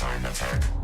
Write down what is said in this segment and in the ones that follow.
time attack.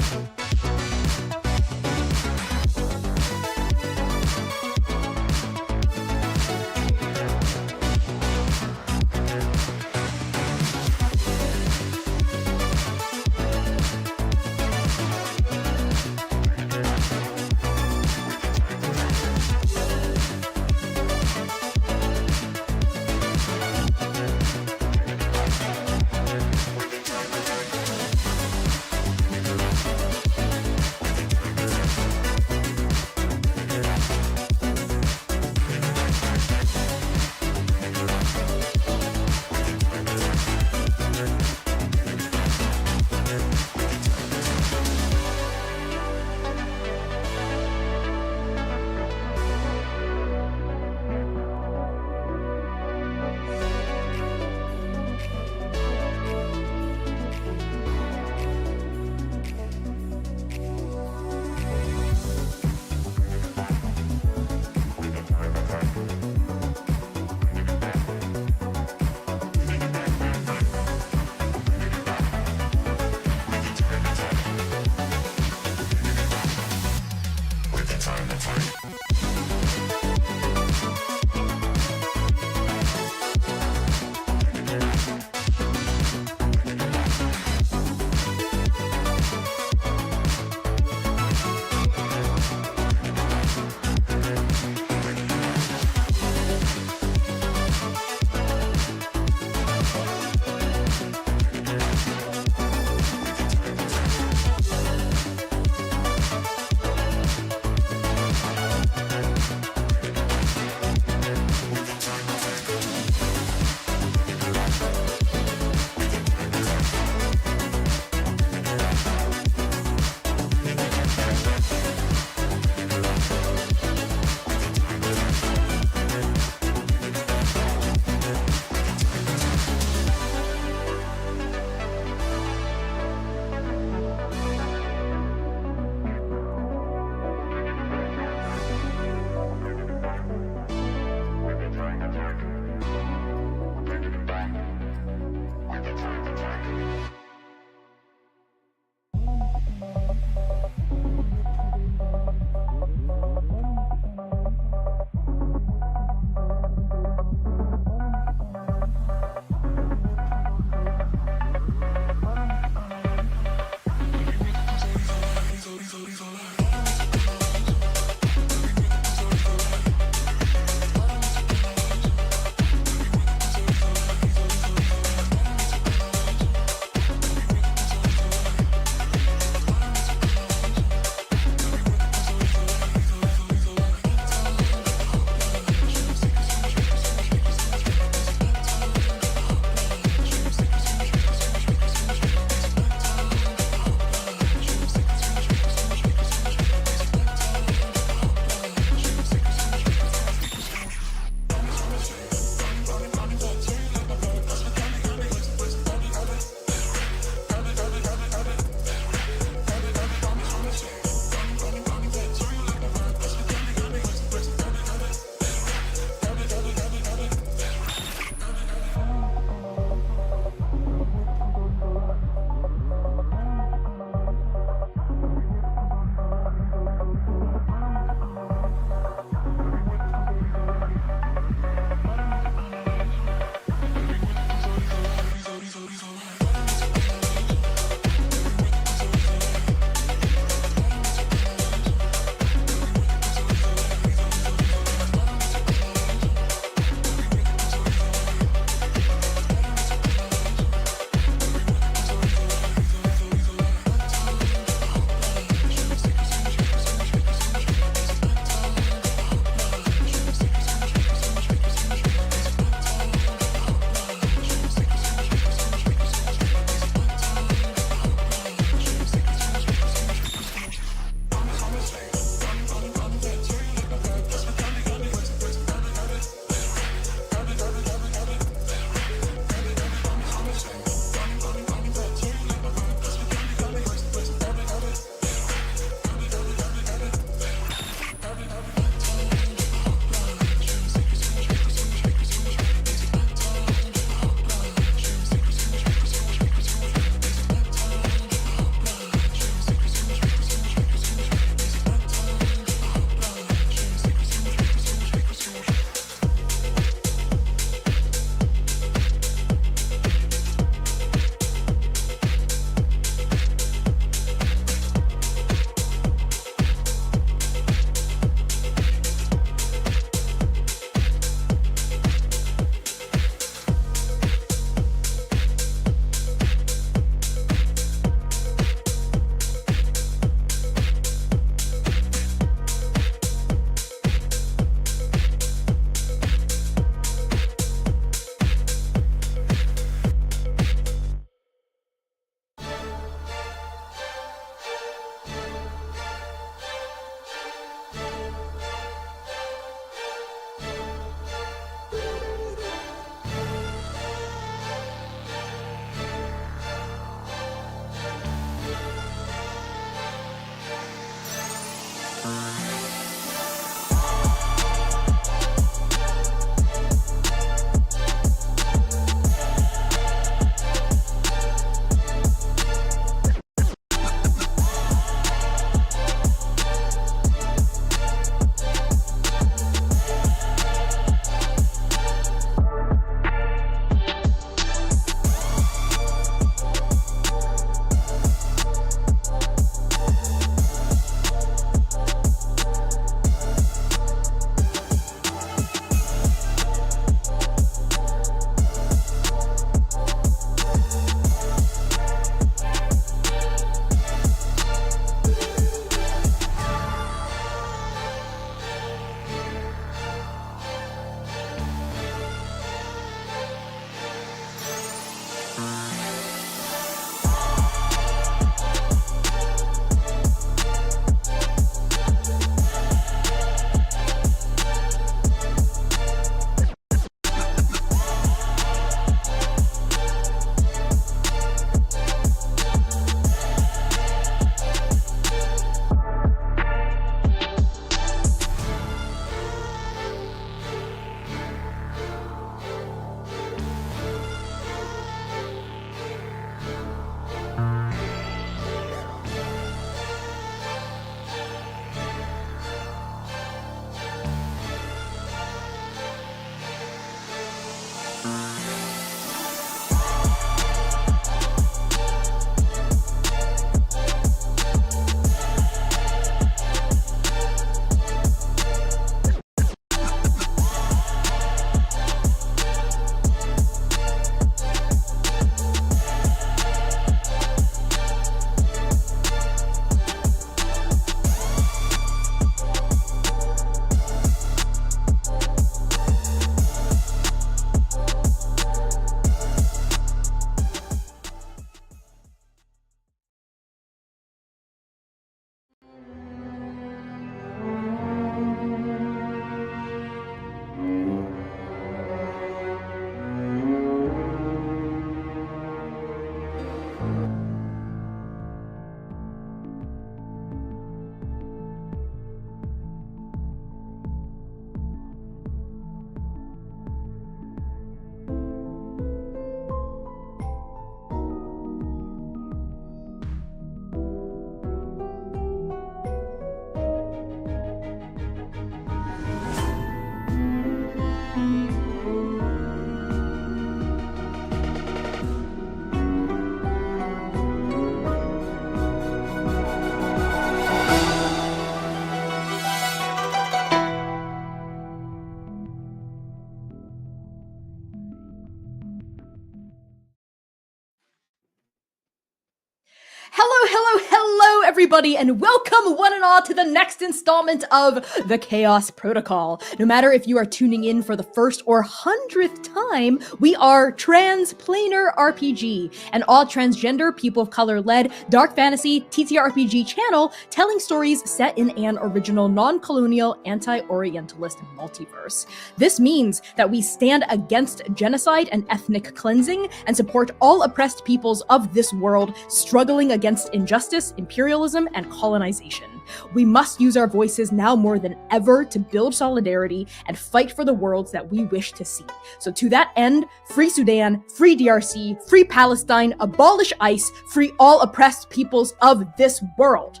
Hello, everybody, and welcome one and all to the next installment of The Chaos Protocol. No matter if you are tuning in for the first or 100th time, we are Transplanar RPG, an all transgender, people of color-led, dark fantasy TTRPG channel telling stories set in an original non-colonial, anti-orientalist multiverse. This means that we stand against genocide and ethnic cleansing and support all oppressed peoples of this world struggling against injustice, imperialism, and colonization. We must use our voices now more than ever to build solidarity and fight for the worlds that we wish to see. So to that end, free Sudan, free DRC, free Palestine, abolish ICE, free all oppressed peoples of this world.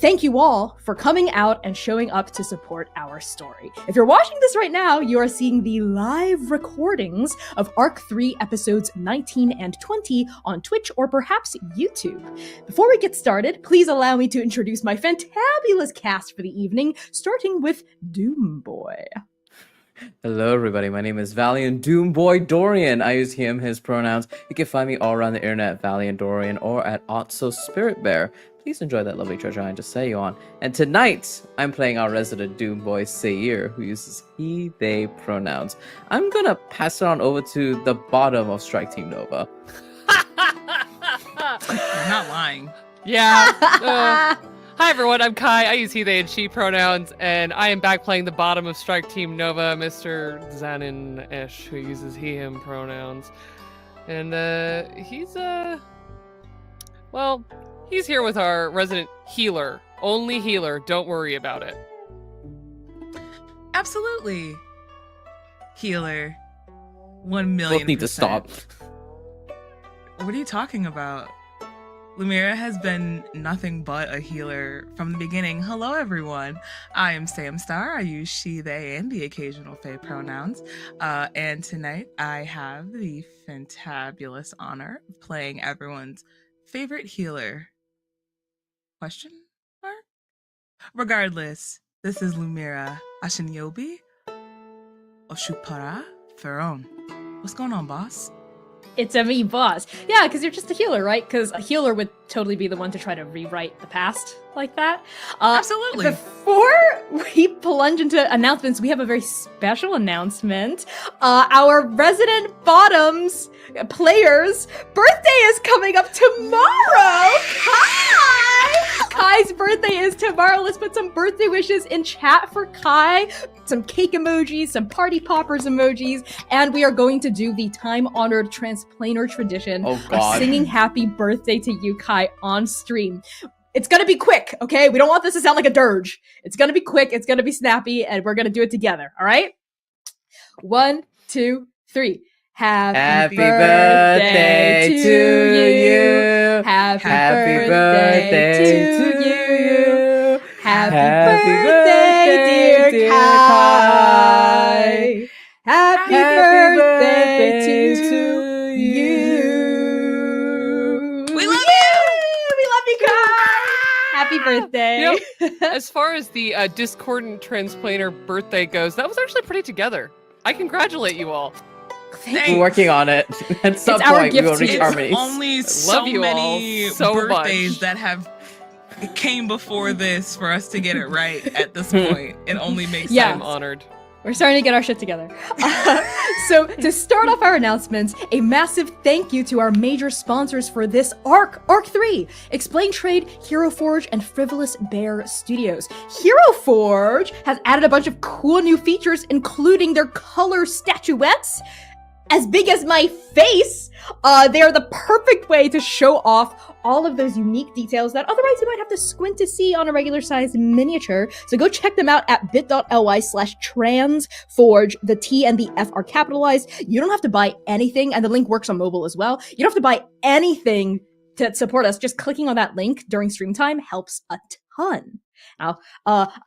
Thank you all for coming out and showing up to support our story. If you're watching this right now, you are seeing the live recordings of Arc 3 episodes 19 and 20 on Twitch or perhaps YouTube. Before we get started, please allow me to introduce my fantabulous cast for the evening, starting with Doomboy. Hello everybody, my name is Valiant Doomboy Dorian. I use him, his pronouns. You can find me all around the internet, Valiant Dorian, or at Otso Spirit Bear. Please enjoy that lovely treasure I just say you on. And tonight, I'm playing our resident Doomboy Sayer, who uses he, they pronouns. I'm gonna pass it on over to the bottom of Strike Team Nova. You're not lying. Yeah. Hi everyone, I'm Kai. I use he, they, and she pronouns, and I am back playing the bottom of Strike Team Nova, Mr. Zanin-ish, who uses he, him pronouns. And he's here with our resident healer. Only healer, don't worry about it. Absolutely. Healer. 1,000,000%. Both need to stop. What are you talking about? Lumira has been nothing but a healer from the beginning. Hello, everyone. I am Samstar. I use she, they, and the occasional fae pronouns. And tonight I have the fantabulous honor of playing everyone's favorite healer. Question mark? Regardless, this is Lumira Ashinyobi Oshupara Ferron. What's going on, boss? It's a me, boss. Yeah, because you're just a healer, right? Because a healer would totally be the one to try to rewrite the past like that. Absolutely. Before we plunge into announcements, we have a very special announcement. Our resident bottoms players' birthday is coming up tomorrow. Kai's birthday is tomorrow. Let's put some birthday wishes in chat for Kai. Some cake emojis, some party poppers emojis, and we are going to do the time-honored Transplanar tradition of singing happy birthday to you, Kai, on stream. It's gonna be quick, okay? We don't want this to sound like a dirge. It's gonna be quick, it's gonna be snappy, and we're gonna do it together, all right? 1, 2, 3. Happy birthday to you. Happy birthday to you. Happy birthday, dear Kai. Happy birthday to you. We love you! We love you, Kai! Happy birthday. As far as the discordant Transplanar birthday goes, that was actually pretty together. I congratulate you all. We're working on it. At some point, we will reach harmony. It's only so many birthdays that have came before this for us to get it right at this point. It only makes sense. I'm honored. We're starting to get our shit together. So to start off our announcements, a massive thank you to our major sponsors for this Arc 3, Explain Trade, Hero Forge, and Frivolous Bear Studios. Hero Forge has added a bunch of cool new features, including their color statuettes, as big as my face. They are the perfect way to show off all of those unique details that otherwise you might have to squint to see on a regular sized miniature. So go check them out at bit.ly/transforge. The T and the F are capitalized. You don't have to buy anything, and the link works on mobile as well. You don't have to buy anything to support us. Just clicking on that link during stream time helps a ton. Now,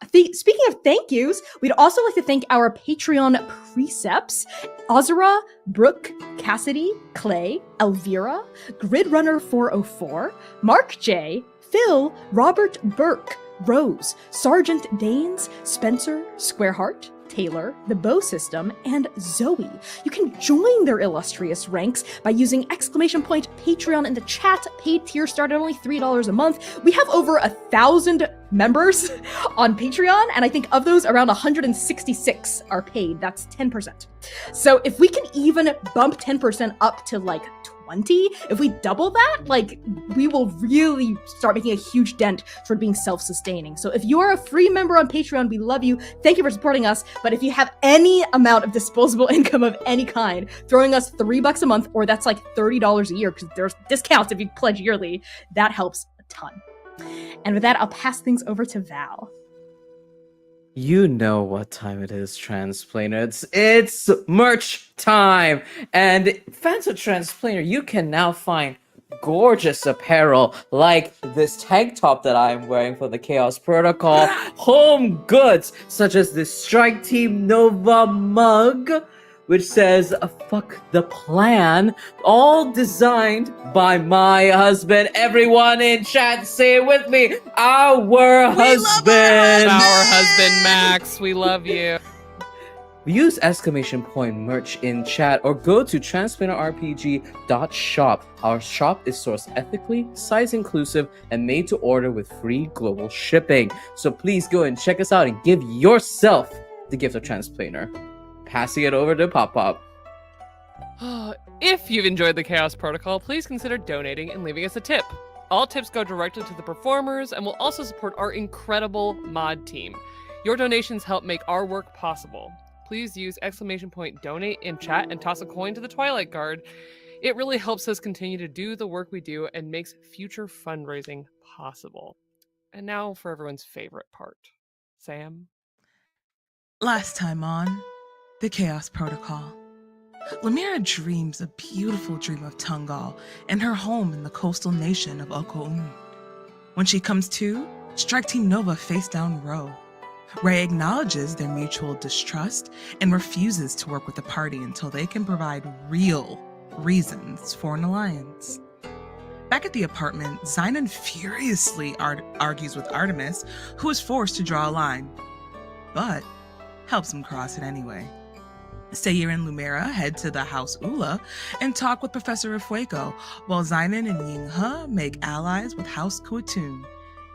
speaking of thank yous, we'd also like to thank our Patreon precepts, Ozra, Brooke, Cassidy, Clay, Elvira, Gridrunner 404, Mark J, Phil, Robert Burke, Rose, Sergeant Danes, Spencer, Squareheart, Taylor, the Bow System, and Zoe. You can join their illustrious ranks by using !Patreon in the chat. Paid tiers start at only $3 a month. We have over 1,000 members on Patreon, and I think of those, around 166 are paid. That's 10%. So if we can even bump 10% up to like 20, if we double that, like, we will really start making a huge dent toward being self-sustaining. So if you are a free member on Patreon, we love you. Thank you for supporting us. But if you have any amount of disposable income of any kind, throwing us $3 a month, or that's like $30 a year, because there's discounts if you pledge yearly, that helps a ton. And with that, I'll pass things over to Val. You know what time it is, Transplaner. It's merch time! And fans of Transplaner, you can now find gorgeous apparel like this tank top that I'm wearing for the Chaos Protocol, home goods such as this Strike Team Nova mug, which says, fuck the plan, all designed by my husband. Everyone in chat, say it with me, our husband! Our husband, Max, we love you. Use !merch in chat or go to transplanerrpg.shop. Our shop is sourced ethically, size inclusive, and made to order with free global shipping. So please go and check us out and give yourself the gift of Transplaner. Passing it over to Pop Pop. If you've enjoyed the Chaos Protocol, please consider donating and leaving us a tip. All tips go directly to the performers and will also support our incredible mod team. Your donations help make our work possible. Please use !donate in chat and toss a coin to the Twilight Guard. It really helps us continue to do the work we do and makes future fundraising possible. And now for everyone's favorite part. Sam? Last time on the Chaos Protocol, Lemira dreams a beautiful dream of Tungal and her home in the coastal nation of Okoun. When she comes to, Strike Team Nova face down Ro. Ray acknowledges their mutual distrust and refuses to work with the party until they can provide real reasons for an alliance. Back at the apartment, Zynon furiously argues with Artemis, who is forced to draw a line, but helps him cross it anyway. Sayir and Lumera head to the House Ula and talk with Professor Refuego, while Zynon and Yinghe make allies with House Kuatun.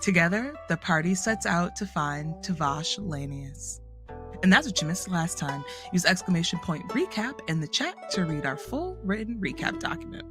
Together, the party sets out to find Tavash Lanius. And that's what you missed last time. Use !recap in the chat to read our full written recap document.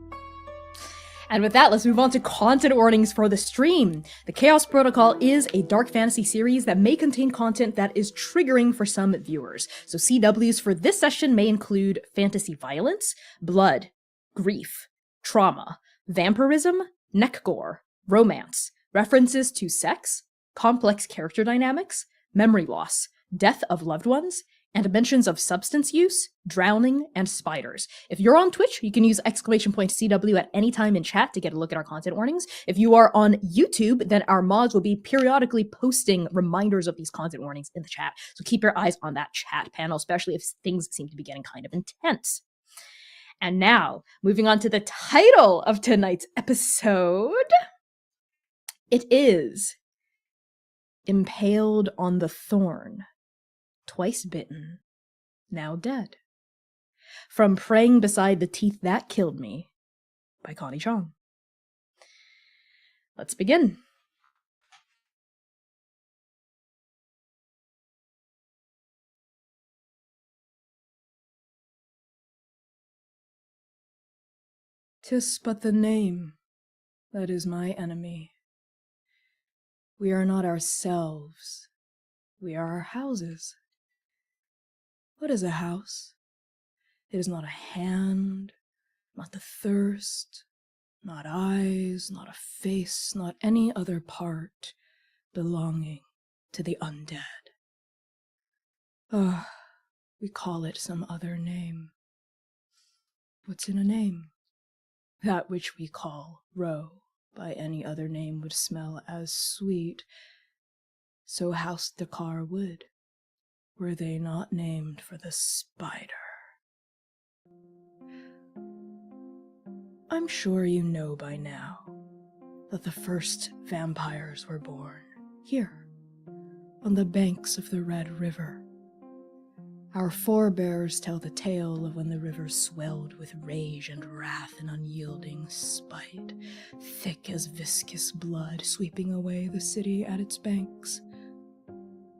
And with that, let's move on to content warnings for the stream. The Chaos Protocol is a dark fantasy series that may contain content that is triggering for some viewers. So CWs for this session may include fantasy violence, blood, grief, trauma, vampirism, neck gore, romance, references to sex, complex character dynamics, memory loss, death of loved ones, and mentions of substance use, drowning, and spiders. If you're on Twitch, you can use !CW at any time in chat to get a look at our content warnings. If you are on YouTube, then our mods will be periodically posting reminders of these content warnings in the chat. So keep your eyes on that chat panel, especially if things seem to be getting kind of intense. And now, moving on to the title of tonight's episode. It is Impaled on the Thorn. Twice bitten, now dead. From Praying Beside the Teeth That Killed Me by Connie Chong. Let's begin. "'Tis but the name that is my enemy. We are not ourselves, we are our houses. What is a house? It is not a hand, not the thirst, not eyes, not a face, not any other part belonging to the undead. Ah, we call it some other name. What's in a name? That which we call Ro by any other name would smell as sweet. So House Dakar would, were they not named for the spider. I'm sure you know by now that the first vampires were born here, on the banks of the Red River. Our forebears tell the tale of when the river swelled with rage and wrath and unyielding spite, thick as viscous blood sweeping away the city at its banks.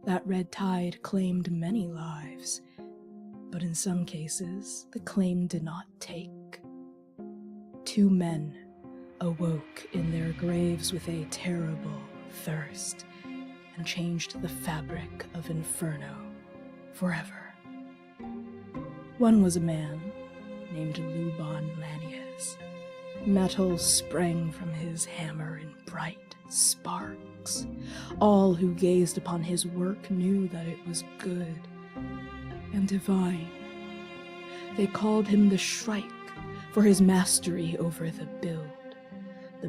That red tide claimed many lives, but in some cases the claim did not take. 2 men awoke in their graves with a terrible thirst and changed the fabric of Inferno forever. One was a man named Luban Lanius. Metal sprang from his hammer in bright sparks. All who gazed upon his work knew that it was good and divine. They called him the Shrike for his mastery over the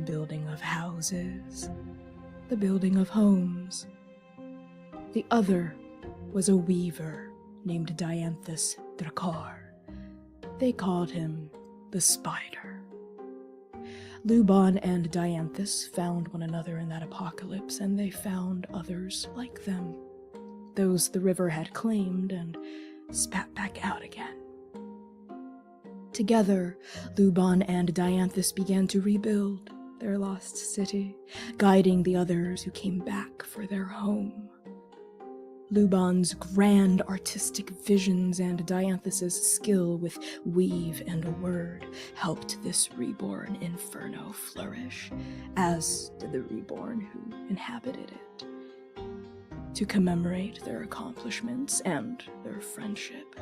building of houses, the building of homes. The other was a weaver named Dianthus Drakkar. They called him the Spider. Luban and Dianthus found one another in that apocalypse, and they found others like them, those the river had claimed and spat back out again. Together, Luban and Dianthus began to rebuild their lost city, guiding the others who came back for their home. Luban's grand artistic visions and Dianthus's skill with weave and word helped this reborn inferno flourish, as did the reborn who inhabited it. To commemorate their accomplishments and their friendship,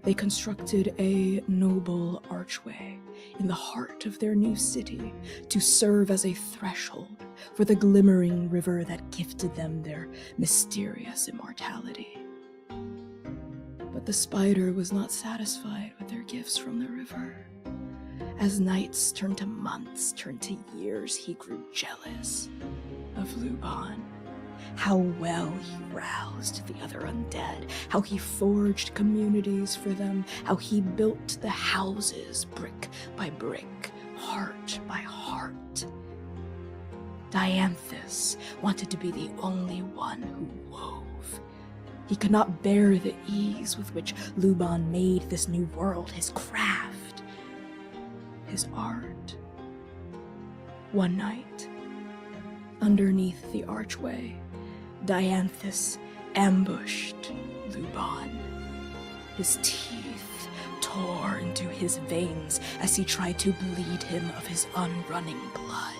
they constructed a noble archway in the heart of their new city to serve as a threshold for the glimmering river that gifted them their mysterious immortality. But the spider was not satisfied with their gifts from the river. As nights turned to months, turned to years, he grew jealous of Luban. How well he roused the other undead, how he forged communities for them, how he built the houses brick by brick, heart by heart. Dianthus wanted to be the only one who wove. He could not bear the ease with which Luban made this new world his craft, his art. One night, underneath the archway, Dianthus ambushed Luban. His teeth tore into his veins as he tried to bleed him of his unrunning blood.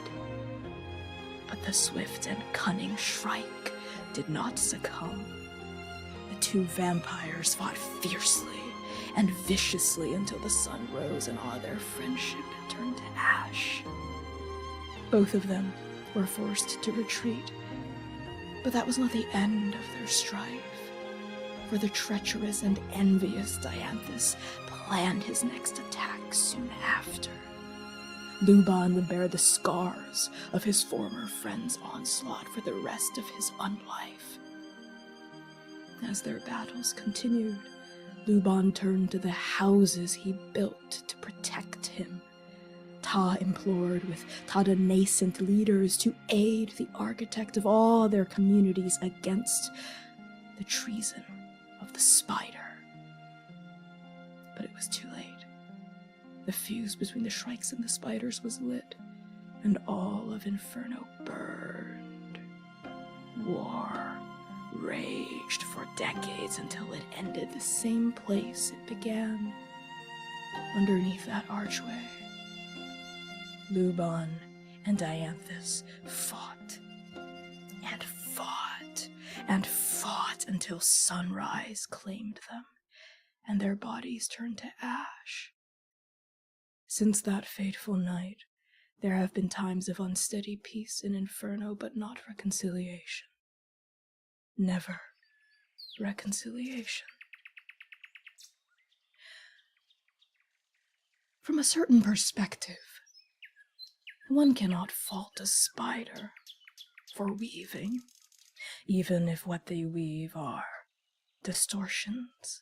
But the swift and cunning Shrike did not succumb. The 2 vampires fought fiercely and viciously until the sun rose and all their friendship turned to ash. Both of them were forced to retreat. But that was not the end of their strife, for the treacherous and envious Dianthus planned his next attack soon after. Luban would bear the scars of his former friend's onslaught for the rest of his unlife. As their battles continued, Luban turned to the houses he built to protect him. Ta implored with Tada nascent leaders to aid the architect of all their communities against the treason of the spider. But it was too late. The fuse between the Shrikes and the spiders was lit, and all of Inferno burned. War raged for decades until it ended the same place it began, underneath that archway. Luban and Dianthus fought and fought and fought until sunrise claimed them, and their bodies turned to ash. Since that fateful night, there have been times of unsteady peace in Inferno, but not reconciliation. Never reconciliation. From a certain perspective, one cannot fault a spider for weaving, even if what they weave are distortions.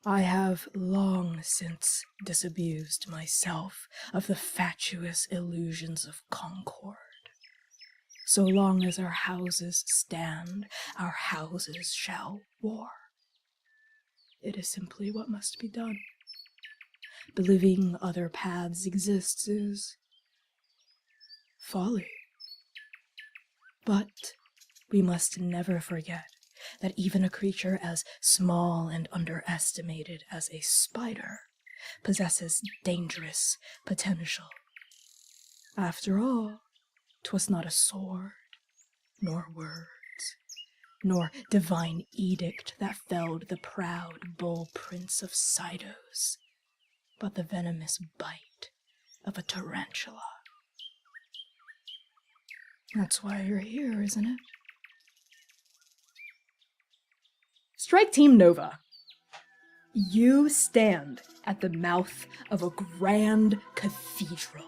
I have long since disabused myself of the fatuous illusions of concord. So long as our houses stand, our houses shall war. it is simply what must be done. Believing other paths exist is folly. But we must never forget that even a creature as small and underestimated as a spider possesses dangerous potential. After all, 'twas not a sword, nor words, nor divine edict that felled the proud bull prince of Sidos, but the venomous bite of a tarantula. That's why you're here, isn't it? Strike Team Nova. You stand at the mouth of a grand cathedral.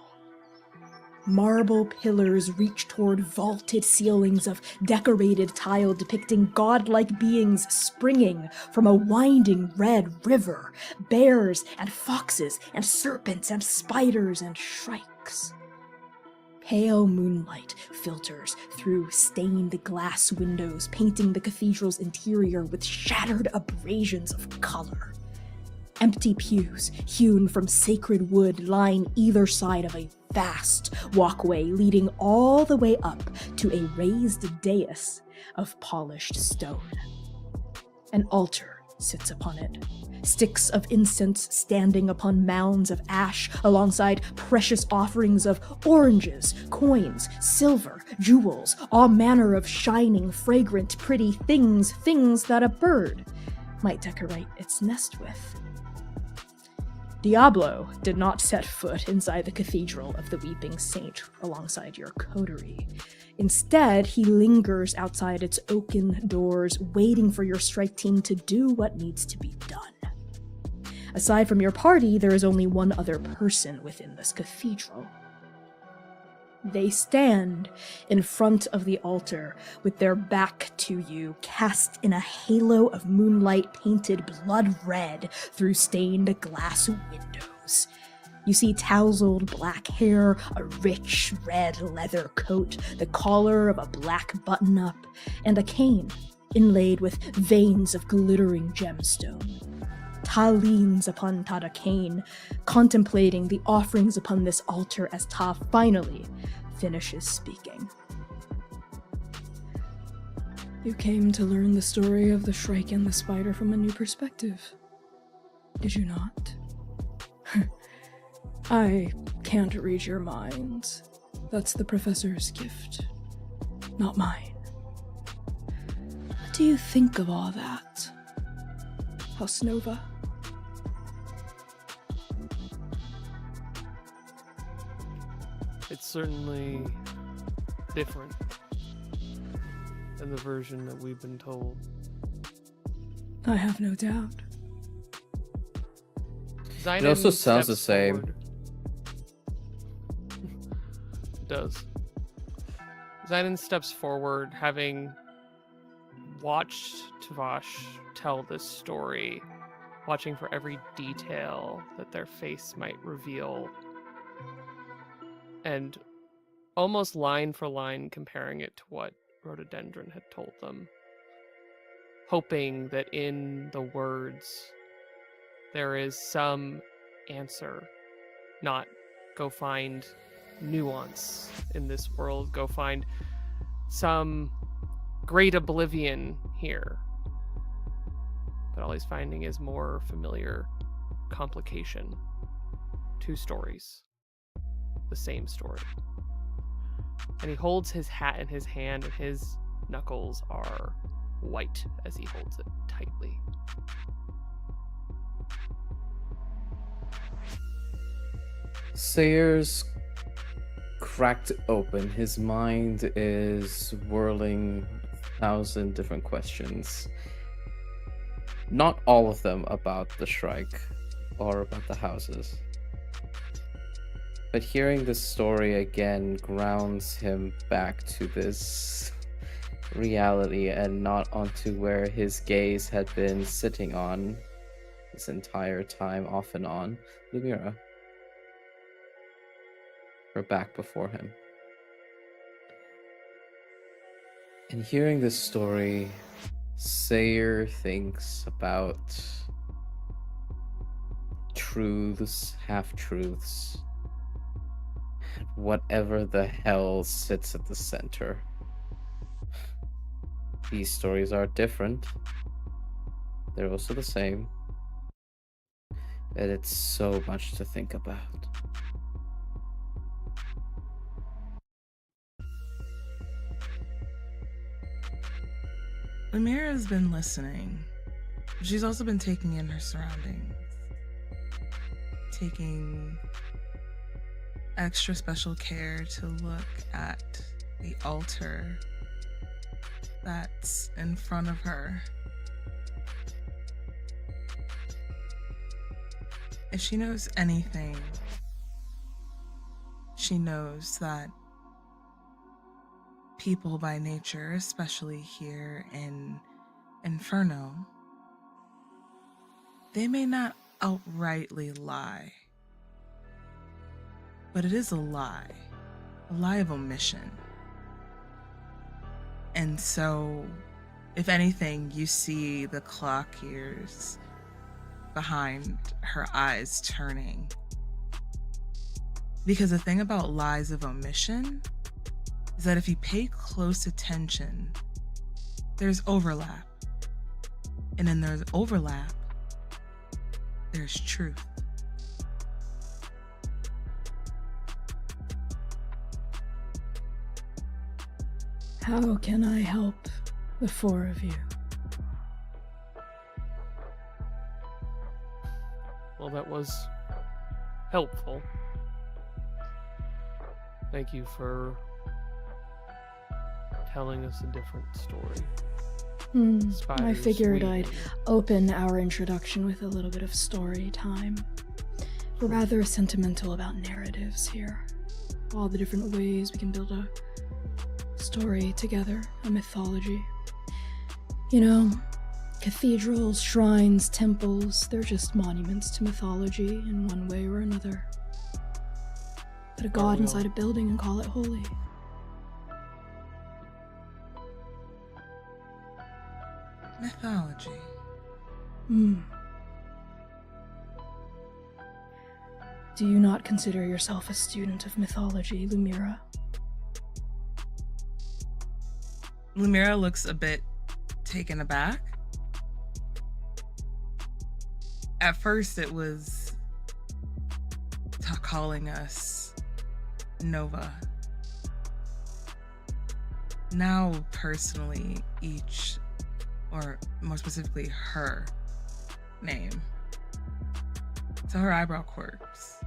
Marble pillars reach toward vaulted ceilings of decorated tile depicting godlike beings springing from a winding red river, bears and foxes and serpents and spiders and shrikes. Pale moonlight filters through stained glass windows, painting the cathedral's interior with shattered abrasions of color. Empty pews, hewn from sacred wood, line either side of a vast walkway leading all the way up to a raised dais of polished stone. An altar sits upon it, sticks of incense standing upon mounds of ash alongside precious offerings of oranges, coins, silver, jewels, all manner of shining, fragrant, pretty things that a bird might decorate its nest with. Diablo did not set foot inside the Cathedral of the Weeping Saint alongside your coterie. Instead, he lingers outside its oaken doors, waiting for your strike team to do what needs to be done. Aside from your party, there is only one other person within this cathedral. They stand in front of the altar with their back to you, cast in a halo of moonlight painted blood red through stained glass windows. You see tousled black hair, a rich red leather coat, the collar of a black button-up, and a cane inlaid with veins of glittering gemstone. Ta leans upon Tada cane, contemplating the offerings upon this altar as Ta finally finishes speaking. You came to learn the story of the shrike and the spider from a new perspective, did you not? I can't read your minds. That's the professor's gift, not mine. What do you think of all that, House Nova? It's certainly different than the version that we've been told. I have no doubt. It also sounds the same. Forward. It does. Zaiden steps forward, having watched Tavash tell this story, watching for every detail that their face might reveal, and almost line for line comparing it to what Rhododendron had told them, hoping that in the words there is some answer, not go find nuance in this world, go find some great oblivion here. But all he's finding is more familiar complication. Two stories. The same story. And he holds his hat in his hand, and his knuckles are white as he holds it tightly. Sayer's cracked open. His mind is whirling 1,000 different questions. Not all of them about the shrike or about the houses. But hearing this story again grounds him back to this reality and not onto where his gaze had been sitting on this entire time, off and on. Lumira. Her back before him. And hearing this story, Sayer thinks about truths, half-truths, and whatever the hell sits at the center. These stories are different. They're also the same. And it's so much to think about. Lemira has been listening. She's also been taking in her surroundings. Taking extra special care to look at the altar that's in front of her. If she knows anything, she knows that people by nature, especially here in Inferno, they may not outrightly lie, but it is a lie of omission. And so, if anything, you see the clock gears behind her eyes turning. Because the thing about lies of omission is that if you pay close attention, there's overlap. And then there's overlap, there's truth. How can I help the four of you? Well, that was helpful. Thank you for telling us a different story. I Spiders figured I'd weaving. open our introduction with a little bit of story time. We're rather sentimental about narratives here. All the different ways we can build a story together, a mythology. You know, cathedrals, shrines, temples, they're just monuments to mythology in one way or another. Put a god we inside all? a building and call it holy. Mythology. Do you not consider yourself a student of mythology, Lumira? Lumira looks a bit taken aback. At first, it was calling us Nova. Now, personally, each, or more specifically, her name. So her eyebrow quirks.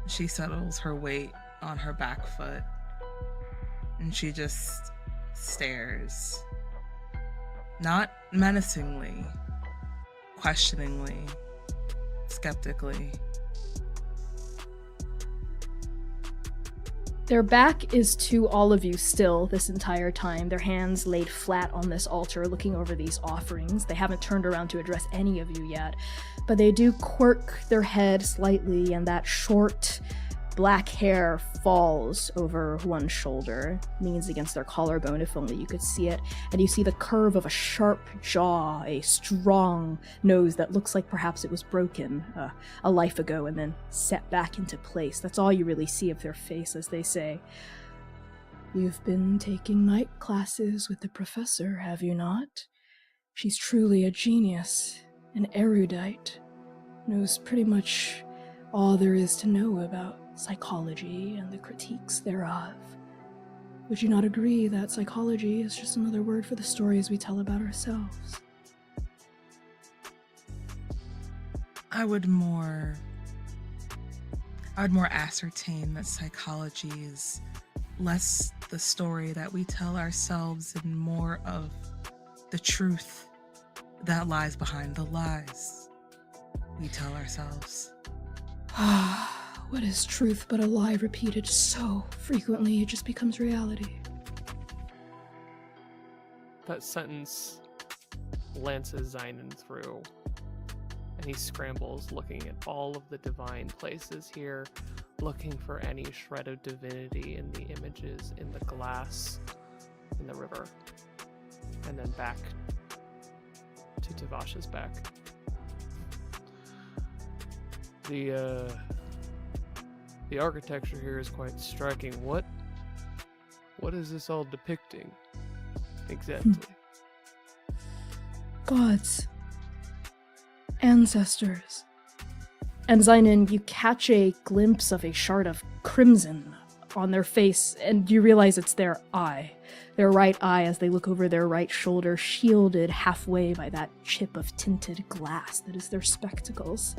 She settles her weight on her back foot, and she just stares. Not menacingly, questioningly, skeptically. Their back is to all of you still this entire time, their hands laid flat on this altar looking over these offerings. They haven't turned around to address any of you yet, but they do quirk their head slightly, and that short black hair falls over one shoulder, leans against their collarbone, if only you could see it, and you see the curve of a sharp jaw, a strong nose that looks like perhaps it was broken a life ago and then set back into place. That's all you really see of their face as they say, "You've been taking night classes with the professor, have you not? She's truly a genius, an erudite, knows pretty much all there is to know about psychology and the critiques thereof. Would you not agree that psychology is just another word for the stories we tell about ourselves?" I would more ascertain that psychology is less the story that we tell ourselves and more of the truth that lies behind the lies we tell ourselves. What is truth but a lie repeated so frequently it just becomes reality? That sentence lances Zynon through, and he scrambles, looking at all of the divine places here, looking for any shred of divinity in the images in the glass in the river, and then back to Tavash's back. The architecture here is quite striking. What is this all depicting exactly? Gods. Ancestors. And Zainin, you catch a glimpse of a shard of crimson on their face, and you realize it's their eye. Their right eye as they look over their right shoulder, shielded halfway by that chip of tinted glass that is their spectacles.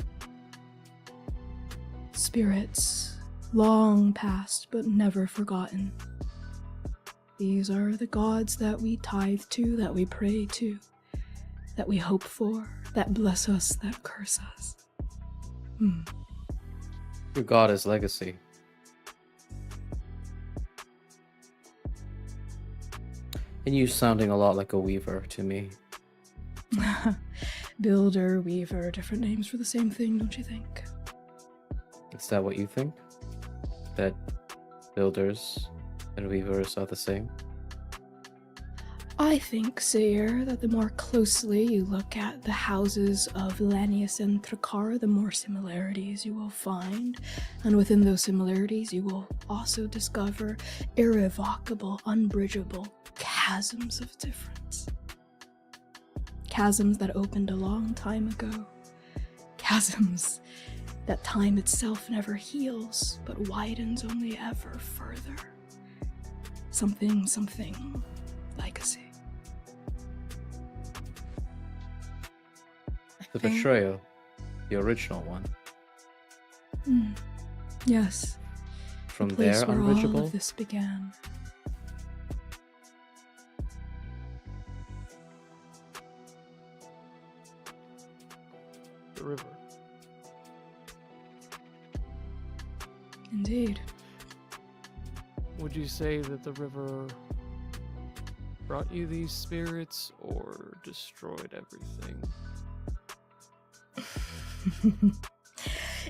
Spirits, long past but never forgotten. These are the gods that we tithe to, that we pray to, that we hope for, that bless us, that curse us. Your god is legacy. And you sounding a lot like a weaver to me. Builder, weaver, different names for the same thing, don't you think? Is that what you think? That builders and weavers are the same? I think, Seer, that the more closely you look at the houses of Lanius and Thrakar, the more similarities you will find. And within those similarities, you will also discover irrevocable, unbridgeable chasms of difference. Chasms that opened a long time ago. Chasms that time itself never heals, but widens only ever further. Something legacy. The betrayal. The original one. Yes. From The place there, where all unbridgeable? of this began. The river. Indeed. Would you say that the river brought you these spirits or destroyed everything?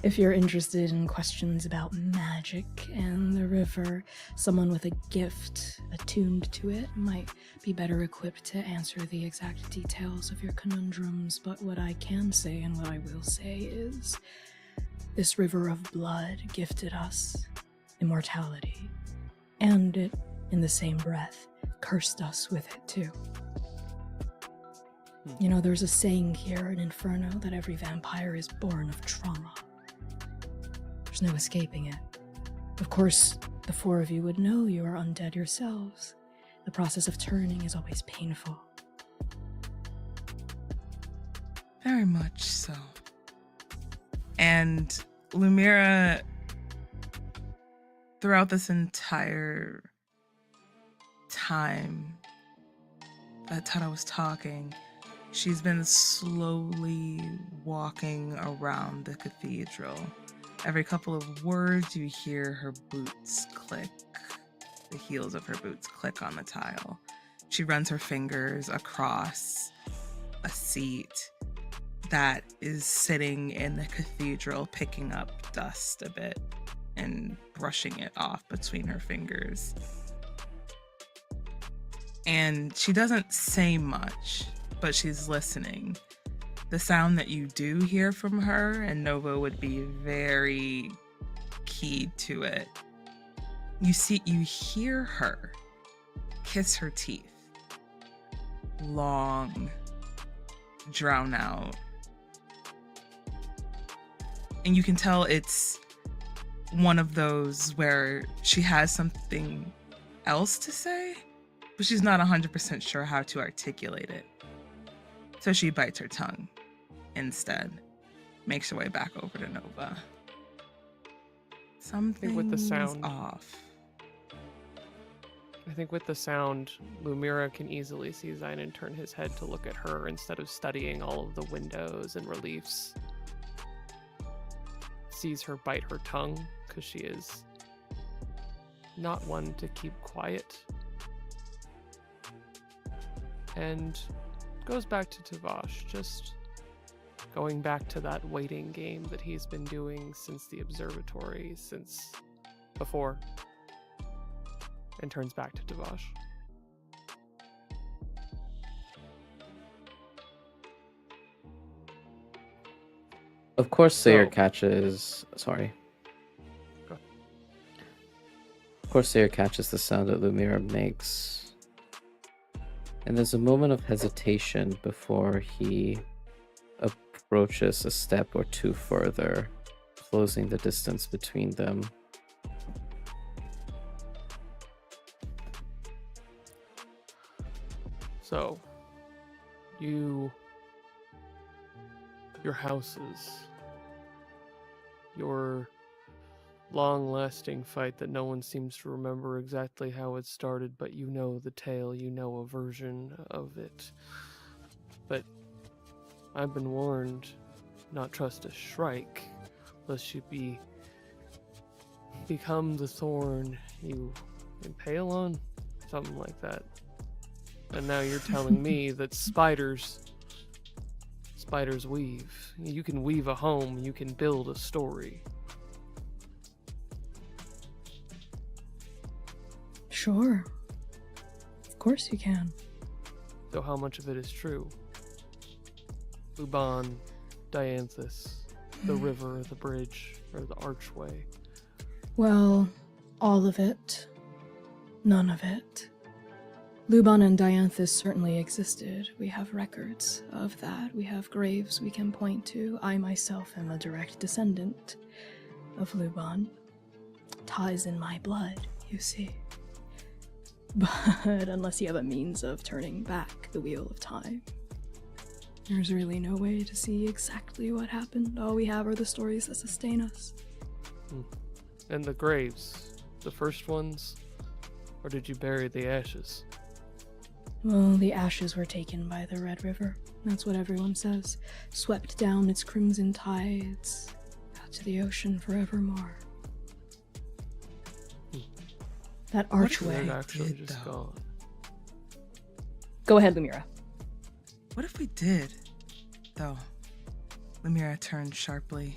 If you're interested in questions about magic and the river, someone with a gift attuned to it might be better equipped to answer the exact details of your conundrums. But what I can say and what I will say is this river of blood gifted us immortality, and it, in the same breath, cursed us with it too. You know, there's a saying here in Inferno that every vampire is born of trauma. There's no escaping it. Of course, the four of you would know you are undead yourselves. The process of turning is always painful. Very much so. And Lumira, throughout this entire time that Tata was talking, she's been slowly walking around the cathedral. Every couple of words, you hear her boots click. The heels of her boots click on the tile. She runs her fingers across a seat that is sitting in the cathedral, picking up dust a bit and brushing it off between her fingers. And she doesn't say much, but she's listening. The sound that you do hear from her, and Nova would be very keyed to it. You hear her kiss her teeth. Long, drown out. And you can tell it's one of those where she has something else to say, but she's not 100% sure how to articulate it. So she bites her tongue instead, makes her way back over to Nova. Something with the sound off. I think with the sound, Lumira can easily see Zainin turn his head to look at her instead of studying all of the windows and reliefs. Sees her bite her tongue because she is not one to keep quiet. And goes back to Tavash, just going back to that waiting game that he's been doing since the observatory, since before, and turns back to Tavash. Of course, Sayer So- catches. Sorry. Go. Of course, Sayer catches the sound that Lumira makes. And there's a moment of hesitation before he approaches a step or two further, closing the distance between them. So, your houses, your long-lasting fight that no one seems to remember exactly how it started, but you know the tale, you know a version of it. But I've been warned, not trust a shrike, lest you become the thorn you impale on, something like that. And now you're telling me that spiders weave. You can weave a home, you can build a story. Sure. Of course you can. So how much of it is true? Luban, Dianthus, the river, the bridge, or the archway. Well, all of it. None of it. Luban and Dianthus certainly existed. We have records of that. We have graves we can point to. I myself am a direct descendant of Luban. Ties in my blood, you see. But unless you have a means of turning back the wheel of time, there's really no way to see exactly what happened. All we have are the stories that sustain us. And the graves, the first ones? Or did you bury the ashes? Well, the ashes were taken by the Red River. That's what everyone says. Swept down its crimson tides out to the ocean forevermore. That archway. They're actually did, just though? gone. Go ahead, Lumira. What if we did, though? Lumira turned sharply.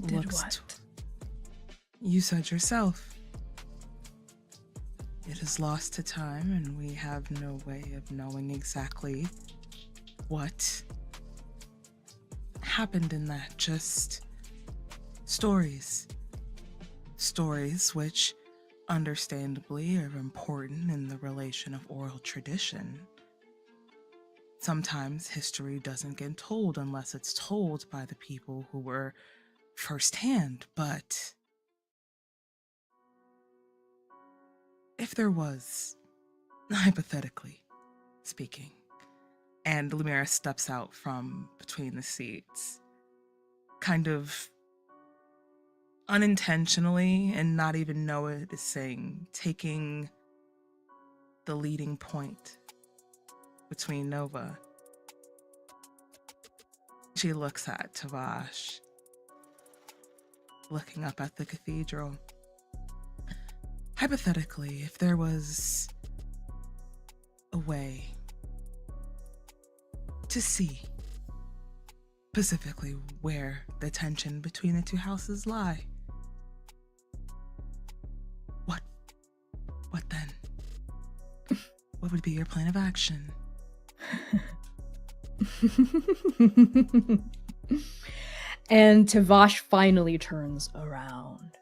Did Looks what? You said yourself. It is lost to time, and we have no way of knowing exactly what happened in that. Just stories. Stories which, understandably, are important in the relation of oral tradition. Sometimes history doesn't get told unless it's told by the people who were firsthand, but if there was, hypothetically speaking, and Lumira steps out from between the seats, kind of unintentionally and not even noticing, taking the leading point between Nova. She looks at Tavash, looking up at the cathedral. Hypothetically, if there was a way to see specifically where the tension between the two houses lie, what then? What would be your plan of action? And Tavash finally turns around.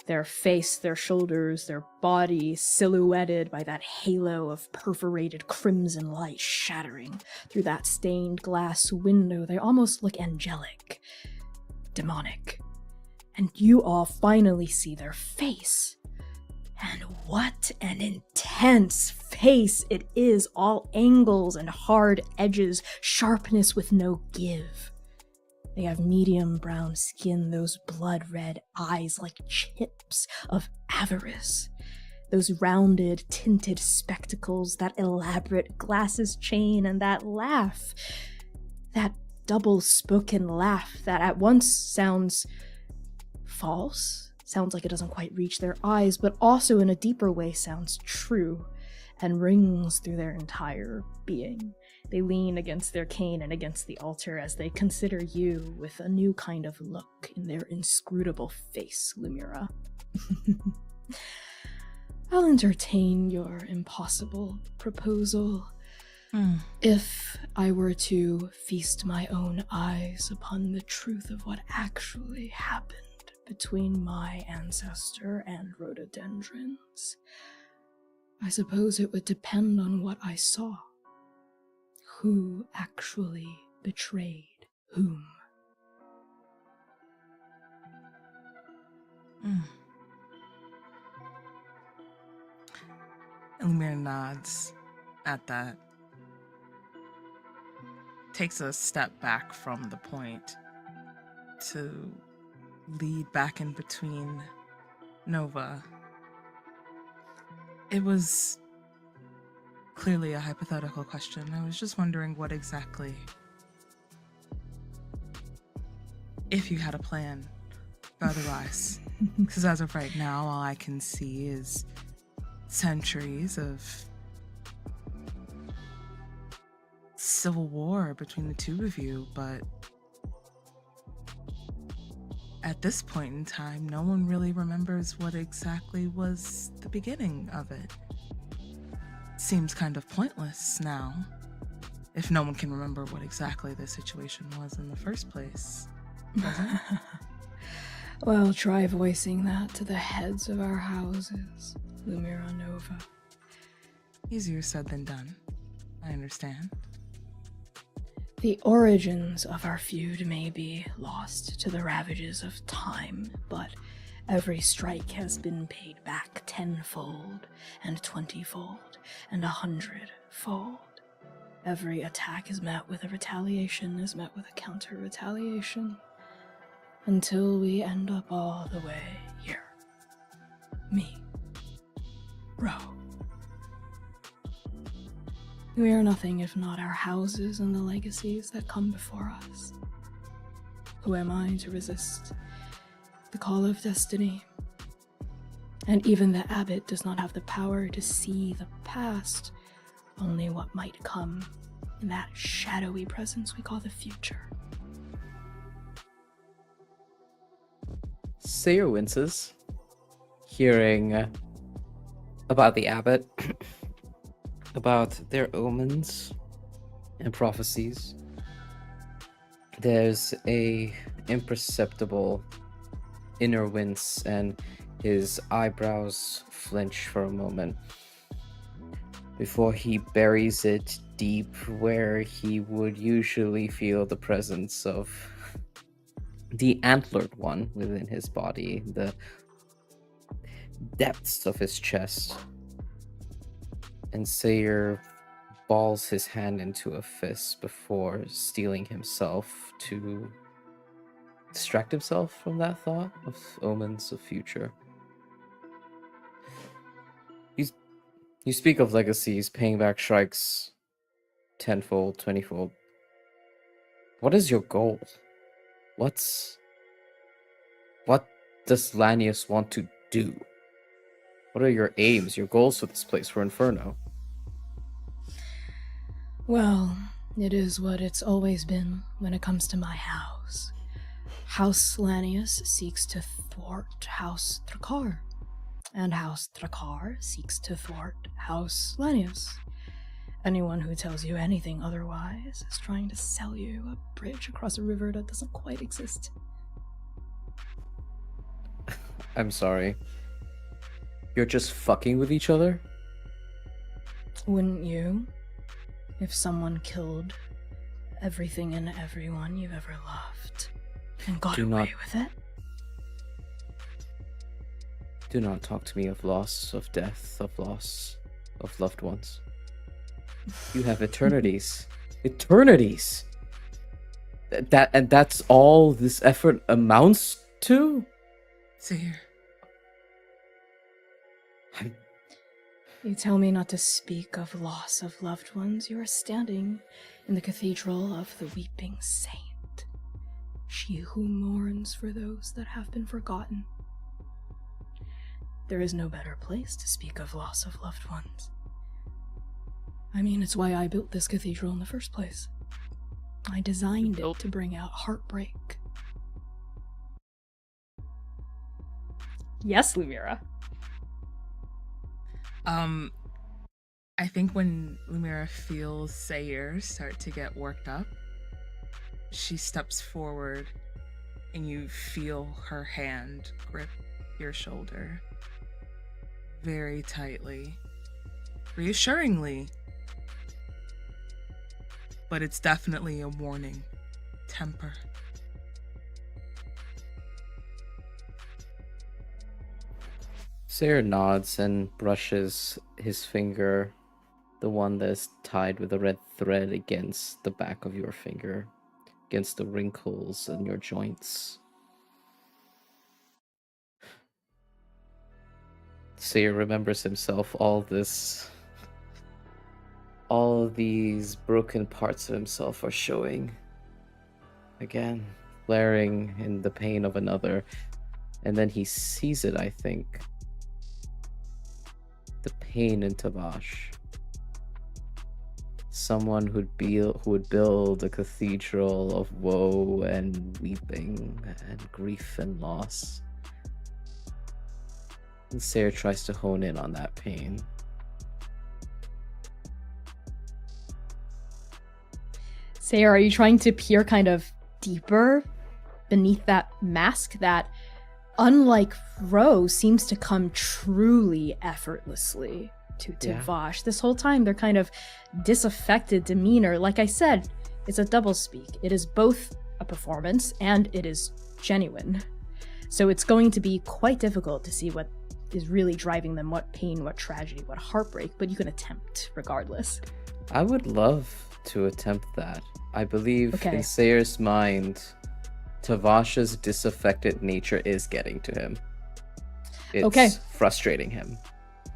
Their face, their shoulders, their body silhouetted by that halo of perforated crimson light shattering through that stained glass window. They almost look angelic, demonic. And you all finally see their face. And what an intense face it is, all angles and hard edges, sharpness with no give. They have medium brown skin, those blood-red eyes like chips of avarice, those rounded, tinted spectacles, that elaborate glasses chain, and that laugh, that double-spoken laugh that at once sounds false, sounds like it doesn't quite reach their eyes, but also in a deeper way sounds true and rings through their entire being. They lean against their cane and against the altar as they consider you with a new kind of look in their inscrutable face, Lumira. I'll entertain your impossible proposal, Hmm. If I were to feast my own eyes upon the truth of what actually happened between my ancestor and rhododendrons, I suppose it would depend on what I saw. Who actually betrayed whom? Lumir nods at that. Takes a step back from the point to lead back in between Nova. It was clearly a hypothetical question. I was just wondering what exactly, if you had a plan, but otherwise. Because as of right now, all I can see is centuries of civil war between the two of you, but at this point in time, no one really remembers what exactly was the beginning of it. Seems kind of pointless now, if no one can remember what exactly the situation was in the first place, doesn't it? Well, try voicing that to the heads of our houses, Lumira Nova. Easier said than done. I understand. The origins of our feud may be lost to the ravages of time, but every strike has been paid back 10-fold, and 20-fold, and 100-fold. Every attack is met with a retaliation, is met with a counter-retaliation, until we end up all the way here. Me. Ro. We are nothing if not our houses and the legacies that come before us. Who am I to resist the call of destiny? And even the abbot does not have the power to see the past, only what might come in that shadowy presence we call the future. Sayer winces, hearing about the abbot, about their omens and prophecies. There's a imperceptible inner wince, and his eyebrows flinch for a moment before he buries it deep where he would usually feel the presence of the antlered one within his body, the depths of his chest. And Sayer balls his hand into a fist before steeling himself to distract himself from that thought of omens of future. You speak of legacies, paying back shrikes 10-fold, 20-fold. What is your goal? What does Lanius want to do? What are your aims, your goals for this place, for Inferno? Well, it is what it's always been when it comes to my house. House Lanius seeks to thwart House Thrakar, and House Thrakar seeks to thwart House Lanius. Anyone who tells you anything otherwise is trying to sell you a bridge across a river that doesn't quite exist. I'm sorry. You're just fucking with each other? Wouldn't you? If someone killed everything and everyone you've ever loved and got away with it? Do not talk to me of loss, of death, of loss, of loved ones. You have eternities. Eternities! That's all this effort amounts to? Seer. You tell me not to speak of loss of loved ones. You are standing in the cathedral of the weeping saint, she who mourns for those that have been forgotten. There is no better place to speak of loss of loved ones. I mean, it's why I built this cathedral in the first place. I designed it to bring out heartbreak. Yes, Lumira. I think when Lumira feels Sayer start to get worked up, she steps forward and you feel her hand grip your shoulder very tightly, reassuringly. But it's definitely a warning. Temper. Sayer nods and brushes his finger, the one that is tied with a red thread, against the back of your finger, against the wrinkles in your joints. Sayer remembers himself, all these broken parts of himself are showing again, flaring in the pain of another. And then he sees it, I think. The pain in Tavash. Someone who would build a cathedral of woe and weeping and grief and loss. And Sayer tries to hone in on that pain. Sayer, are you trying to peer kind of deeper beneath that mask that, unlike Rose, seems to come truly effortlessly to Tavash? Yeah. This whole time, they're kind of disaffected demeanor. Like I said, it's a doublespeak. It is both a performance and it is genuine. So it's going to be quite difficult to see what is really driving them, what pain, what tragedy, what heartbreak, but you can attempt regardless. I would love to attempt that. I believe Okay. in Sayer's mind, Tavash's disaffected nature is getting to him. It's Okay. frustrating him.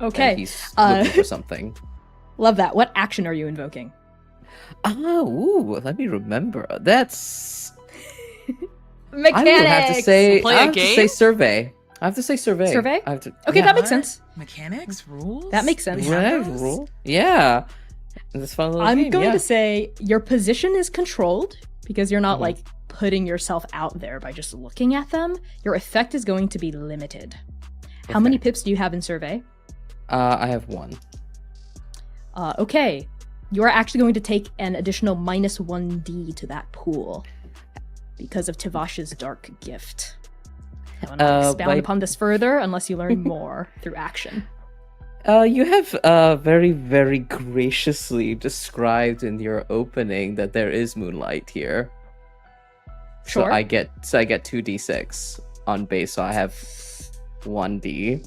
Okay. And he's looking for something. Love that. What action are you invoking? Let me remember. That's... Mechanics! I would have to say... Play a I have to say game? survey. I have to say survey. Survey? I have to, Okay, yeah. that makes sense. Mechanics? Rules? That makes sense. We have Yeah, those? rule. Yeah. This fun little I'm game, going yeah. to say your position is controlled because you're not Mhm. like putting yourself out there by just looking at them. Your effect is going to be limited. How many Okay. pips do you have in survey? I have one. Okay. You are actually going to take an additional -1d to that pool because of Tavash's dark gift. I will not expound by- upon this further unless you learn more through action. You have very, very graciously described in your opening that there is moonlight here. Sure. So I get 2d6 on base, so I have 1d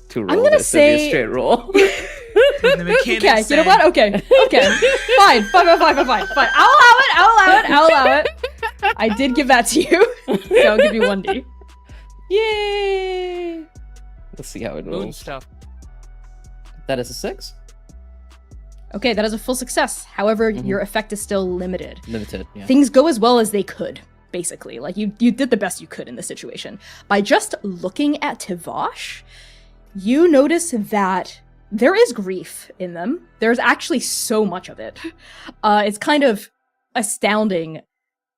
to roll. gonna this to be a say- straight roll. And the mechanics Okay, you know said- what? Okay. Fine. I'll allow it. I did give that to you, so I'll give you 1d. Yay! Let's see how it Moon rolls. stuff. That is a 6. Okay, that is a full success. However, Mhm. your effect is still limited. Limited, yeah. Things go as well as they could, basically. Like, you did the best you could in this situation. By just looking at Tavash, you notice that there is grief in them. There's actually so much of it. It's kind of astounding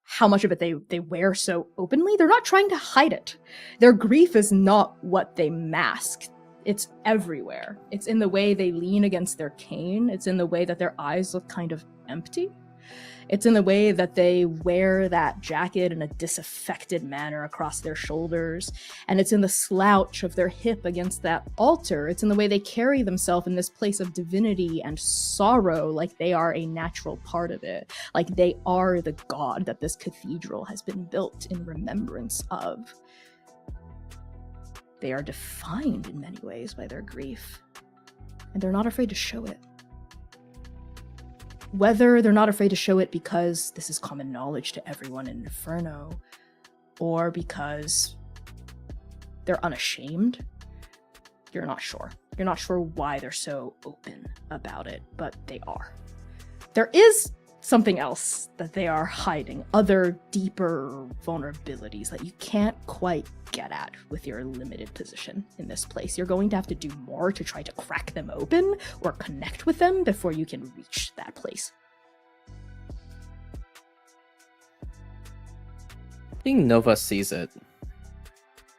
how much of it they wear so openly. They're not trying to hide it. Their grief is not what they mask. It's everywhere. It's in the way they lean against their cane. It's in the way that their eyes look kind of empty. It's in the way that they wear that jacket in a disaffected manner across their shoulders. And it's in the slouch of their hip against that altar. It's in the way they carry themselves in this place of divinity and sorrow, like they are a natural part of it. Like they are the god that this cathedral has been built in remembrance of. They are defined in many ways by their grief, and they're not afraid to show it. Whether they're not afraid to show it because this is common knowledge to everyone in Inferno, or because they're unashamed, you're not sure. You're not sure why they're so open about it, but they are. There is something else that they are hiding, other deeper vulnerabilities that you can't quite get at with your limited position in this place. You're going to have to do more to try to crack them open or connect with them before you can reach that place. I think Nova sees it.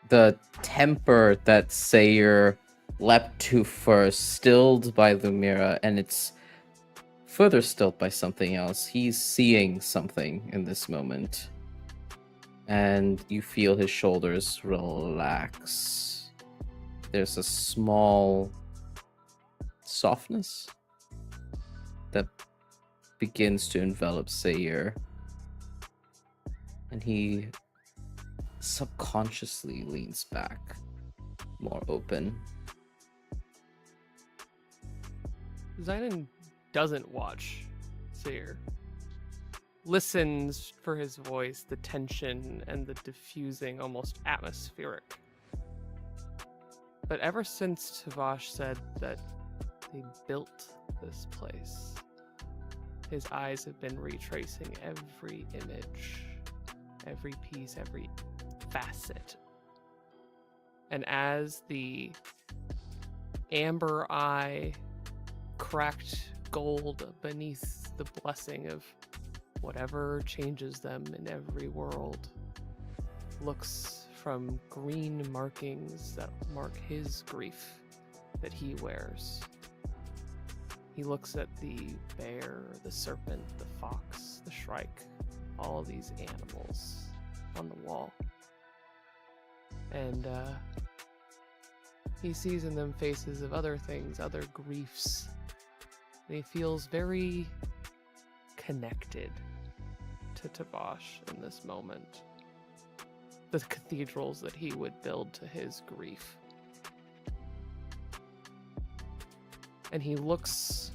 The temper that Sayer leapt to first, stilled by Lumira, and it's further stilled by something else. He's seeing something in this moment. And you feel his shoulders relax. There's a small softness that begins to envelop Sayir. And he subconsciously leans back, more open. Zynon doesn't watch Seer. Listens for his voice, the tension and the diffusing, almost atmospheric. But ever since Tavash said that they built this place, his eyes have been retracing every image, every piece, every facet. And as the amber eye cracked gold beneath the blessing of whatever changes them in every world looks from green markings that mark his grief that he wears. He looks at the bear, the serpent, the fox, the shrike, all these animals on the wall. And he sees in them faces of other things, other griefs. And he feels very connected to Tavash in this moment. The cathedrals that he would build to his grief. And he looks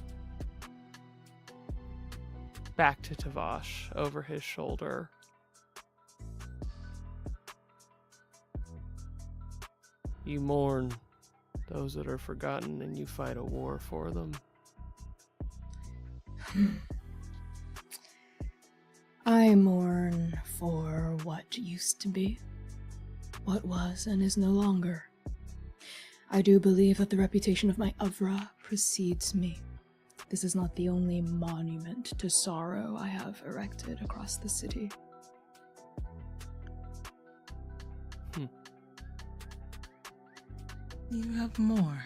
back to Tavash over his shoulder. You mourn those that are forgotten, and you fight a war for them. I mourn for what used to be, what was and is no longer. I do believe that the reputation of my Avra precedes me. This is not the only monument to sorrow I have erected across the city. You have more.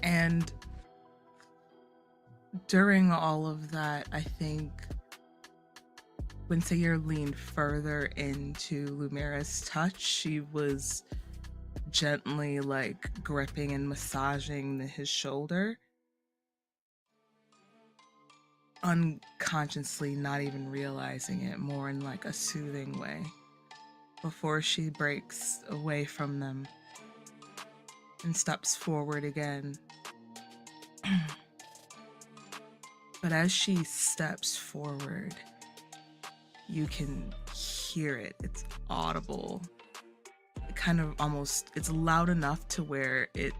And during all of that, I think when Sayir leaned further into Lumira's touch, she was gently gripping and massaging his shoulder. Unconsciously, not even realizing it, more in a soothing way, before she breaks away from them and steps forward again. But as she steps forward, you can hear it. It's audible. It kind of almost, it's loud enough to where it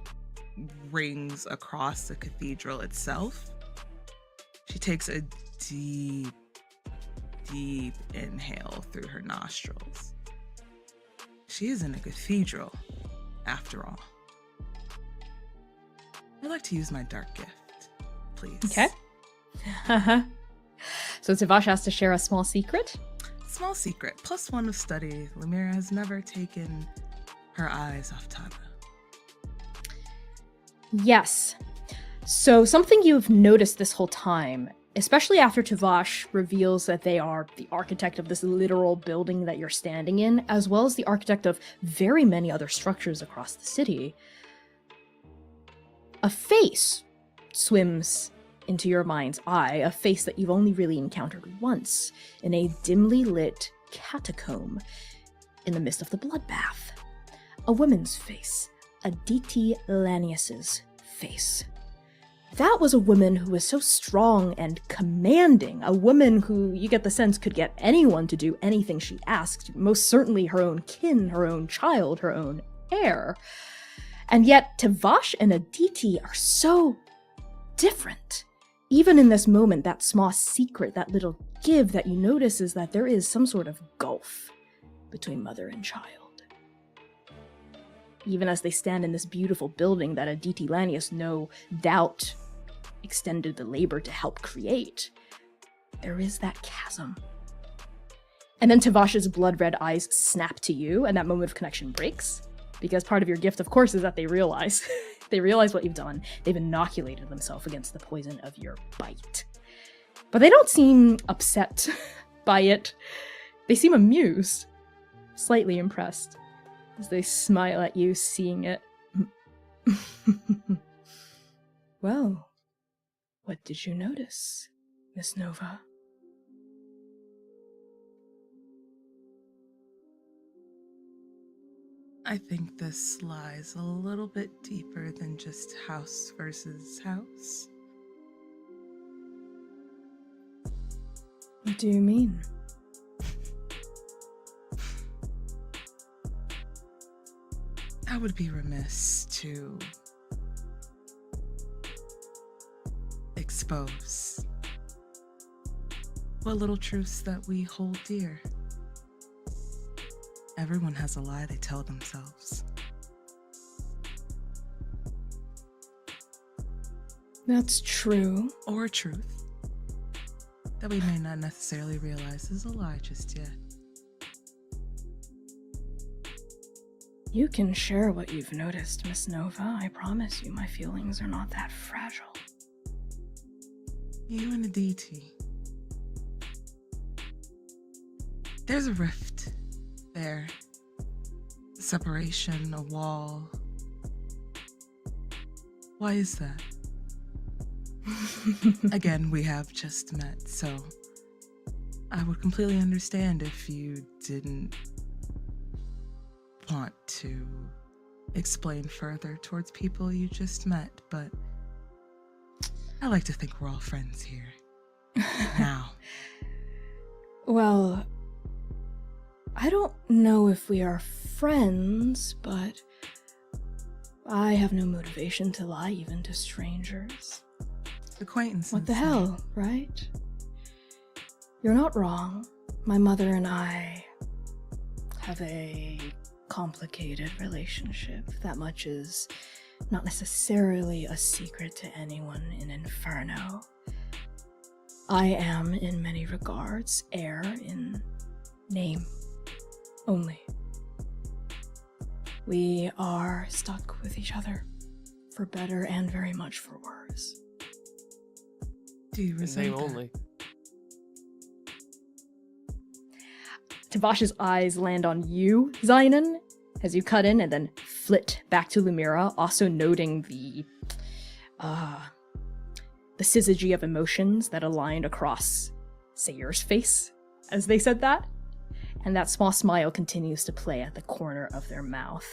rings across the cathedral itself. She takes a deep, deep inhale through her nostrils. She is in a cathedral, after all. I'd like to use my dark gift, please. Okay. So Tavash has to share a small secret? Small secret, +1 of study. Lumira has never taken her eyes off Tana. Yes. So something you've noticed this whole time, especially after Tavash reveals that they are the architect of this literal building that you're standing in, as well as the architect of very many other structures across the city, a face swims into your mind's eye, a face that you've only really encountered once in a dimly lit catacomb in the midst of the bloodbath. A woman's face, Aditi Lanius's face. That was a woman who was so strong and commanding, a woman who you get the sense could get anyone to do anything she asked, most certainly her own kin, her own child, her own heir. And yet Tavash and Aditi are so different. Even in this moment, that small secret, that little give that you notice is that there is some sort of gulf between mother and child. Even as they stand in this beautiful building that Aditi Lanius no doubt extended the labor to help create, there is that chasm. And then Tavash's blood-red eyes snap to you, and that moment of connection breaks. Because part of your gift, of course, is that they realize. They realize what you've done. They've inoculated themselves against the poison of your bite. But they don't seem upset by it. They seem amused, slightly impressed, as they smile at you, seeing it. Well, what did you notice, Miss Nova? I think this lies a little bit deeper than just house versus house. What do you mean? I would be remiss to expose what little truths that we hold dear. Everyone has a lie they tell themselves. That's true. Or a truth that we may not necessarily realize is a lie just yet. You can share what you've noticed, Miss Nova. I promise you my feelings are not that fragile. You and the DT. There's a rift there. A separation, a wall. Why is that? Again, we have just met, so I would completely understand if you didn't want to explain further towards people you just met, but I like to think we're all friends here. Now. Well, I don't know if we are friends, but I have no motivation to lie even to strangers. Acquaintances. What the hell, right? You're not wrong. My mother and I have a complicated relationship. That much is not necessarily a secret to anyone in Inferno. I am, in many regards, heir in name only. We are stuck with each other, for better and very much for worse. Do you resent Name that? only. Tavash's eyes land on you, Zynon, as you cut in and then flit back to Lumira, also noting the syzygy of emotions that aligned across Sayur's face as they said that. And that small smile continues to play at the corner of their mouth.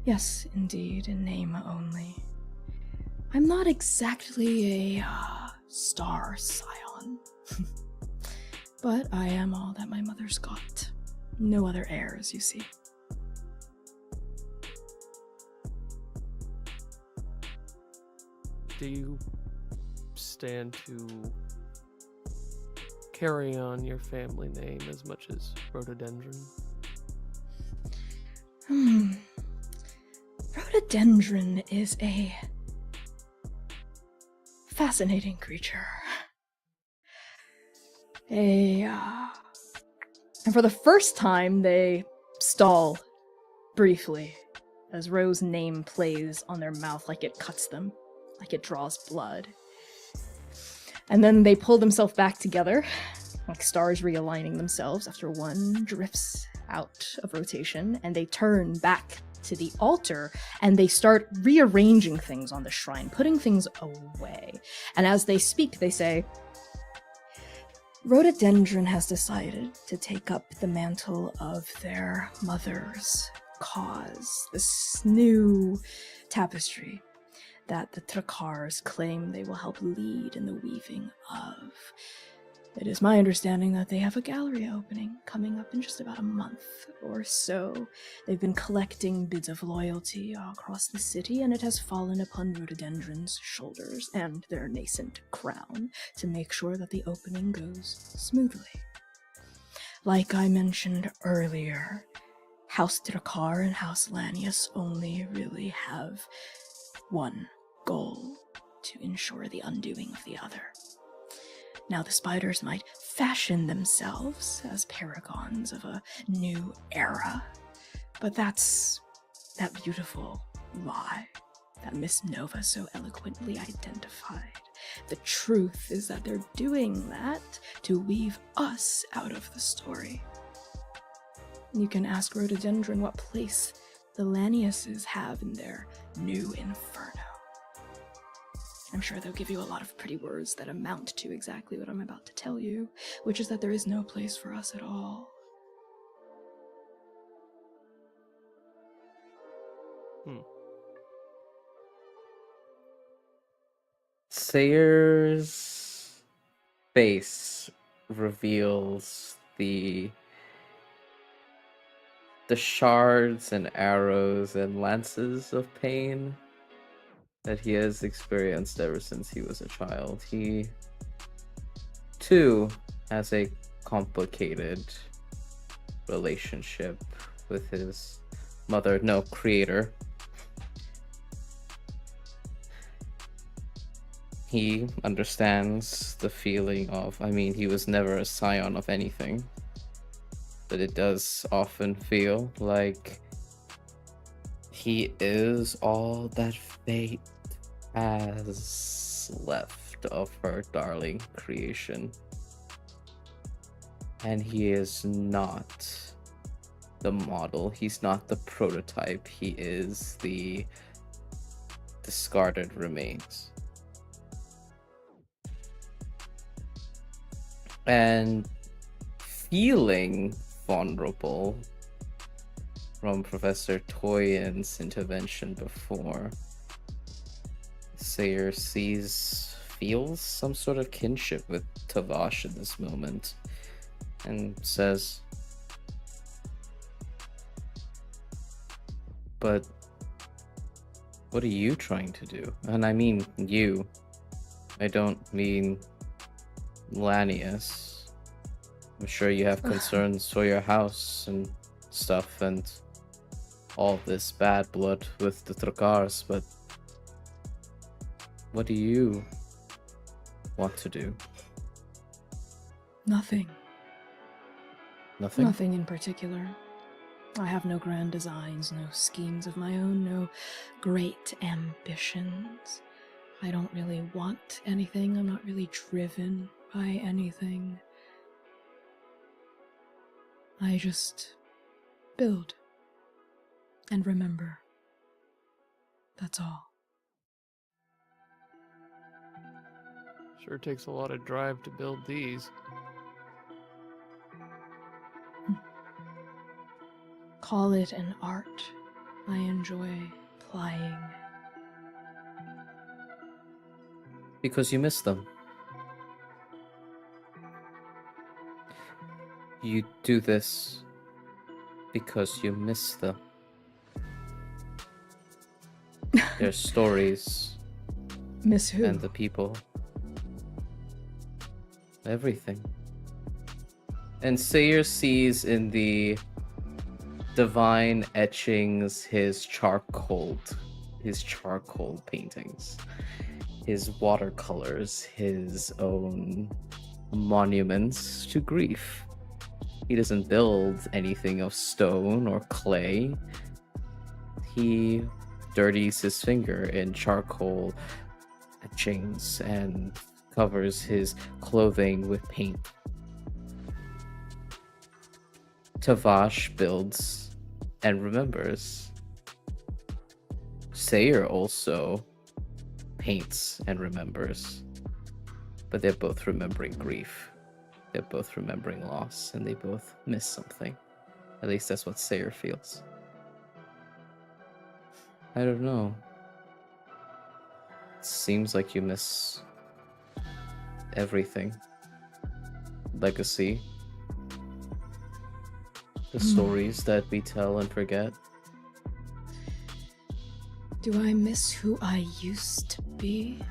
Yes, indeed, in name only. I'm not exactly a star scion. But I am all that my mother's got. No other heirs, you see. Do you stand to carry on your family name as much as rhododendron? Rhododendron is a fascinating creature. And for the first time, they stall briefly as Ro's name plays on their mouth like it cuts them, like it draws blood. And then they pull themselves back together, like stars realigning themselves after one drifts out of rotation, and they turn back to the altar and they start rearranging things on the shrine, putting things away. And as they speak, they say, Rhododendron has decided to take up the mantle of their mother's cause, this new tapestry that the Trakars claim they will help lead in the weaving of. It is my understanding that they have a gallery opening coming up in just about a month or so. They've been collecting bids of loyalty across the city, and it has fallen upon Rhododendron's shoulders and their nascent crown to make sure that the opening goes smoothly. Like I mentioned earlier, House Trakar and House Lanius only really have one goal: to ensure the undoing of the other. Now the spiders might fashion themselves as paragons of a new era, But that's that beautiful lie that Miss Nova so eloquently identified. The truth is that they're doing that to weave us out of the story. You can ask Rhododendron what place the Laniuses have in their new inferno. I'm sure they'll give you a lot of pretty words that amount to exactly what I'm about to tell you, which is that there is no place for us at all. Sayer's face reveals the shards and arrows and lances of pain that he has experienced ever since he was a child. He, too, has a complicated relationship with his creator. He understands the feeling of, he was never a scion of anything, but it does often feel like he is all that fate has left of her darling creation. And he is not the model, he's not the prototype, he is the discarded remains. And feeling vulnerable from Professor Toyan's intervention before, Sayer feels some sort of kinship with Tavash in this moment and says, "But what are you trying to do?" And I mean you. I don't mean Lanius. I'm sure you have concerns for your house and stuff and all this bad blood with the Trokars, but what do you want to do? Nothing. Nothing? Nothing in particular. I have no grand designs, no schemes of my own, no great ambitions. I don't really want anything. I'm not really driven by anything. I just build and remember. That's all. Sure takes a lot of drive to build these. Call it an art. I enjoy plying. Because you miss them. You do this because you miss them. Their stories. Miss who? And the people. Everything. And Sayer sees in the divine etchings his charcoal paintings, his watercolors, his own monuments to grief. He doesn't build anything of stone or clay. He dirties his finger in charcoal etchings and covers his clothing with paint. Tavash builds and remembers. Sayer also paints and remembers. But they're both remembering grief. They're both remembering loss, and they both miss something. At least that's what Sayer feels. I don't know. It seems like you miss everything. Legacy. The stories that we tell and forget. Do I miss who I used to be?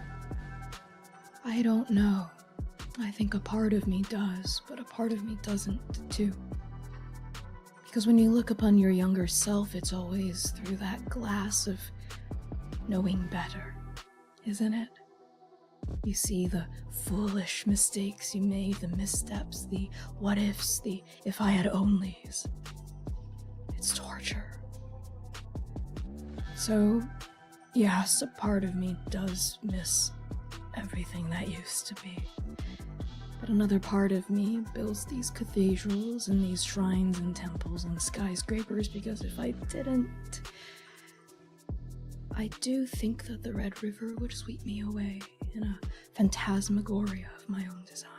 I don't know. I think a part of me does, but a part of me doesn't too. Because when you look upon your younger self, it's always through that glass of knowing better, isn't it? You see the foolish mistakes you made, the missteps, the what ifs, the if I had onlys. It's torture. So, yes, a part of me does miss everything that used to be. But another part of me builds these cathedrals and these shrines and temples and skyscrapers because if I didn't, I do think that the Red River would sweep me away in a phantasmagoria of my own design.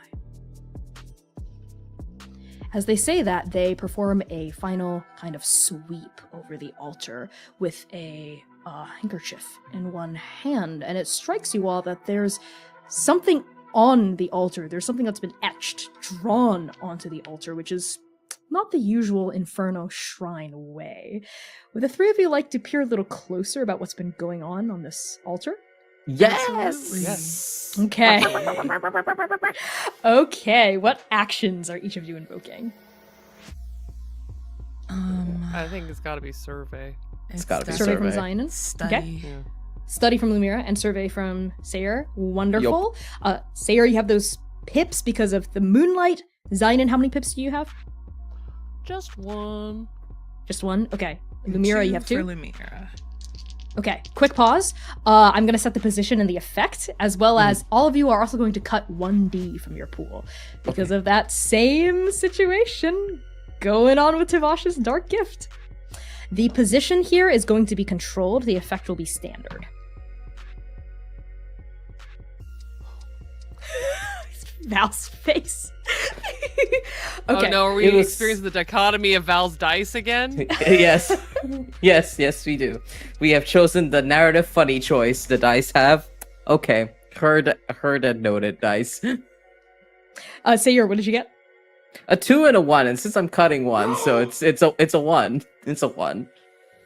As they say that, they perform a final kind of sweep over the altar with a handkerchief in one hand, and it strikes you all that there's something on the altar. There's something that's been etched, drawn onto the altar, which is not the usual Inferno shrine way. Would the three of you like to peer a little closer about what's been going on this altar? Yes! Absolutely. Yes! Okay. Okay, what actions are each of you invoking? I think it's got to be survey. It's gotta be Survey from survey. Zion. Study. Okay. Yeah. Study from Lumira and survey from Sayer. Wonderful. Sayer, you have those pips because of the moonlight. Zion, how many pips do you have? Just one. Just one? Okay. Lumira, you have For two? Lumira. Okay, quick pause. I'm going to set the position and the effect, as well as all of you are also going to cut 1d from your pool because of that same situation going on with Tavash's Dark Gift. The position here is going to be controlled. The effect will be standard. Val's face. Okay. Oh no, are we It was- experiencing the dichotomy of Val's dice again? Yes. Yes, we do. We have chosen the narrative funny choice the dice have. Okay. Heard and noted, dice. Sayer, what did you get? A 2 and a 1, and since I'm cutting one, so it's a 1. It's a 1.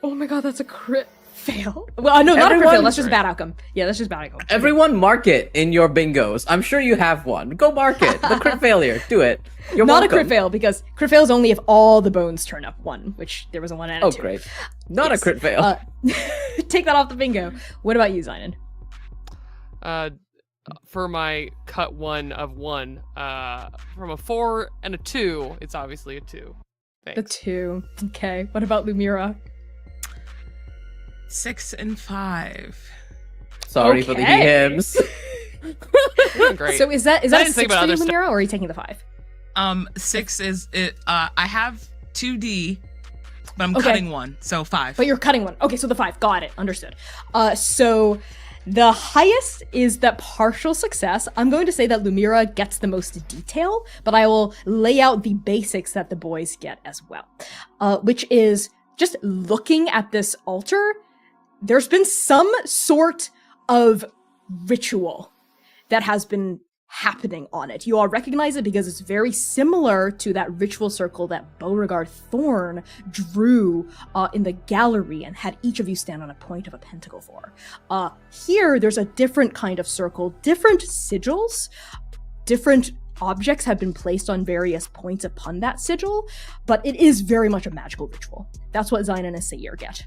Oh my god, that's a crit fail. Well, no, not a crit Everyone- fail. That's just bad outcome. Yeah, that's just bad outcome. Everyone mark it in your bingos. I'm sure you have one. Go mark it. The crit failure. Do it. You're Not welcome. a crit fail, because crit fail is only if all the bones turn up 1, which there was a 1 and a Oh, 2. great. Not Yes. a crit fail. Take that off the bingo. What about you, Zion? For my cut 1 of 1, from a 4 and a 2, it's obviously a 2. The Thanks. 2. Okay. What about Lumira? 6 and 5. Sorry for the okay. hymns. Doing great. So is that I a didn't 6 think about for you, other stuff. Lumira, or are you taking the 5? 6 is it. I have 2d, but I'm Okay. cutting 1, so 5. But you're cutting 1. Okay, so the 5. Got it. Understood. So the highest is that partial success. I'm going to say that Lumira gets the most detail, but I will lay out the basics that the boys get as well. Which is just looking at this altar, there's been some sort of ritual that has been happening on it. You all recognize it because it's very similar to that ritual circle that Beauregard Thorn drew in the gallery and had each of you stand on a point of a pentacle for. Here, there's a different kind of circle, different sigils, different objects have been placed on various points upon that sigil, but it is very much a magical ritual. That's what Zion and Sayer get.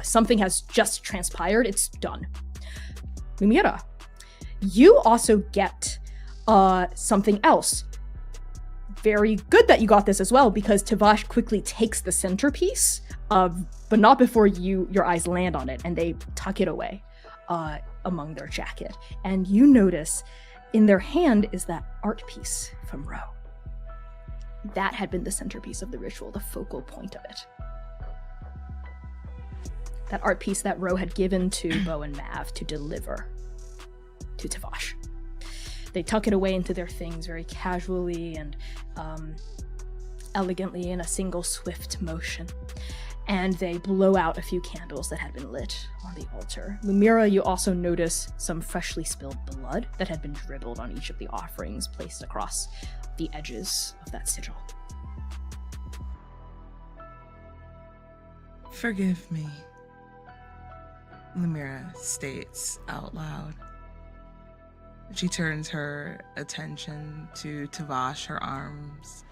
Something has just transpired, it's done. Lumira, you also get something else. Very good that you got this as well, because Tavash quickly takes the centerpiece, but not before your eyes land on it, and they tuck it away among their jacket. And you notice in their hand is that art piece from Ro. That had been the centerpiece of the ritual, the focal point of it. That art piece that Ro had given to Bo and Mav to deliver to Tavash. They tuck it away into their things very casually and elegantly in a single swift motion. And they blow out a few candles that had been lit on the altar. Lumira, you also notice some freshly spilled blood that had been dribbled on each of the offerings placed across the edges of that sigil. Forgive me, Lumira states out loud. She turns her attention to Tavash, her arms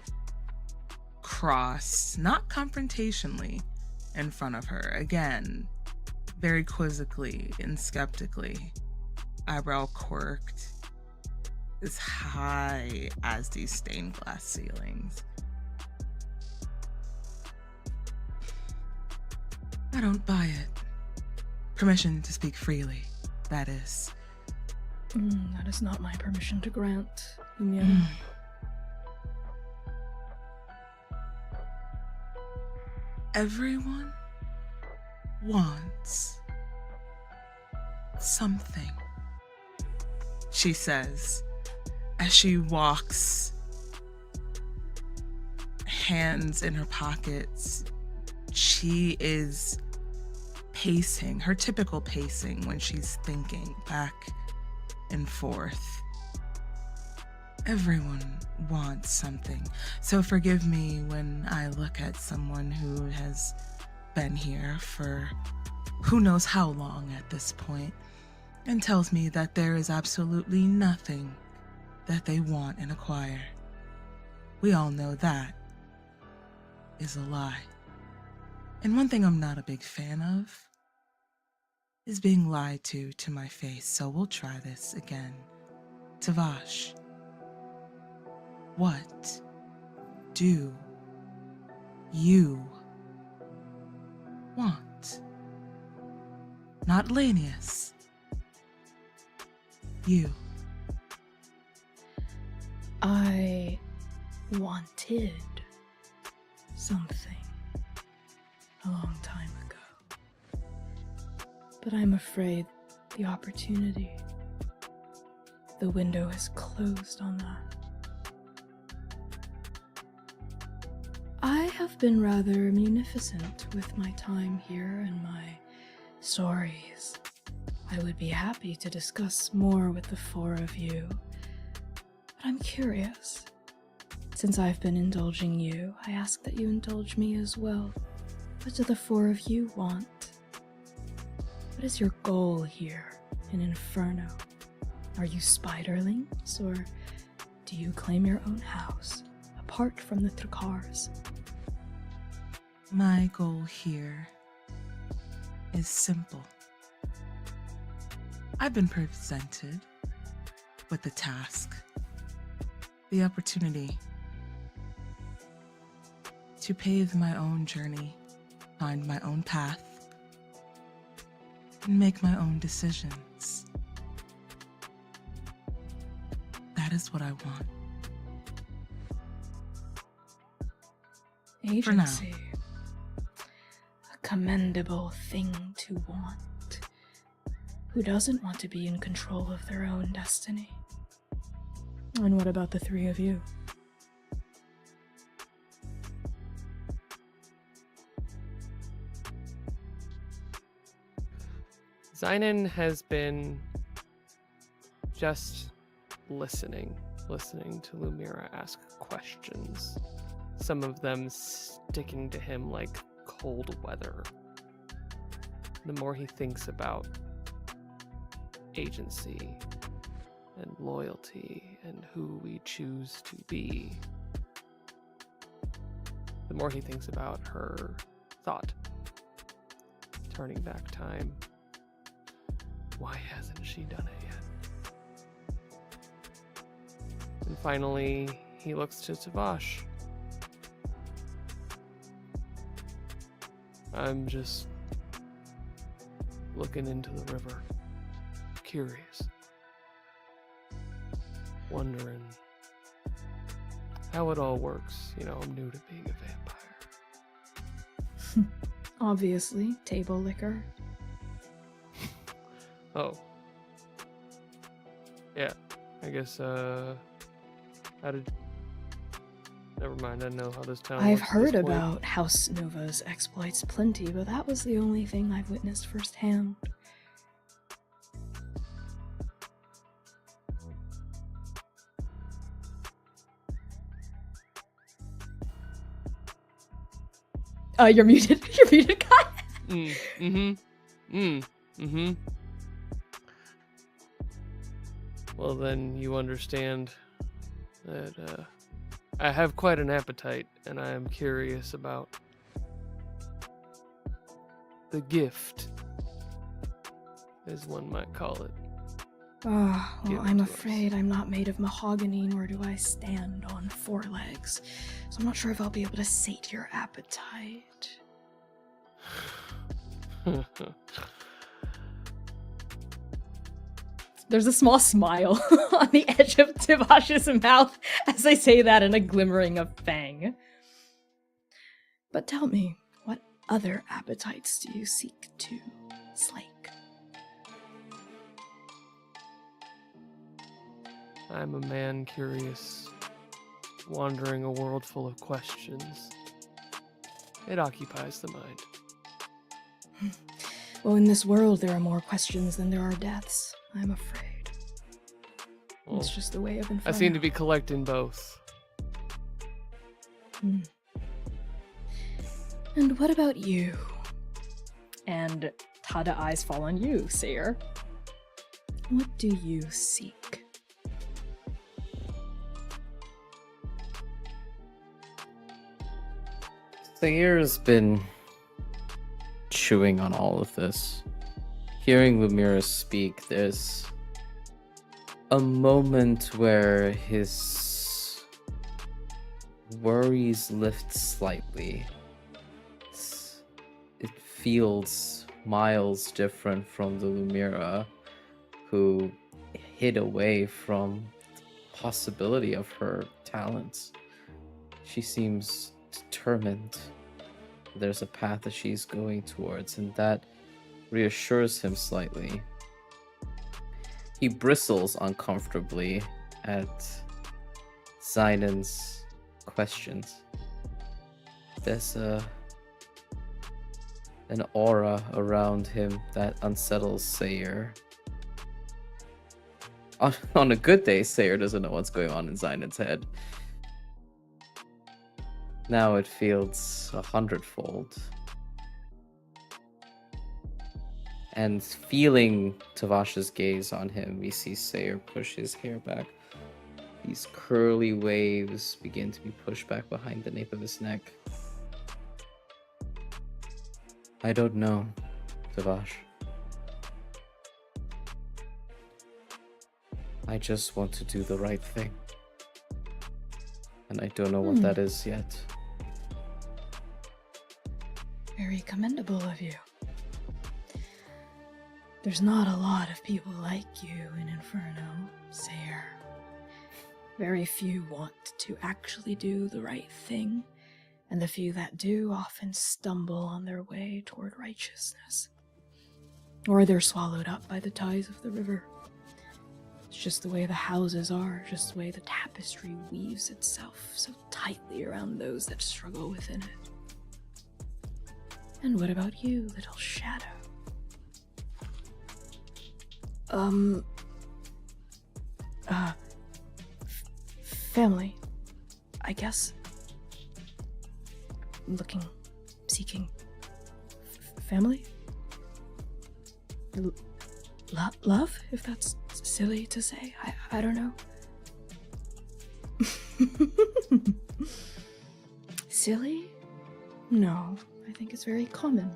crossed, not confrontationally, in front of her. Again, very quizzically and skeptically, eyebrow quirked, as high as these stained glass ceilings. I don't buy it. Permission to speak freely, that is. That is not my permission to grant, Lumiere. Everyone wants something, she says, as she walks, hands in her pockets. She is pacing, her typical pacing when she's thinking back and forth. Everyone wants something. So forgive me when I look at someone who has been here for who knows how long at this point and tells me that there is absolutely nothing that they want and acquire. We all know that is a lie. And one thing I'm not a big fan of is being lied to my face, so we'll try this again. Tavash, what do you want? Not Lanius. You. I wanted something a long time ago. But I'm afraid the opportunity, the window is closed on that. I have been rather munificent with my time here and my stories. I would be happy to discuss more with the four of you, but I'm curious. Since I've been indulging you, I ask that you indulge me as well. What do the four of you want? What is your goal here in Inferno? Are you spiderlings, or do you claim your own house, apart from the Trakars? My goal here is simple. I've been presented with the task, the opportunity to pave my own journey, find my own path, and make my own decisions. That is what I want. Agency. A commendable thing to want. Who doesn't want to be in control of their own destiny? And what about the three of you? Zynon has been just listening to Lumira ask questions, some of them sticking to him like cold weather. The more he thinks about agency and loyalty and who we choose to be, the more he thinks about her thought. Turning back time. Why hasn't she done it yet? And finally, he looks to Tavash. I'm just looking into the river, curious, wondering how it all works. You know, I'm new to being a vampire. Obviously, table liquor. Oh. Yeah, I guess, how did... Never mind, I know how this town I've works at heard this point. about House Nova's exploits plenty, but that was the only thing I've witnessed firsthand. You're muted. You're muted, Kai. Well, then you understand that I have quite an appetite, and I am curious about the gift, as one might call it. Well, Give it I'm to afraid I'm not made of mahogany, nor do I stand on four legs, so I'm not sure if I'll be able to sate your appetite. There's a small smile on the edge of Tavash's mouth as I say that in a glimmering of fang. But tell me, what other appetites do you seek to slake? I'm a man curious, wandering a world full of questions. It occupies the mind. Well, in this world, there are more questions than there are deaths, I'm afraid. Well, It's just the way of Inferno. I seem to be collecting both. And what about you? And Tada eyes fall on you, Seer. What do you seek? Sayer's been chewing on all of this. Hearing Lumira speak, there's a moment where his worries lift slightly. It feels miles different from the Lumira who hid away from the possibility of her talents. She seems determined. There's a path that she's going towards, and that reassures him slightly. He bristles uncomfortably at Zainan's questions. There's an aura around him that unsettles Sayer. On a good day, Sayer doesn't know what's going on in Zainan's head. Now it feels 100-fold. And feeling Tavash's gaze on him, we see Sayer push his hair back. These curly waves begin to be pushed back behind the nape of his neck. I don't know, Tavash. I just want to do the right thing. And I don't know what that is yet. Very commendable of you. There's not a lot of people like you in Inferno, Sayer. Very few want to actually do the right thing, and the few that do often stumble on their way toward righteousness. Or they're swallowed up by the tides of the river. It's just the way the houses are, just the way the tapestry weaves itself so tightly around those that struggle within it. And what about you, little shadow? Family, I guess. Looking, seeking, family? Love, if that's silly to say. I don't know. Silly? No, I think it's very common.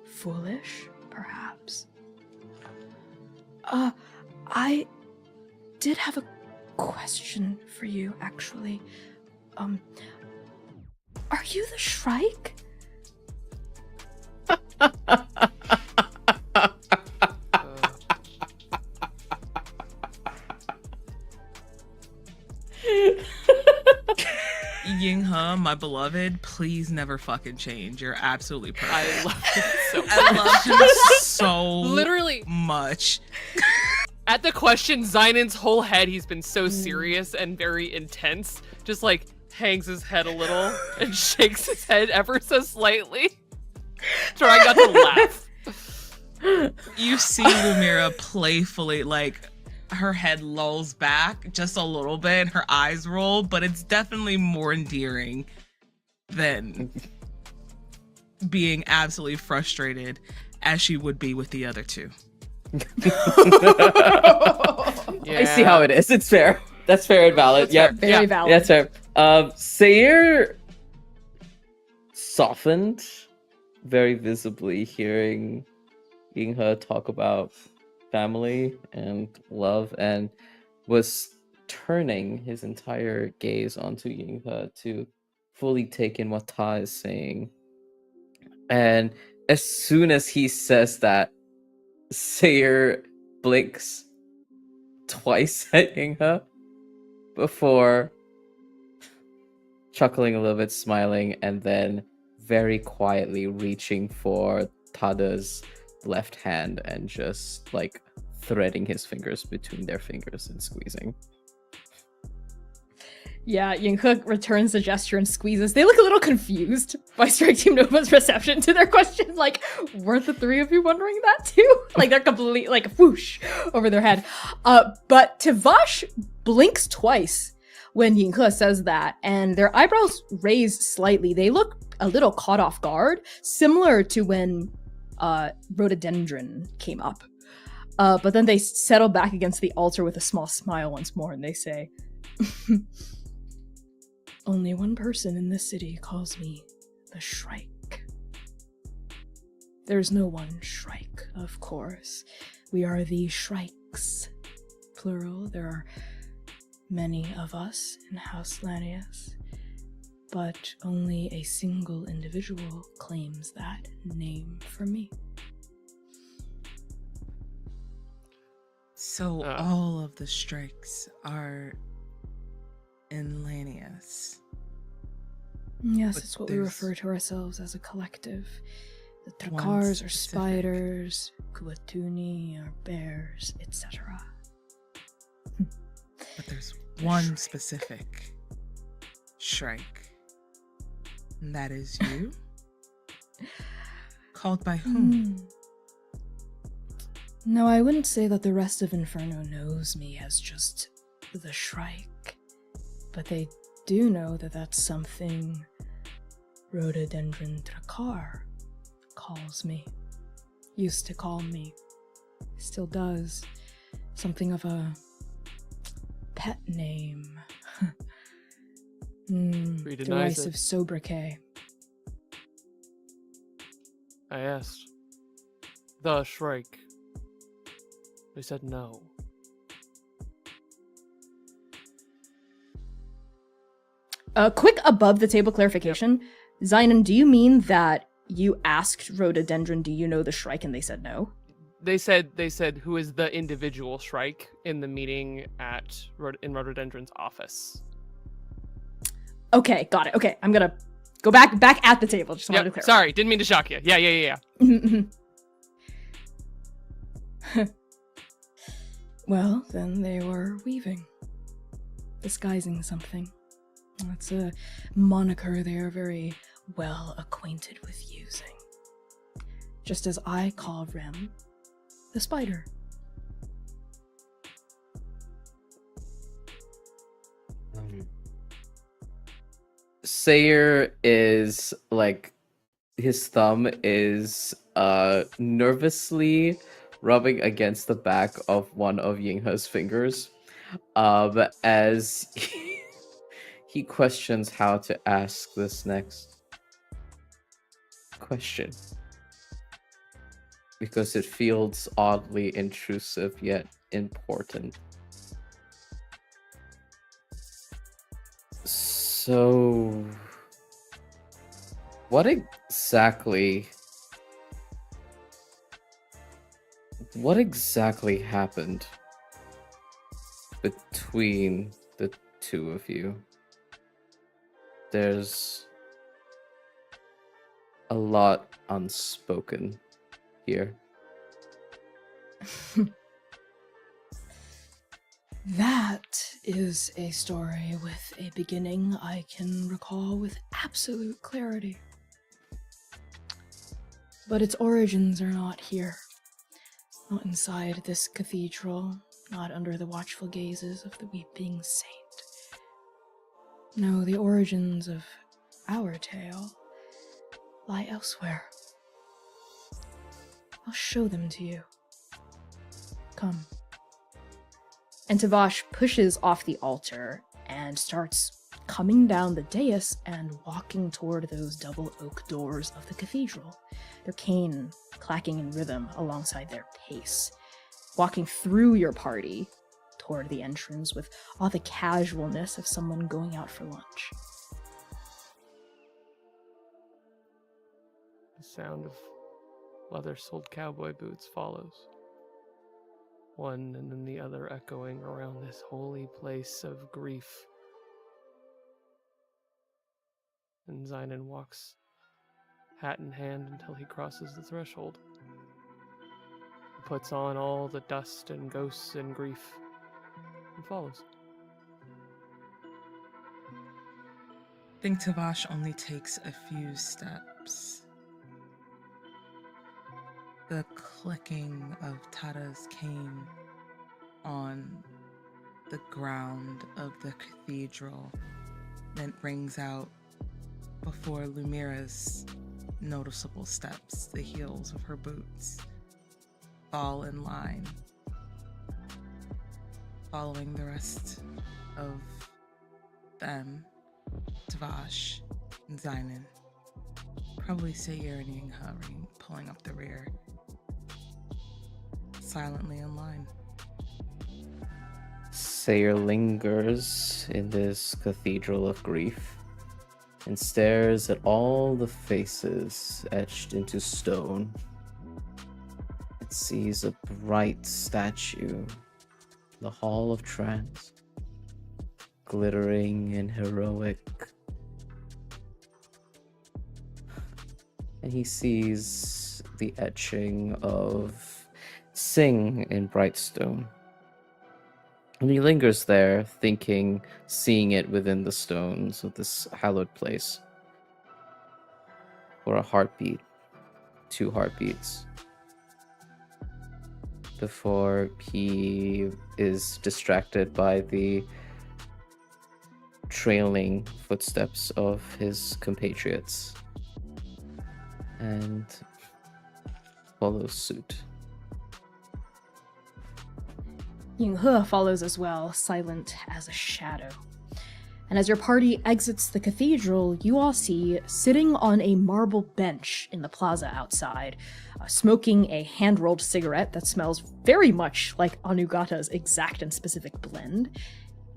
Foolish, perhaps. I did have a question for you, actually. Are you the Shrike? Yinghe, my beloved, please never fucking change. You're absolutely perfect. I love it so much. I love him so Literally much. at the question, Zainan's whole head, he's been so serious and very intense. Just like hangs his head a little and shakes his head ever so slightly, trying not to laugh. You see Lumira playfully, like, her head lolls back just a little bit, her eyes roll, but it's definitely more endearing than being absolutely frustrated as she would be with the other two. I see how it is. It's fair. That's fair and valid. That's Yeah, fair. Very valid. that's fair. Sayer softened very visibly hearing Yinghe talk about family and love, and was turning his entire gaze onto Yinghe to fully take in what Ta is saying. And as soon as he says that, Sayer blinks twice at Yinghe before chuckling a little bit, smiling, and then very quietly reaching for Tada's left hand and just like threading his fingers between their fingers and squeezing. Yeah, Yinghe returns the gesture and squeezes. They look a little confused by Strike Team Nova's reception to their question. Like, weren't the three of you wondering that too? Like, they're completely, like, whoosh over their head. But Tavash blinks twice when Yinghe says that, and their eyebrows raise slightly. They look a little caught off guard, similar to when rhododendron came up. But then they settle back against the altar with a small smile once more, and they say, "Only one person in this city calls me the Shrike. There's no one Shrike, of course. We are the Shrikes, plural. There are many of us in House Lanius, but only a single individual claims that name for me." So all of the strikes are in Lanius. Yes, But it's what we there's refer to ourselves as a collective. The one Trakars are specific- spiders, Kuatuni are bears, etc. But there's The one Shrike. specific Shrike. And that is you? Called by whom? No, I wouldn't say that the rest of Inferno knows me as just the Shrike, but they do know that that's something Rhododendron Trakar calls me. Used to call me. Still does. Something of a pet name. He denies Derisive it. sobriquet. I asked. The Shrike. They said no. Quick above the table clarification. Zynon, do you mean that you asked Rhododendron, do you know the Shrike, and they said no? They said who is the individual Shrike in the meeting in Rhododendron's office. Okay, got it. Okay, I'm gonna go back at the table. Just wanted to Yep, clarify. sorry, didn't mean to shock you. Yeah. Well, then they were weaving. Disguising something. That's a moniker they are very well acquainted with using. Just as I call Rem the spider. Sayer is like, his thumb is nervously rubbing against the back of one of Yinghe's fingers as he questions how to ask this next question, because it feels oddly intrusive yet important. So, what exactly happened between the two of you? There's a lot unspoken here. That is a story with a beginning I can recall with absolute clarity. But its origins are not here. Not inside this cathedral, not under the watchful gazes of the weeping saint. No, the origins of our tale lie elsewhere. I'll show them to you. Come. And Tavash pushes off the altar and starts coming down the dais and walking toward those double oak doors of the cathedral, their cane clacking in rhythm alongside their pace, walking through your party toward the entrance with all the casualness of someone going out for lunch. The sound of leather-soled cowboy boots follows. one and then the other echoing around this holy place of grief. And Zynon walks, hat in hand, until he crosses the threshold. He puts on all the dust and ghosts and grief and follows. I think Tavash only takes a few steps. The clicking of Tada's cane on the ground of the cathedral then rings out before Lumira's noticeable steps. The heels of her boots fall in line, following the rest of them, Tavash and Zynon. Probably Sayer and Yinghe pulling up the rear, silently in line. Sayer lingers in this cathedral of grief and stares at all the faces etched into stone. It sees a bright statue, the Hall of Trance, glittering and heroic. And he sees the etching of Sing in bright stone. And he lingers there, thinking, seeing it within the stones of this hallowed place. For a heartbeat, 2 heartbeats, before he is distracted by the trailing footsteps of his compatriots and follows suit. Yinghe follows as well, silent as a shadow. And as your party exits the cathedral, you all see, sitting on a marble bench in the plaza outside, smoking a hand-rolled cigarette that smells very much like Anugata's exact and specific blend,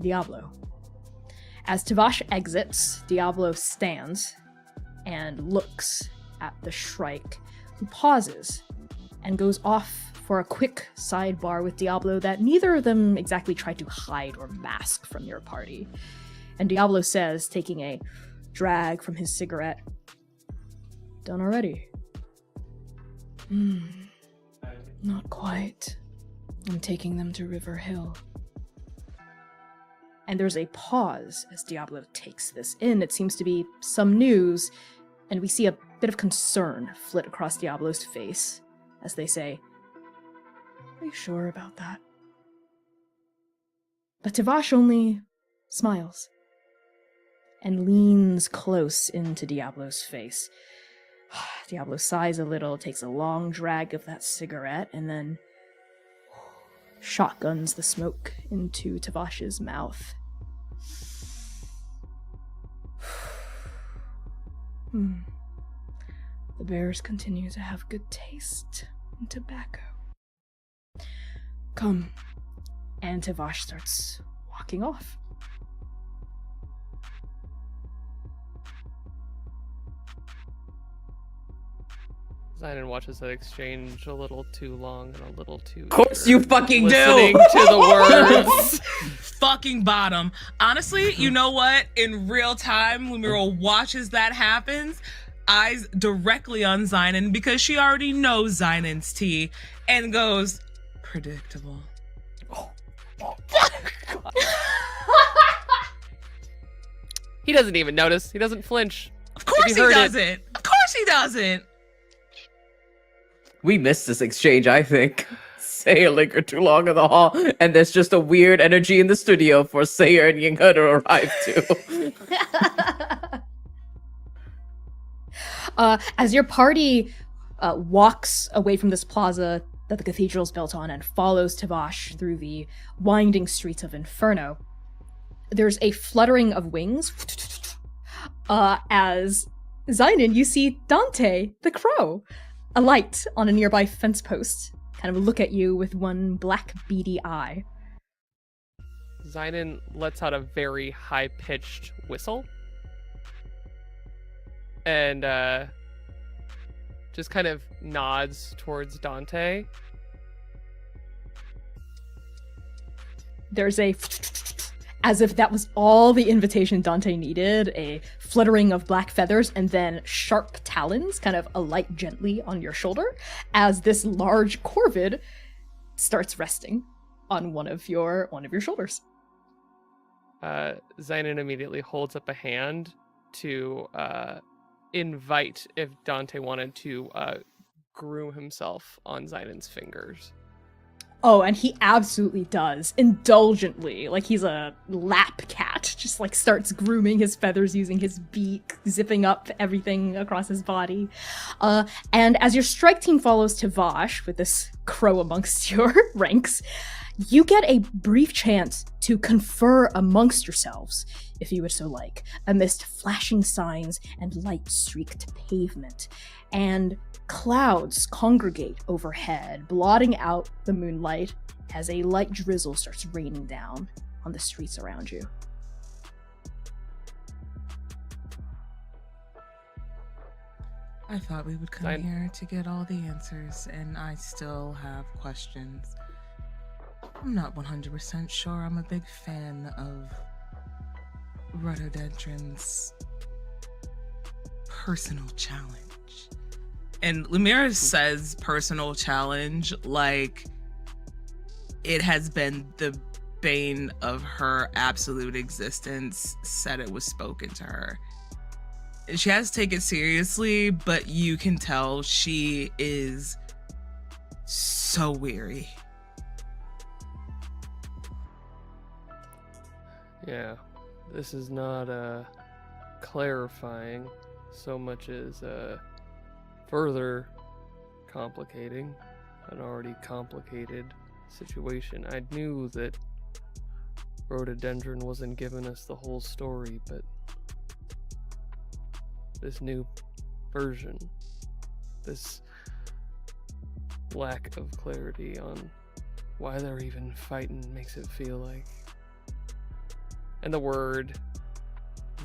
Diablo. As Tavash exits, Diablo stands and looks at the shrike, who pauses and goes off for a quick sidebar with Diablo that neither of them exactly tried to hide or mask from your party. And Diablo says, taking a drag from his cigarette, "Done already?" Not quite. I'm taking them to River Hill." And there's a pause as Diablo takes this in. It seems to be some news, and we see a bit of concern flit across Diablo's face as they say, "Are you sure about that?" But Tavash only smiles and leans close into Diablo's face. Diablo sighs a little, takes a long drag of that cigarette, and then shotguns the smoke into Tavash's mouth. The bears continue to have good taste in tobacco. Come. And Tavash starts walking off. Zynon watches that exchange a little too long and a little too. Of course you fucking listening do! to the words. Fucking bottom. Honestly, you know what? In real time, Lumira watches that happens, eyes directly on Zynon because she already knows Zynon's tea and goes, predictable. He doesn't even notice. He doesn't flinch. Of course he doesn't. Of course he doesn't. We missed this exchange, I think. Sayer lingered too long in the hall, and there's just a weird energy in the studio for Sayer and Yinghe to arrive too. As your party walks away from this plaza that the cathedral's built on and follows Tavash through the winding streets of Inferno, there's a fluttering of wings. As Zynon, you see Dante, the crow, alight on a nearby fence post, kind of look at you with one black beady eye. Zynon lets out a very high-pitched whistle. And just kind of nods towards Dante. there's a as if that was all the invitation Dante needed, a fluttering of black feathers and then sharp talons kind of alight gently on your shoulder as this large corvid starts resting on one of your shoulders. Zynon immediately holds up a hand to invite if Dante wanted to groom himself on Zynon's fingers. Oh, and he absolutely does, indulgently, like he's a lap cat, just like starts grooming his feathers using his beak, zipping up everything across his body. And as your strike team follows Tavash with this crow amongst your ranks, you get a brief chance to confer amongst yourselves, if you would so like, amidst flashing signs and light-streaked pavement. And clouds congregate overhead, blotting out the moonlight as a light drizzle starts raining down on the streets around you. I thought we would come here to get all the answers, and I still have questions. I'm not 100% sure I'm a big fan of rhododendron's personal challenge. And Lumira says personal challenge like it has been the bane of her absolute existence, said it was spoken to her. She has to take it seriously, but you can tell she is so weary. Yeah, this is not clarifying so much as further complicating an already complicated situation. I knew that rhododendron wasn't giving us the whole story, but this new version, this lack of clarity on why they're even fighting makes it feel like. And the word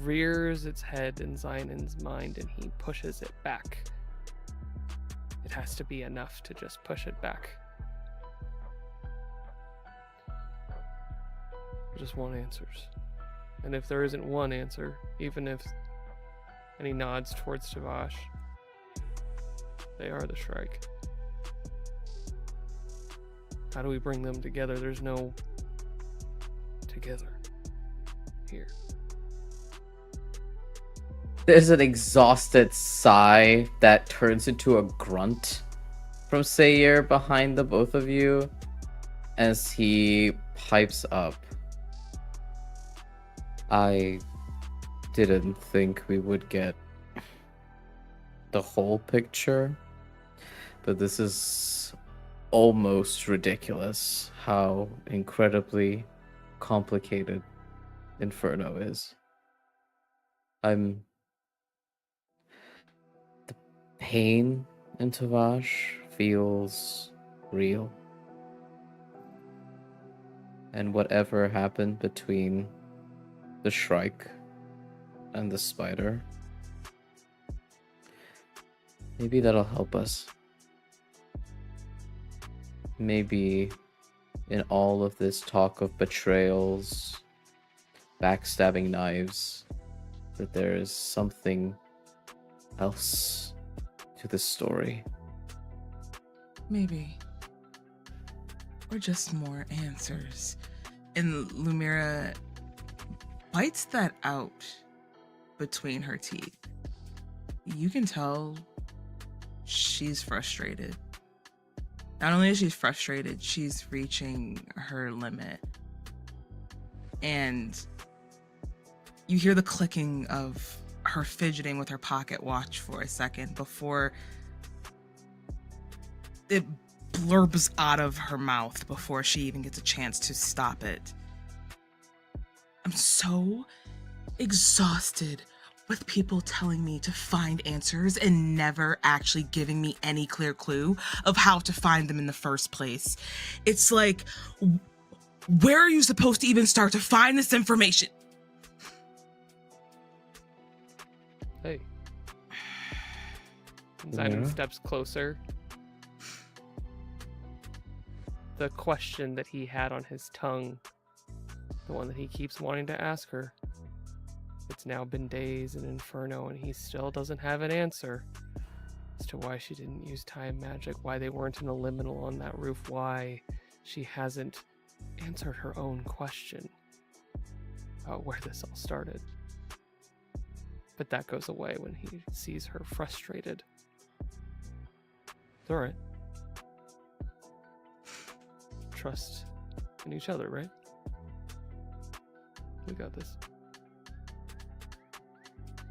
rears its head in Zynon's mind and he pushes it back. It has to be enough to just push it back. I just want answers. And if there isn't one answer, even if... And he nods towards Tavash. They are the Shrike. How do we bring them together? There's no together here. There's an exhausted sigh that turns into a grunt from Sayer behind the both of you as he pipes up. I didn't think we would get the whole picture, but this is almost ridiculous how incredibly complicated Inferno is. The pain in Tavash feels real. And whatever happened between the Shrike and the spider, maybe that'll help us. Maybe in all of this talk of betrayals, backstabbing knives, that there is something else to this story. Maybe. Or just more answers. And Lumira bites that out between her teeth. You can tell she's frustrated. Not only is she frustrated, she's reaching her limit. And you hear the clicking of her fidgeting with her pocket watch for a second before it blurbs out of her mouth before she even gets a chance to stop it. I'm so exhausted with people telling me to find answers and never actually giving me any clear clue of how to find them in the first place. It's like, where are you supposed to even start to find this information? Hey. Zynon steps closer. The question that he had on his tongue The one that he keeps wanting to ask her. It's now been days in Inferno and he still doesn't have an answer as to why she didn't use time magic, why they weren't in a liminal on that roof, why she hasn't answered her own question about where this all started. But that goes away when he sees her frustrated. It's alright. Trust in each other, right? We got this.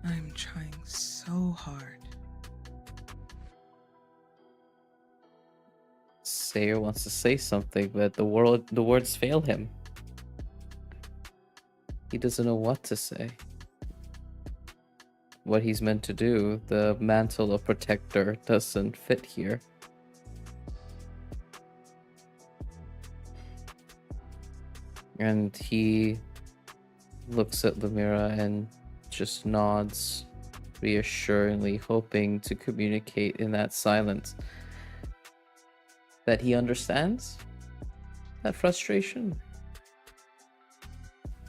I'm trying so hard. Sayer wants to say something, but the words fail him. He doesn't know what to say. What he's meant to do, the mantle of protector doesn't fit here. And he looks at Lumira and just nods reassuringly, hoping to communicate in that silence that he understands that frustration,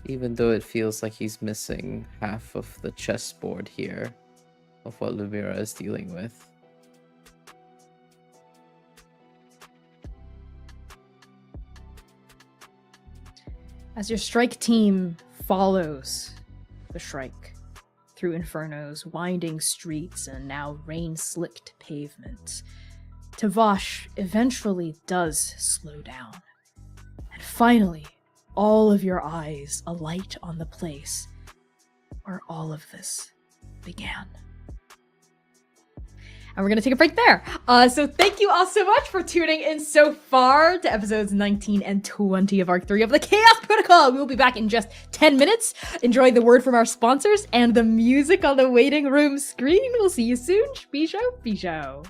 even though it feels like he's missing half of the chessboard here of what Lumira is dealing with. As your strike team follows the shrike through Inferno's winding streets and now rain-slicked pavement, Tavash eventually does slow down. And finally, all of your eyes alight on the place where all of this began. And we're going to take a break there. So thank you all so much for tuning in so far to episodes 19 and 20 of Arc 3 of the Chaos Protocol. We will be back in just 10 minutes. Enjoy the word from our sponsors and the music on the waiting room screen. We'll see you soon. Bisho.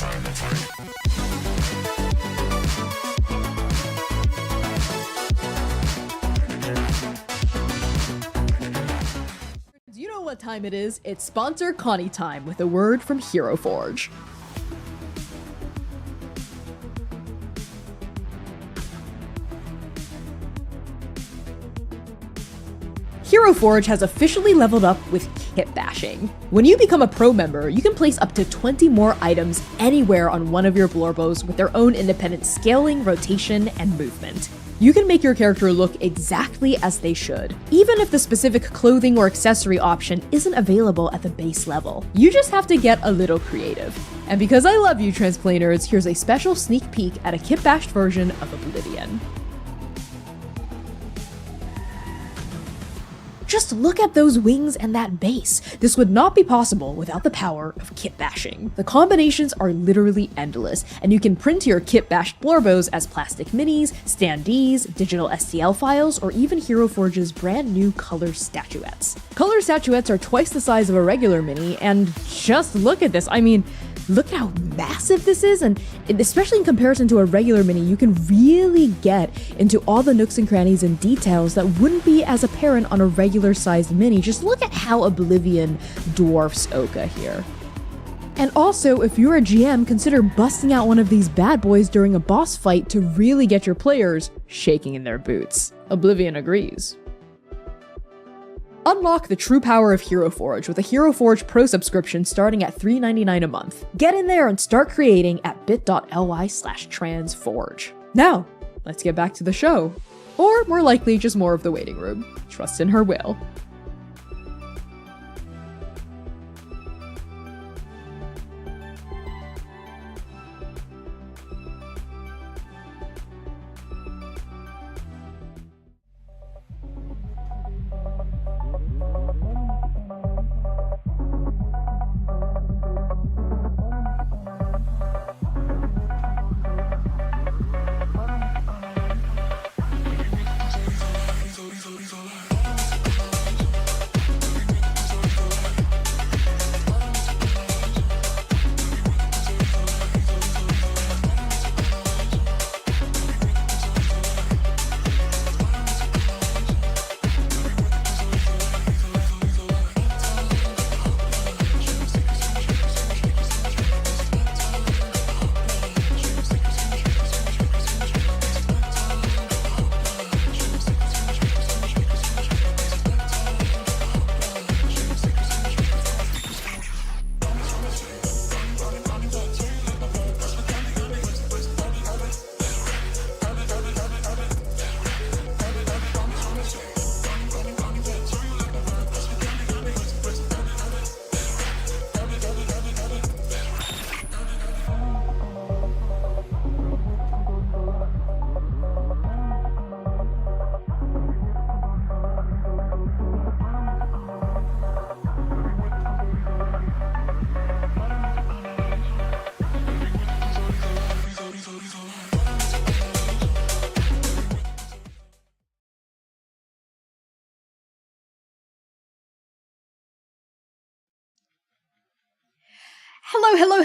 Do you know what time it is? It's sponsor Connie time with a word from Hero Forge. Hero Forge has officially leveled up with kit bashing. When you become a pro member, you can place up to 20 more items anywhere on one of your Blorbos with their own independent scaling, rotation, and movement. You can make your character look exactly as they should, even if the specific clothing or accessory option isn't available at the base level. You just have to get a little creative. And because I love you, Transplanters, here's a special sneak peek at a kit-bashed version of Oblivion. Just look at those wings and that base. This would not be possible without the power of kit bashing. The combinations are literally endless, and you can print your kit bashed Blorbos as plastic minis, standees, digital STL files, or even Hero Forge's brand new color statuettes. Color statuettes are twice the size of a regular mini, and just look at this. I mean, look at how massive this is, and especially in comparison to a regular mini, you can really get into all the nooks and crannies and details that wouldn't be as apparent on a regular sized mini. Just look at how Oblivion dwarfs Oka here. And also, if you're a GM, consider busting out one of these bad boys during a boss fight to really get your players shaking in their boots. Oblivion agrees. Unlock the true power of Hero Forge with a Hero Forge Pro subscription starting at $3.99 a month. Get in there and start creating at bit.ly/transforge. Now, let's get back to the show. Or more likely, just more of the waiting room. Trust in her will.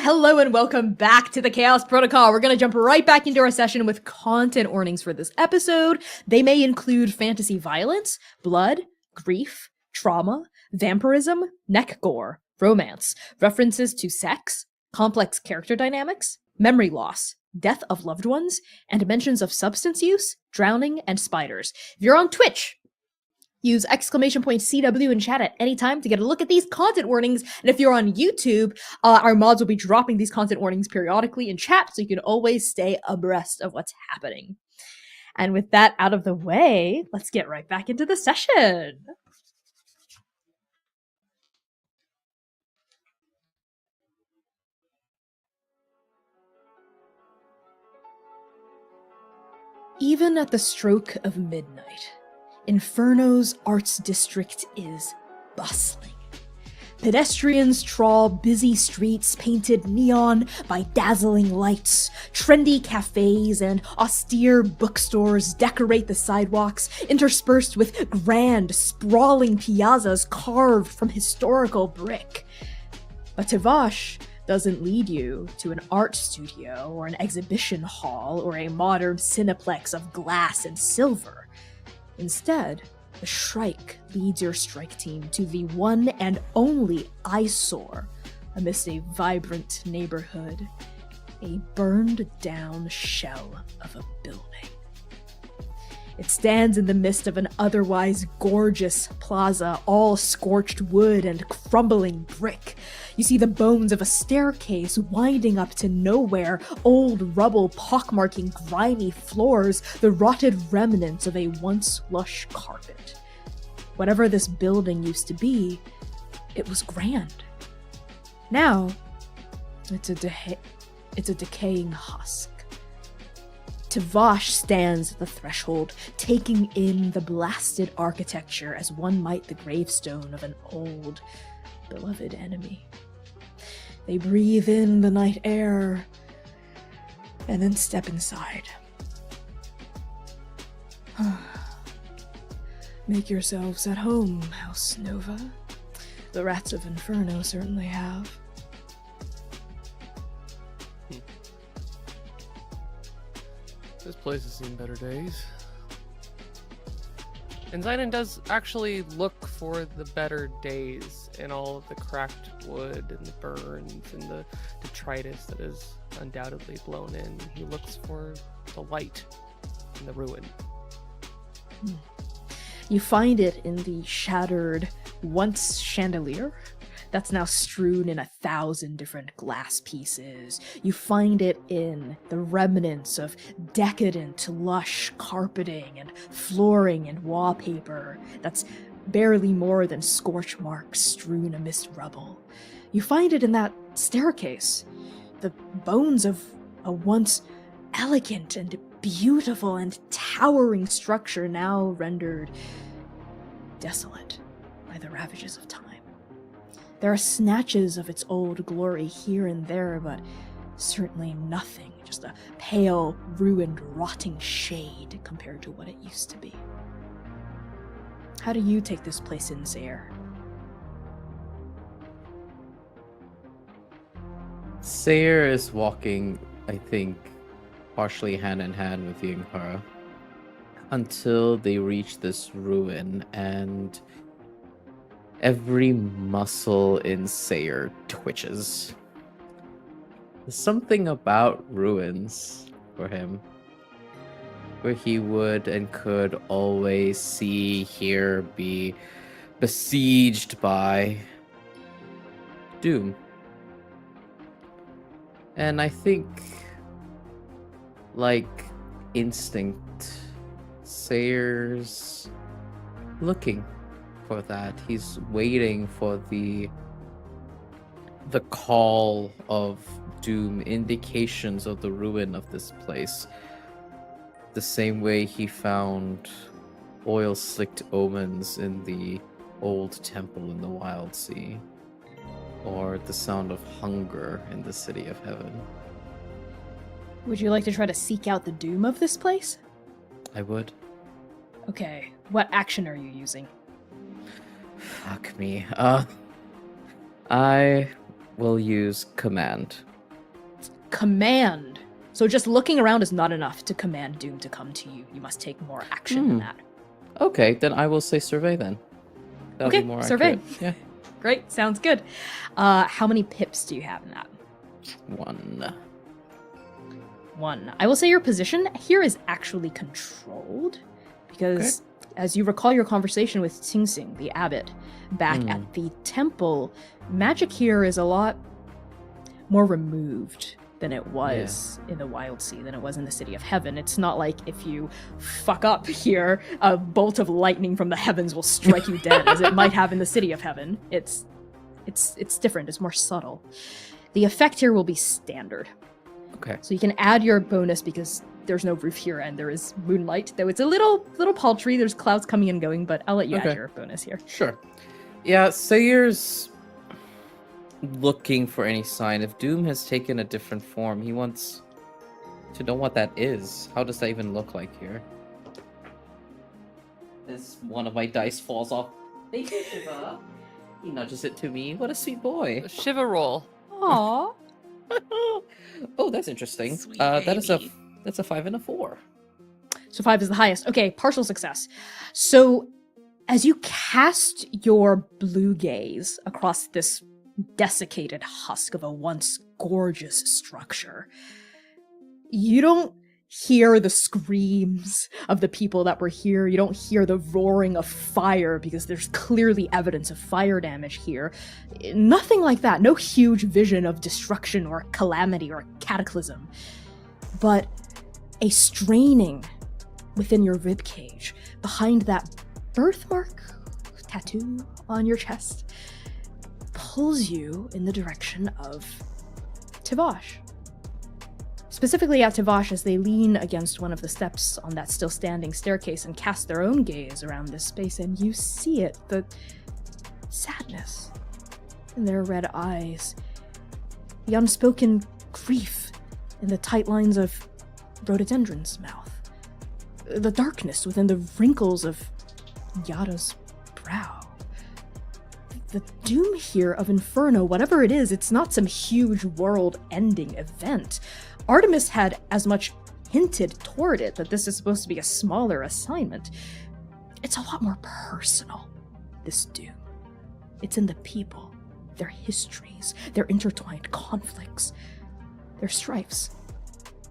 Hello, and welcome back to the Chaos Protocol. We're going to jump right back into our session with content warnings for this episode. They may include fantasy violence, blood, grief, trauma, vampirism, neck gore, romance, references to sex, complex character dynamics, memory loss, death of loved ones, and mentions of substance use, drowning, and spiders. If you're on Twitch, use !CW in chat at any time to get a look at these content warnings. And if you're on YouTube, our mods will be dropping these content warnings periodically in chat, so you can always stay abreast of what's happening. And with that out of the way, let's get right back into the session. Even at the stroke of midnight, Inferno's arts district is bustling. Pedestrians trawl busy streets painted neon by dazzling lights. Trendy cafes and austere bookstores decorate the sidewalks, interspersed with grand, sprawling piazzas carved from historical brick. But Tavash, doesn't lead you to an art studio or an exhibition hall or a modern cineplex of glass and silver. Instead, the Shrike leads your strike team to the one and only eyesore amidst a vibrant neighborhood, a burned down shell of a building. It stands in the midst of an otherwise gorgeous plaza, all scorched wood and crumbling brick. You see the bones of a staircase winding up to nowhere, old rubble pockmarking grimy floors, the rotted remnants of a once lush carpet. Whatever this building used to be, it was grand. Now, it's a decaying husk. Tavash stands at the threshold, taking in the blasted architecture as one might the gravestone of an old, beloved enemy. They breathe in the night air, and then step inside. Make yourselves at home, House Nova. The rats of Inferno certainly have. This place has seen better days. And Zidon does actually look for the better days in all of the cracked wood and the burns and the detritus that is undoubtedly blown in. He looks for the light in the ruin. You find it in the shattered once chandelier that's now strewn in 1,000 different glass pieces. You find it in the remnants of decadent, lush carpeting and flooring and wallpaper that's barely more than scorch marks strewn amidst rubble. You find it in that staircase, the bones of a once elegant and beautiful and towering structure now rendered desolate by the ravages of time. There are snatches of its old glory here and there, but certainly nothing, just a pale, ruined, rotting shade compared to what it used to be. How do you take this place in, Zaire? Sayer is walking, I think, partially hand in hand with Yinghara until they reach this ruin, and every muscle in Sayer twitches. There's something about ruins for him, where he would and could always see, hear, be besieged by doom. And I think, like instinct, Sayer's looking for that. He's waiting for the call of doom, indications of the ruin of this place. The same way he found oil-slicked omens in the old temple in the Wild Sea, or the sound of hunger in the City of Heaven. Would you like to try to seek out the doom of this place? I would. Okay, what action are you using? Fuck me. I will use command. Command. So just looking around is not enough to command doom to come to you. You must take more action than that. Okay, then I will say survey then. That'll Okay, be more survey. accurate. Yeah. Great, sounds good. How many pips do you have in that? 1. 1. I will say your position here is actually controlled, because as you recall your conversation with Tsing Tsing, the abbot, back at the temple, magic here is a lot more removed than it was in the Wild Sea, than it was in the City of Heaven. It's not like if you fuck up here, a bolt of lightning from the heavens will strike you dead, as it might have in the City of Heaven. It's different, it's more subtle. The effect here will be standard. Okay. So you can add your bonus because there's no roof here and there is moonlight, though it's a little paltry. There's clouds coming and going, but I'll let you add your bonus here. Sure. Yeah, Sayer's looking for any sign. If Doom has taken a different form, he wants to know what that is. How does that even look like here? This one of my dice falls off. Thank you, Shiva. He nudges it to me. What a sweet boy. Shiva roll. Aw. Oh, that's interesting. Sweet That's baby. a 5 and a 4. So 5 is the highest. Okay, partial success. So as you cast your blue gaze across this desiccated husk of a once gorgeous structure, you don't hear the screams of the people that were here. You don't hear the roaring of fire because there's clearly evidence of fire damage here. Nothing like that. No huge vision of destruction or calamity or cataclysm. But a straining within your ribcage, behind that birthmark tattoo on your chest, pulls you in the direction of Tavash. Specifically at Tavash as they lean against one of the steps on that still standing staircase and cast their own gaze around this space, and you see it, the sadness in their red eyes, the unspoken grief in the tight lines of Rhododendron's mouth, the darkness within the wrinkles of Yada's brow. The doom here of Inferno, whatever it is, it's not some huge world-ending event. Artemis had as much hinted toward it that this is supposed to be a smaller assignment. It's a lot more personal, this doom. It's in the people, their histories, their intertwined conflicts, their strifes.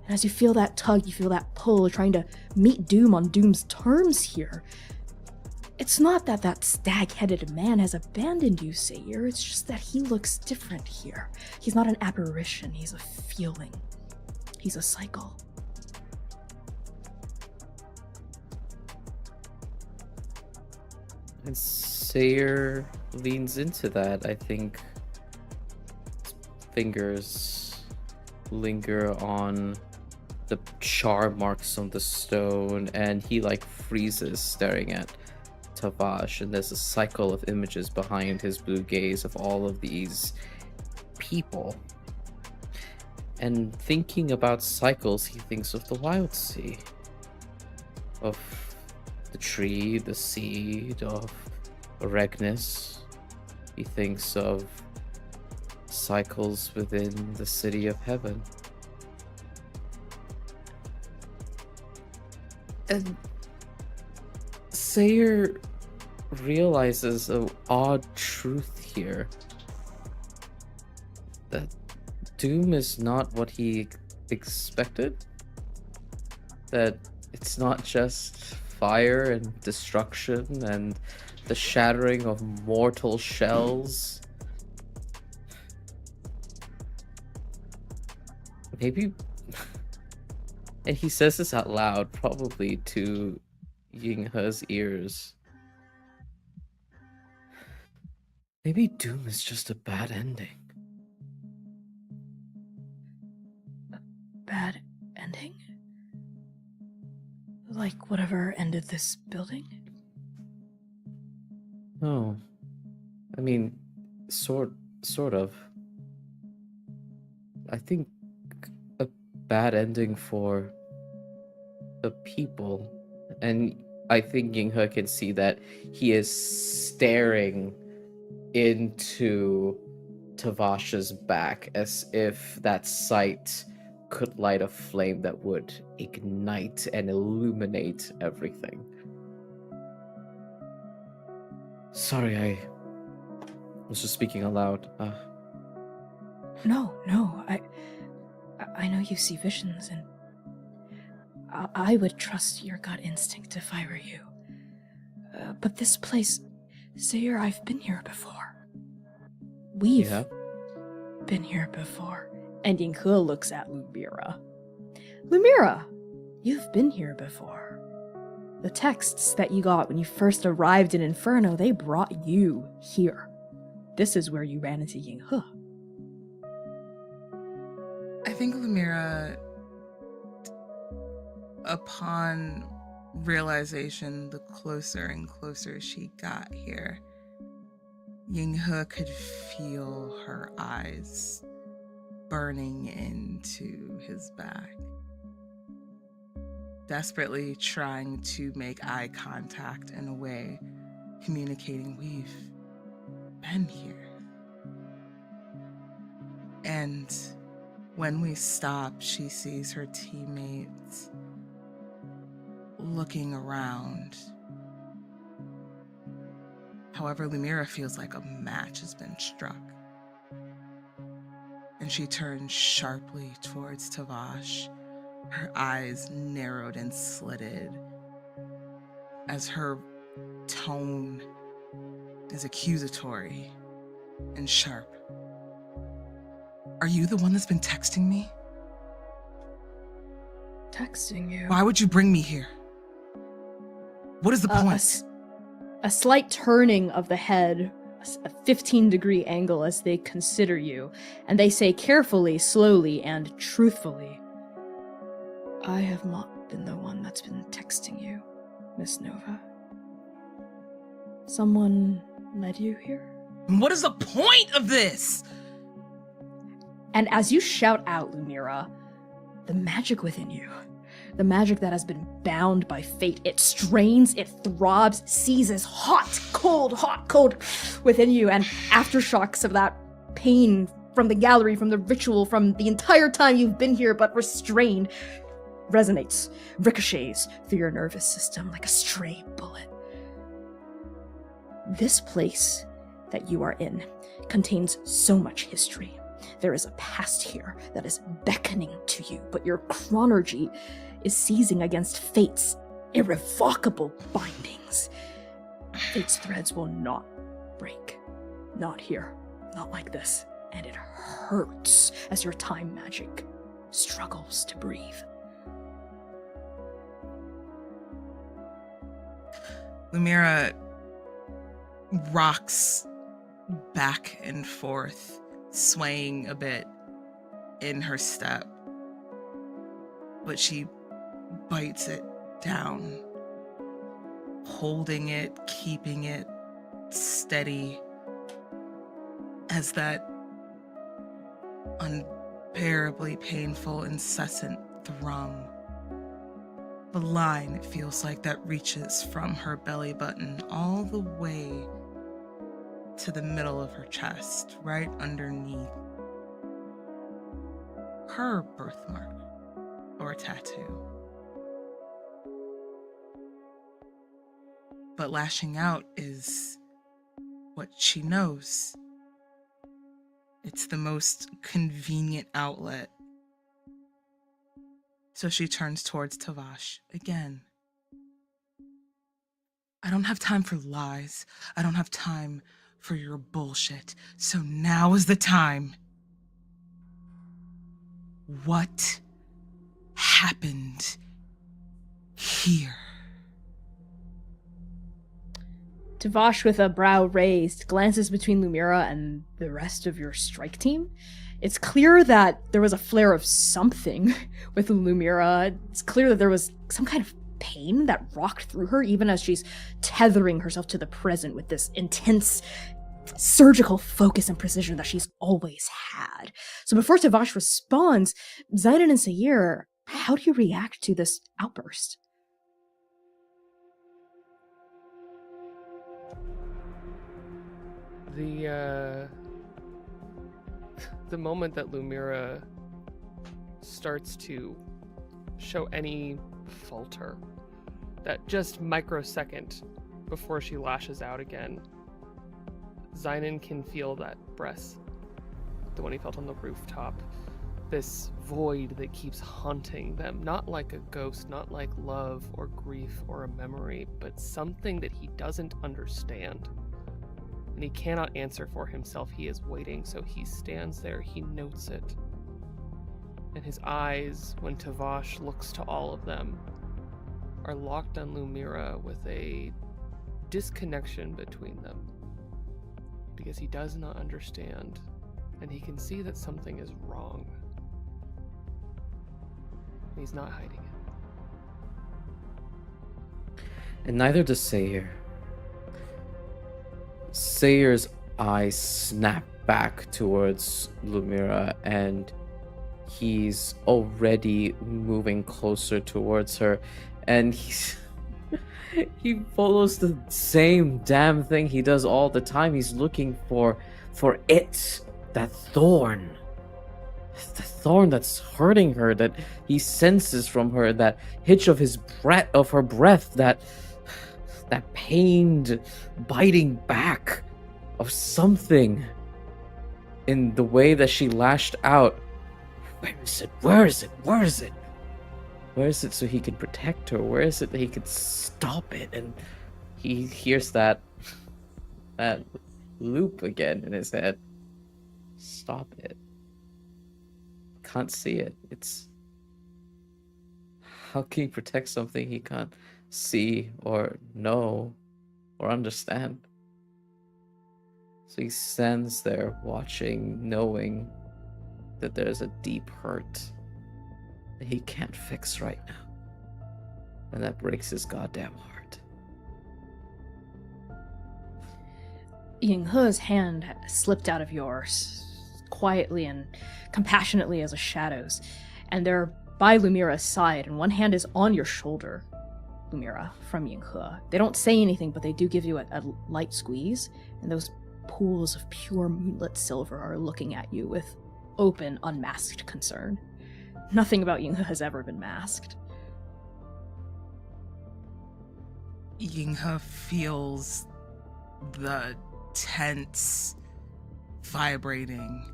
And as you feel that tug, you feel that pull, trying to meet doom on doom's terms here. It's not that that stag-headed man has abandoned you, Sayer. It's just that he looks different here. He's not an apparition, he's a feeling. He's a cycle. And Sayer leans into that. I think fingers linger on the char marks on the stone, and he like freezes staring at Tavash, and there's a cycle of images behind his blue gaze of all of these people. And thinking about cycles, he thinks of the wild sea, of the tree, the seed, of Eregnis. He thinks of cycles within the city of heaven. And Sayer realizes an odd truth here. That doom is not what he expected. That it's not just fire and destruction and the shattering of mortal shells. Maybe... And he says this out loud, probably to Yinghe's ears. Maybe doom is just a bad ending. Bad ending? Like whatever ended this building? No. I mean, sort of. I think a bad ending for the people. And I think Yinghe can see that he is staring into Tavash's back as if that sight could light a flame that would ignite and illuminate everything. Sorry, I was just speaking aloud. No, I know you see visions, and I would trust your gut instinct if I were you. But this place, Sayer, I've been here before. We've been here before. And Yinghe looks at Lumira. Lumira, you've been here before. The texts that you got when you first arrived in Inferno, they brought you here. This is where you ran into Yinghe. I think Lumira, upon realization, the closer and closer she got here, Yinghe could feel her eyes burning into his back, desperately trying to make eye contact in a way communicating we've been here. And when we stop, she sees her teammates looking around. However, Lumira feels like a match has been struck. And she turns sharply towards Tavash, her eyes narrowed and slitted, as her tone is accusatory and sharp. Are you the one that's been texting me? Texting you? Why would you bring me here? What is the point? A slight turning of the head, a 15-degree angle as they consider you, and they say carefully, slowly, and truthfully, I have not been the one that's been texting you, Miss Nova. Someone led you here? What is the point of this? And as you shout out, Lumira, the magic within you, the magic that has been bound by fate, it strains, it throbs, seizes hot, cold within you, and aftershocks of that pain from the gallery, from the ritual, from the entire time you've been here but restrained, resonates, ricochets through your nervous system like a stray bullet. This place that you are in contains so much history. There is a past here that is beckoning to you, but your chronergy is seizing against fate's irrevocable bindings. Fate's threads will not break. Not here. Not like this. And it hurts as your time magic struggles to breathe. Lumira rocks back and forth, swaying a bit in her step, but she bites it down, holding it, keeping it steady as that unbearably painful, incessant thrum. The line, it feels like, that reaches from her belly button all the way to the middle of her chest, right underneath her birthmark or tattoo. But lashing out is what she knows. It's the most convenient outlet. So she turns towards Tavash again. I don't have time for lies. I don't have time for your bullshit. So now is the time. What happened here? Tavash, with a brow raised, glances between Lumira and the rest of your strike team. It's clear that there was a flare of something with Lumira. It's clear that there was some kind of pain that rocked through her, even as she's tethering herself to the present with this intense surgical focus and precision that she's always had. So before Tavash responds, Zayden and Sayir, how do you react to this outburst? The moment that Lumira starts to show any falter, that just microsecond before she lashes out again, Zynon can feel that breath, the one he felt on the rooftop, this void that keeps haunting them, not like a ghost, not like love or grief or a memory, but something that he doesn't understand. And he cannot answer for himself. He is waiting, so he stands there, he notes it. And his eyes, when Tavash looks to all of them, are locked on Lumira with a disconnection between them. Because he does not understand, and he can see that something is wrong. And he's not hiding it. And neither does Sayir. Sayir's eyes snap back towards Lumira, and he's already moving closer towards her, and he follows the same damn thing he does all the time. He's looking for it, that thorn. the thorn that's hurting her, that he senses from her, that hitch of her breath, that pained biting back of something in the way that she lashed out. Where is it? Where is it? Where is it? Where is it so he could protect her? Where is it that he could stop it? And he hears that loop again in his head. Stop it. Can't see it. It's... How can he protect something he can't see or know or understand? So he stands there watching, knowing that there's a deep hurt that he can't fix right now. And that breaks his goddamn heart. Yinghe's hand slipped out of yours, quietly and compassionately as a shadow's, and they're by Lumira's side, and one hand is on your shoulder, Lumira, from Yinghe. They don't say anything, but they do give you a light squeeze, and those pools of pure moonlit silver are looking at you with open, unmasked concern. Nothing about Yinghe has ever been masked. Yinghe feels the tense, vibrating,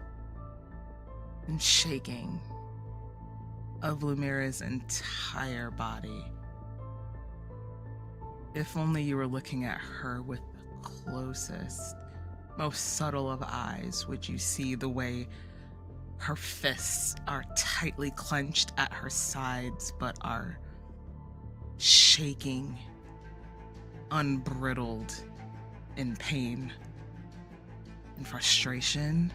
and shaking of Lumira's entire body. If only you were looking at her with the closest, most subtle of eyes, would you see the way her fists are tightly clenched at her sides, but are shaking, unbridled in pain and frustration,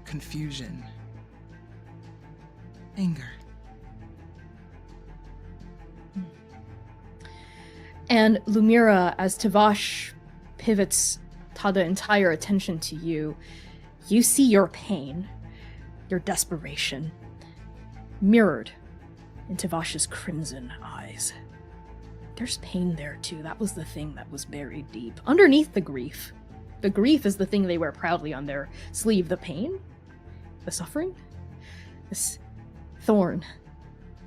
confusion, anger. And Lumira, as Tavash pivots the entire attention to you, you see your pain, your desperation, mirrored in Tavash's crimson eyes. There's pain there too. That was the thing that was buried deep. Underneath the grief. The grief is the thing they wear proudly on their sleeve. The pain, the suffering, this thorn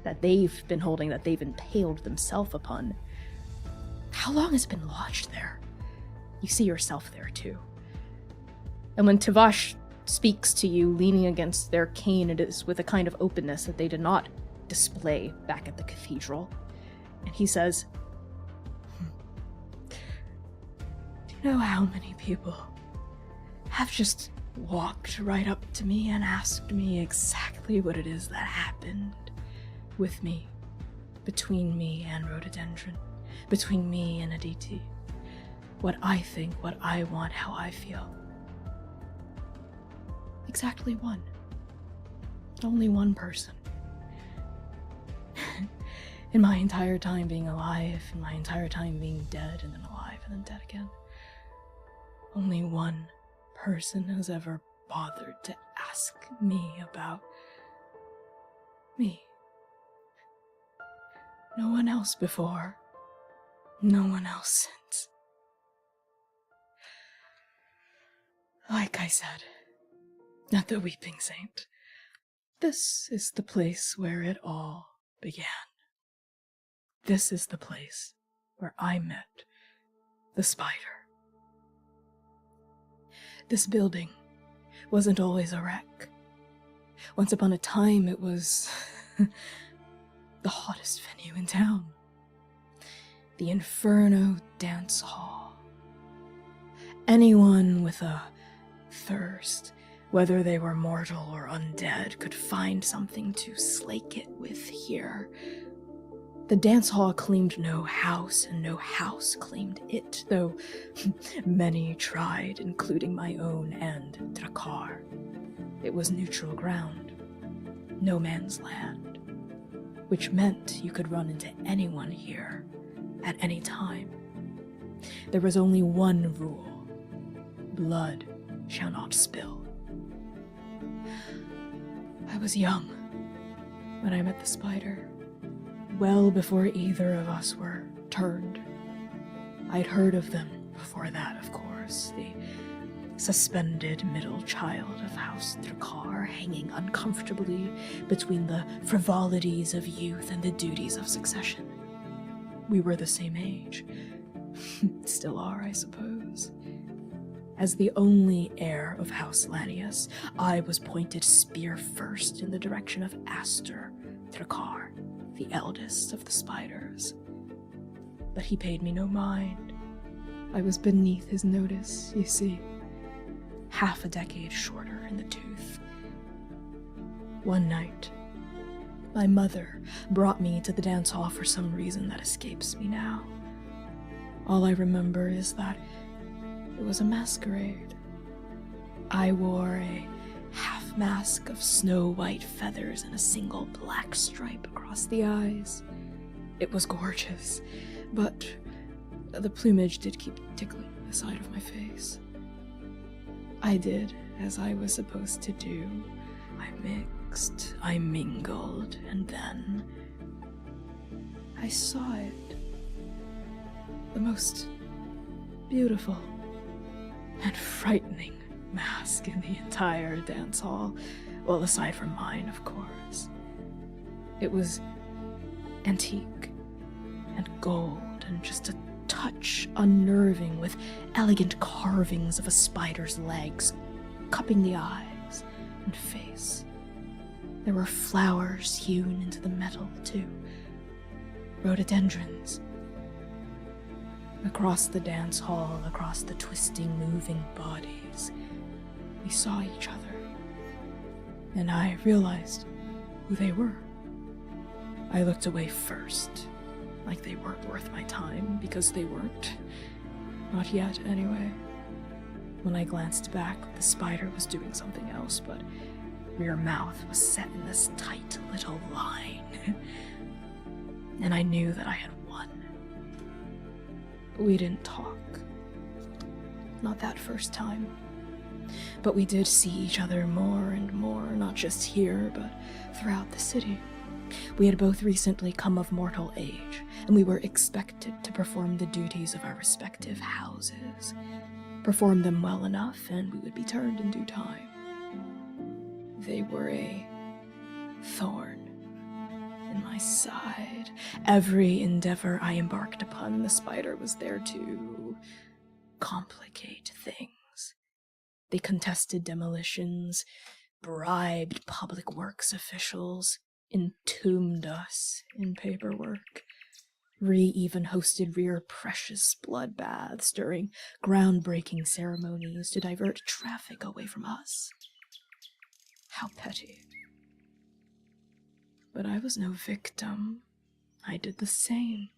that they've been holding, that they've impaled themselves upon. How long has it been lodged there? You see yourself there too. And when Tavash speaks to you, leaning against their cane, it is with a kind of openness that they did not display back at the cathedral. And he says, "Do you know how many people have just walked right up to me and asked me exactly what it is that happened with me, between me and rhododendron, between me and Aditi? What I think, what I want, how I feel. Exactly one. Only one person. In my entire time being alive, in my entire time being dead, and then alive, and then dead again. Only one person has ever bothered to ask me about me. No one else before. No one else since. Like I said, at the Weeping Saint, this is the place where it all began. This is the place where I met the spider. This building wasn't always a wreck. Once upon a time, it was the hottest venue in town. The Inferno Dance Hall. Anyone with a thirst, whether they were mortal or undead, could find something to slake it with here. The dance hall claimed no house, and no house claimed it, though many tried, including my own and Drakkar. It was neutral ground, no man's land, which meant you could run into anyone here at any time. There was only one rule: blood shall not spill. I was young when I met the spider, well before either of us were turned. I'd heard of them before that, of course. The suspended middle child of House Drakkar, hanging uncomfortably between the frivolities of youth and the duties of succession. We were the same age. Still are, I suppose. As the only heir of House Lanius, I was pointed spear first in the direction of Aster Drakkar, the eldest of the spiders. But he paid me no mind. I was beneath his notice, you see. Half a decade shorter in the tooth. One night, my mother brought me to the dance hall for some reason that escapes me now. All I remember is that it was a masquerade. I wore a half mask of snow-white feathers and a single black stripe across the eyes. It was gorgeous, but the plumage did keep tickling the side of my face. I did as I was supposed to do. I mixed, I mingled, and then I saw it. The most beautiful and frightening mask in the entire dance hall. Well, aside from mine, of course. It was antique and gold and just a touch unnerving, with elegant carvings of a spider's legs cupping the eyes and face. There were flowers hewn into the metal, too. Rhododendrons. Across the dance hall, across the twisting, moving bodies, we saw each other. And I realized who they were. I looked away first, like they weren't worth my time, because they weren't. Not yet, anyway. When I glanced back, the spider was doing something else, but rear mouth was set in this tight little line. And I knew that I had won. We didn't talk. Not that first time. But we did see each other more and more, not just here, but throughout the city. We had both recently come of mortal age, and we were expected to perform the duties of our respective houses. Perform them well enough, and we would be turned in due time. They were a thorn in my side. Every endeavor I embarked upon, the spider was there to complicate things. They contested demolitions, bribed public works officials, entombed us in paperwork. Even hosted rear precious bloodbaths during groundbreaking ceremonies to divert traffic away from us. How petty. But I was no victim. I did the same.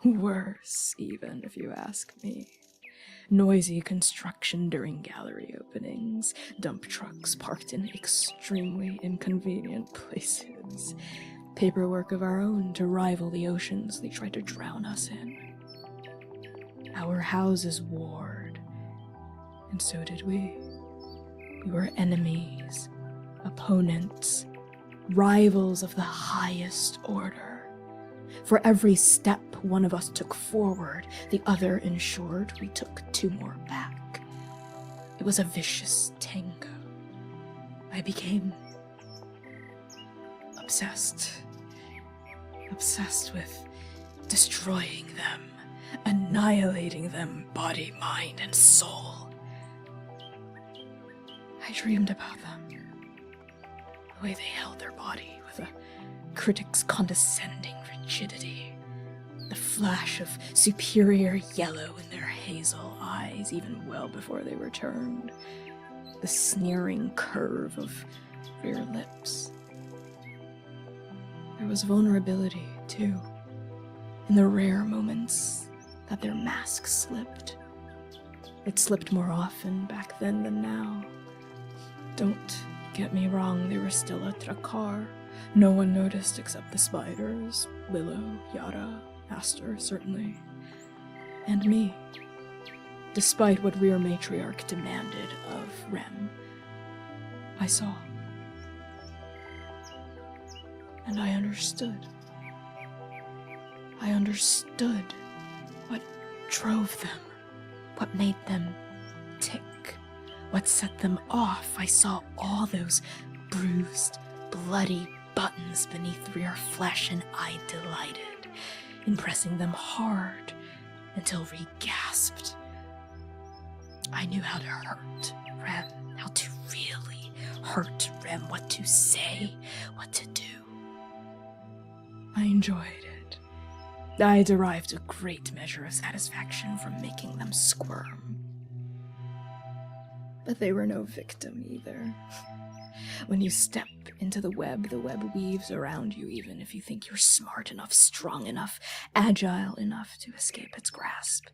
Worse, even, if you ask me. Noisy construction during gallery openings, dump trucks parked in extremely inconvenient places, paperwork of our own to rival the oceans they tried to drown us in. Our houses warred, and so did we. We were enemies, opponents, rivals of the highest order. For every step one of us took forward, the other ensured we took two more back. It was a vicious tango. I became obsessed with destroying them, annihilating them, body, mind, and soul. I dreamed about them, the way they held their body with a critic's condescending rigidity, the flash of superior yellow in their hazel eyes even well before they were turned, the sneering curve of rear lips. There was vulnerability, too, in the rare moments that their mask slipped. It slipped more often back then than now. Don't get me wrong, they were still a Drakkar. No one noticed except the spiders, Willow, Yara, Aster, certainly. And me. Despite what Rear Matriarch demanded of Rem, I saw. And I understood. I understood what drove them, what made them tick, what set them off, I saw all those bruised, bloody buttons beneath rear flesh, and I delighted in pressing them hard until Ree gasped. I knew how to hurt Rem, how to really hurt Rem, what to say, what to do. I enjoyed it. I derived a great measure of satisfaction from making them squirm. But they were no victim either. When you step into the web weaves around you, even if you think you're smart enough, strong enough, agile enough to escape its grasp.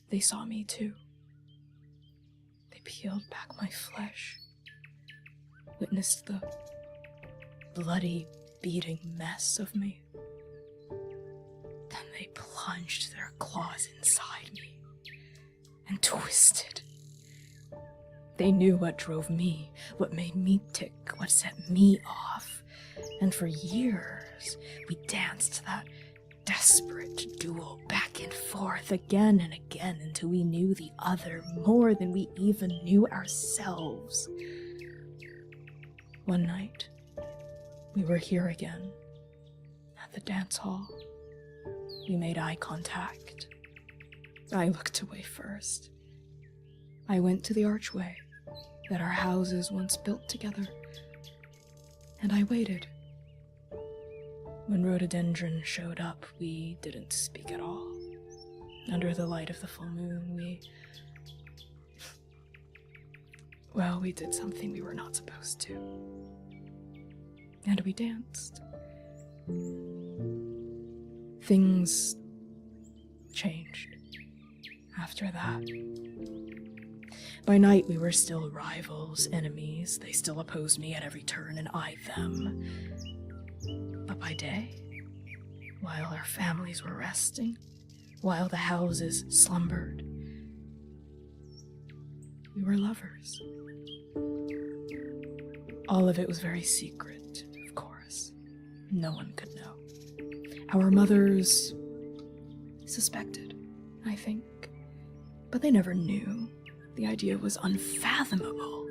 They saw me too. They peeled back my flesh, witnessed the bloody, beating mess of me. Then they plunged their claws inside me and twisted. They knew what drove me, what made me tick, what set me off. And for years, we danced that desperate duel back and forth again and again until we knew the other more than we even knew ourselves. One night, we were here again, at the dance hall. We made eye contact. I looked away first. I went to the archway that our houses once built together, and I waited. When Rhododendron showed up, we didn't speak at all. Under the light of the full moon, we did something we were not supposed to. And we danced. Things changed after that. By night, we were still rivals, enemies. They still opposed me at every turn, and I them. But by day, while our families were resting, while the houses slumbered, we were lovers. All of it was very secret, of course. No one could know. Our mothers suspected, I think, but they never knew. The idea was unfathomable.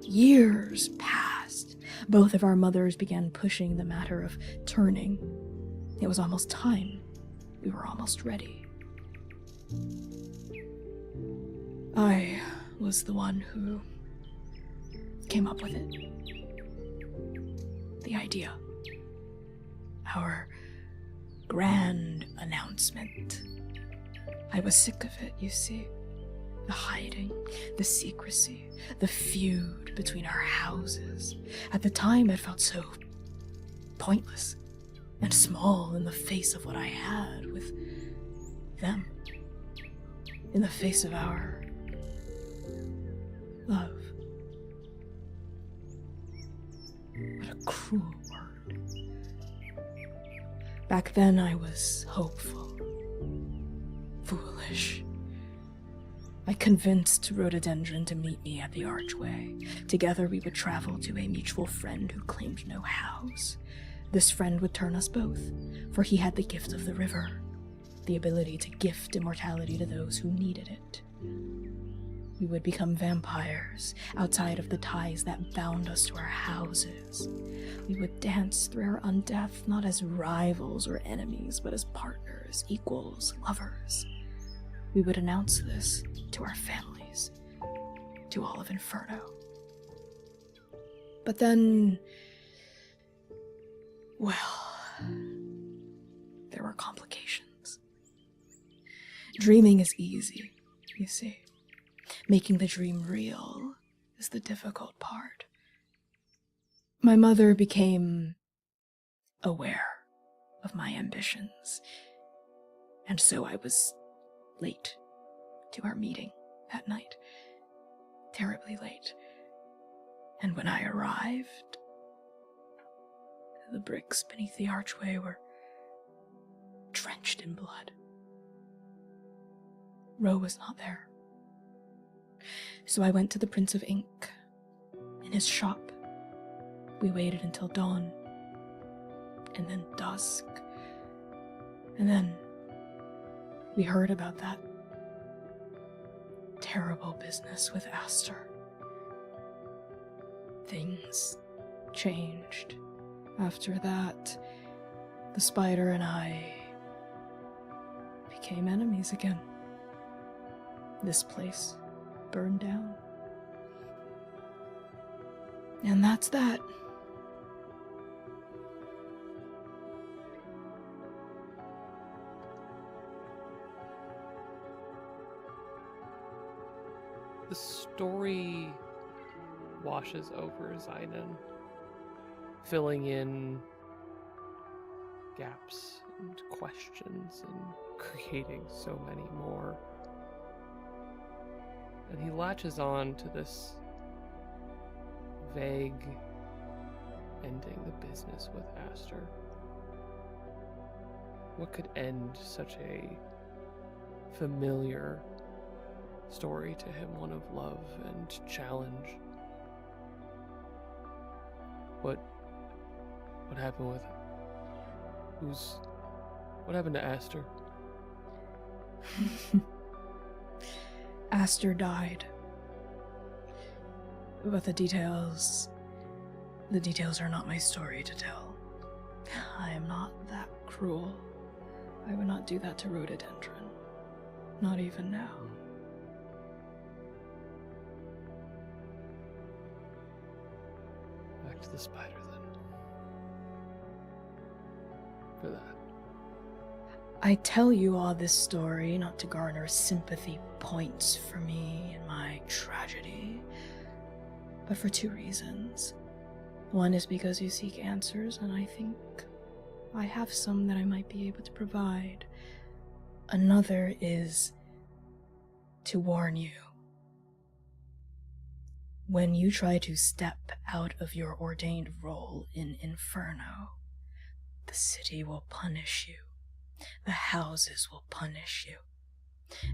Years passed. Both of our mothers began pushing the matter of turning. It was almost time. We were almost ready. I was the one who came up with it. The idea. Our grand announcement. I was sick of it, you see. The hiding, the secrecy, the feud between our houses. At the time, it felt so pointless and small in the face of what I had with them. In the face of our love. What a cruel word. Back then, I was hopeful, foolish. I convinced Rhododendron to meet me at the archway. Together we would travel to a mutual friend who claimed no house. This friend would turn us both, for he had the gift of the river, the ability to gift immortality to those who needed it. We would become vampires, outside of the ties that bound us to our houses. We would dance through our undeath, not as rivals or enemies, but as partners, equals, lovers. We would announce this to our families, to all of Inferno. But then, well, there were complications. Dreaming is easy, you see. Making the dream real is the difficult part. My mother became aware of my ambitions, and so I was late to our meeting that night. Terribly late. And when I arrived, the bricks beneath the archway were drenched in blood. Ro was not there. So I went to the Prince of Ink. In his shop. We waited until dawn. And then dusk. And then we heard about that terrible business with Aster. Things changed. After that, the spider and I became enemies again. This place burned down. And that's that. The story washes over Zynon, filling in gaps and questions and creating so many more. And he latches on to this vague ending the business with Aster. What could end such a familiar story to him, one of love and challenge? What happened with what happened to Aster? Aster died. But the details are not my story to tell. I am not that cruel. I would not do that to rhododendron. Not even now. Back to the spider then. For that. I tell you all this story not to garner sympathy points for me in my tragedy, but for two reasons. One is because you seek answers, and I think I have some that I might be able to provide. Another is to warn you. When you try to step out of your ordained role in Inferno, the city will punish you. The houses will punish you.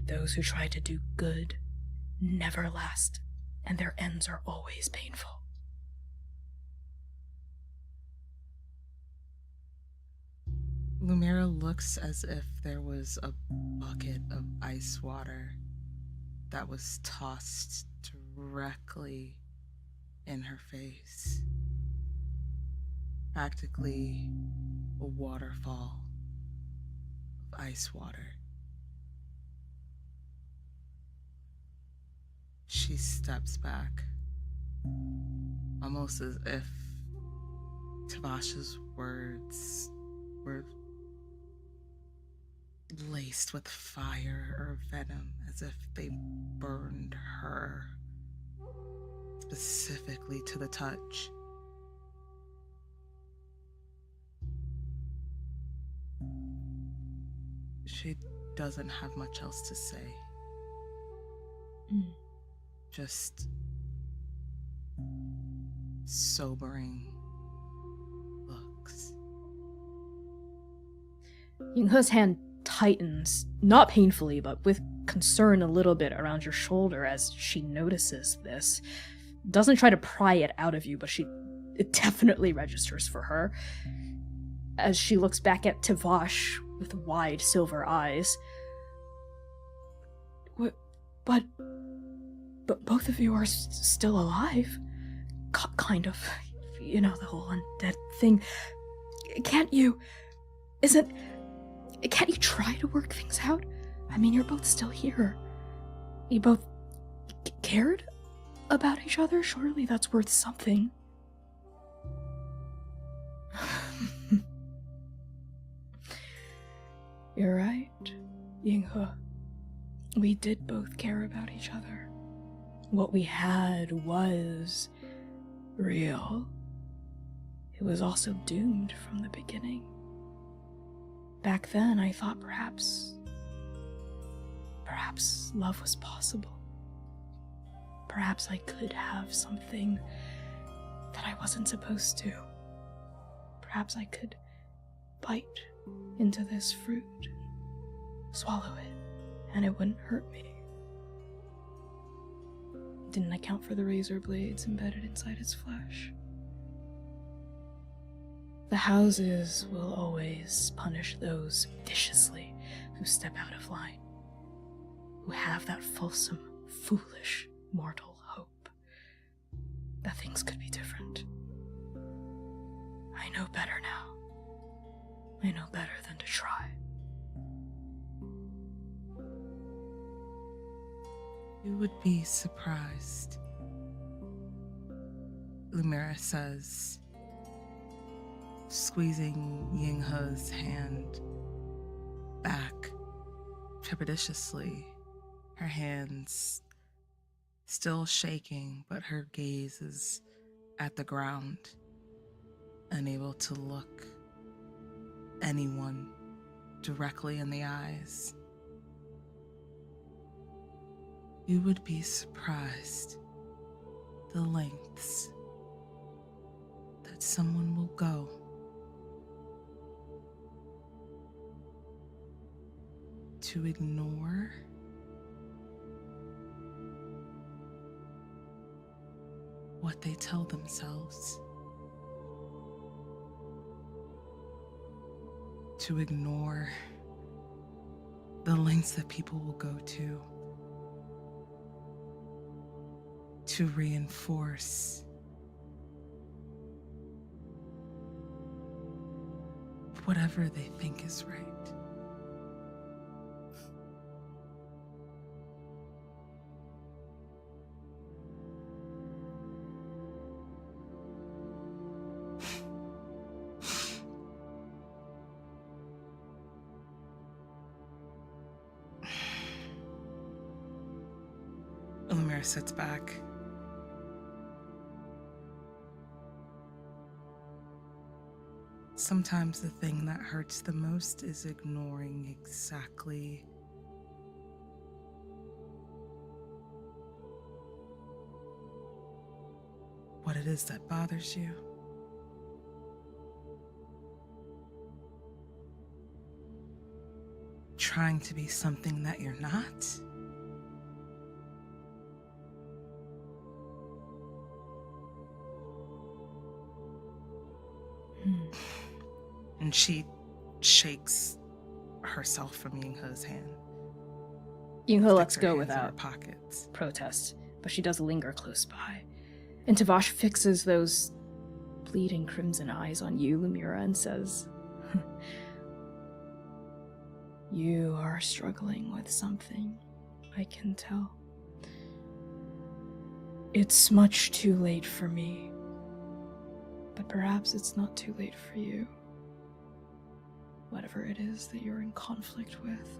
Those who try to do good never last, and their ends are always painful. Lumira looks as if there was a bucket of ice water that was tossed directly in her face. Practically a waterfall of ice water. She steps back, almost as if Tavash's words were laced with fire or venom, as if they burned her specifically to the touch. She doesn't have much else to say. Just sobering looks. Yinghe's hand tightens, not painfully, but with concern a little bit around your shoulder as she notices this. Doesn't try to pry it out of you, but it definitely registers for her. As she looks back at Tavash with wide silver eyes. But both of you are still alive. Kind of. You know, the whole undead thing. Can't you try to work things out? I mean, you're both still here. You both cared about each other? Surely that's worth something. You're right, Yinghe. We did both care about each other. What we had was real. It was also doomed from the beginning. Back then, I thought perhaps love was possible. Perhaps I could have something that I wasn't supposed to. Perhaps I could bite into this fruit, swallow it, and it wouldn't hurt me. Didn't account for the razor blades embedded inside its flesh. The houses will always punish those viciously who step out of line, who have that fulsome foolish mortal hope that things could be different. I know better now. I know better than to try. You would be surprised, Lumira says, squeezing Yinghe's hand back trepidatiously, her hands still shaking, but her gaze is at the ground, unable to look anyone directly in the eyes. You would be surprised the lengths that someone will go to ignore what they tell themselves, to ignore the lengths that people will go to reinforce whatever they think is right. Lumira sits back. Sometimes the thing that hurts the most is ignoring exactly what it is that bothers you. Trying to be something that you're not. And she shakes herself from Yinghe's hand. Yinghe lets Sticks her go hands in her without pockets. protest, but she does linger close by. And Tavash fixes those bleeding crimson eyes on you, Lumira, and says, "You are struggling with something, I can tell. It's much too late for me, but perhaps it's not too late for you. Whatever it is that you're in conflict with.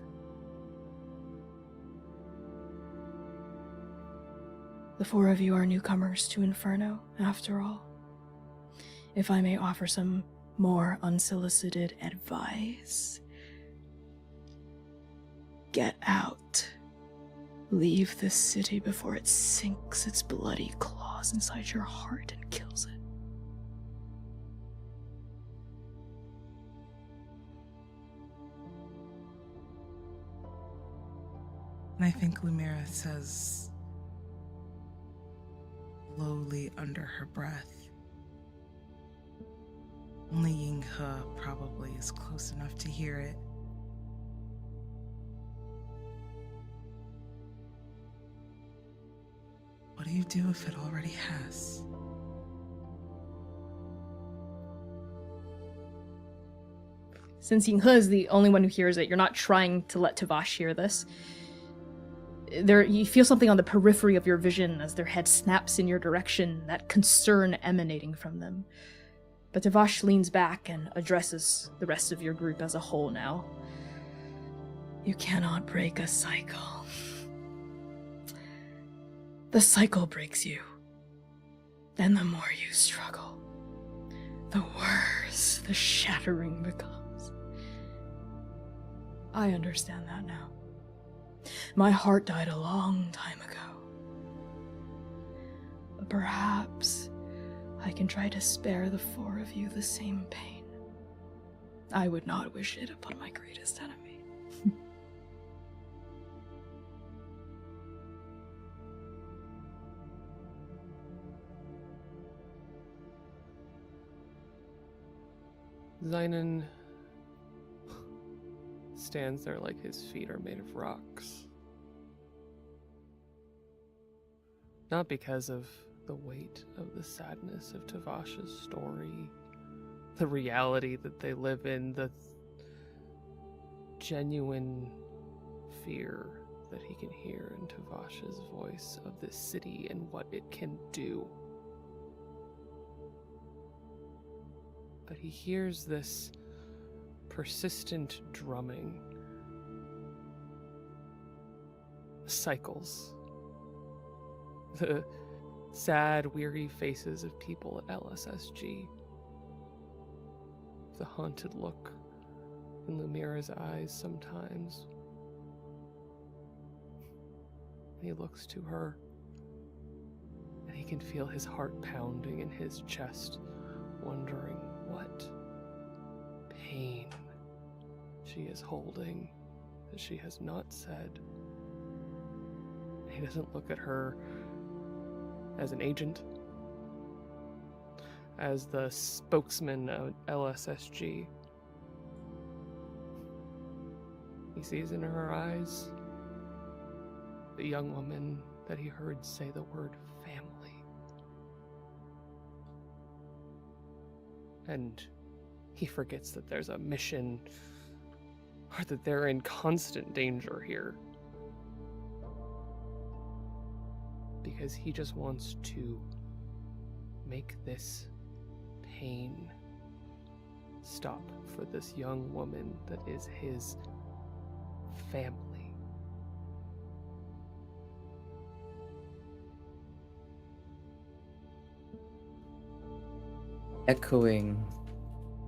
The four of you are newcomers to Inferno, after all. If I may offer some more unsolicited advice, get out. Leave this city before it sinks its bloody claws inside your heart and kills it." And I think Lumira says lowly under her breath. Only Yinghe probably is close enough to hear it. What do you do if it already has? Since Yinghe is the only one who hears it, you're not trying to let Tavash hear this. You feel something on the periphery of your vision as their head snaps in your direction, that concern emanating from them. But Tavash leans back and addresses the rest of your group as a whole now. "You cannot break a cycle. The cycle breaks you. And the more you struggle, the worse the shattering becomes. I understand that now. My heart died a long time ago. But perhaps I can try to spare the four of you the same pain. I would not wish it upon my greatest enemy." Zynon stands there like his feet are made of rocks. Not because of the weight of the sadness of Tavash's story, the reality that they live in, the genuine fear that he can hear in Tavash's voice of this city and what it can do. But he hears this persistent drumming, cycles, the sad, weary faces of people at LSSG, the haunted look in Lumira's eyes sometimes. He looks to her, and he can feel his heart pounding in his chest, wondering what pain she is holding that she has not said. He doesn't look at her as an agent, as the spokesman of LSSG. He sees in her eyes the young woman that he heard say the word family. And he forgets that there's a mission, or that they're in constant danger here. Because he just wants to make this pain stop for this young woman that is his family. Echoing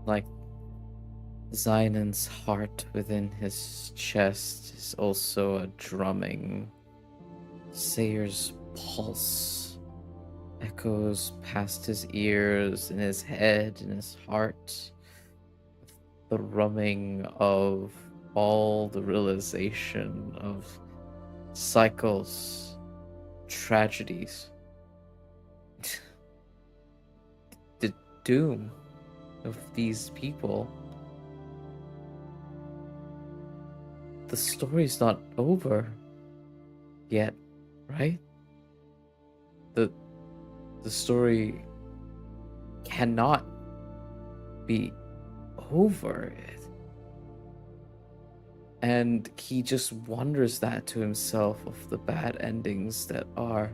like Zainan's heart within his chest is also a drumming. Sayer's pulse echoes past his ears, in his head, in his heart. The rumming of all the realization of cycles, tragedies, the doom of these people. The story's not over yet, right? The story cannot be over. And he just wonders that to himself, of the bad endings that are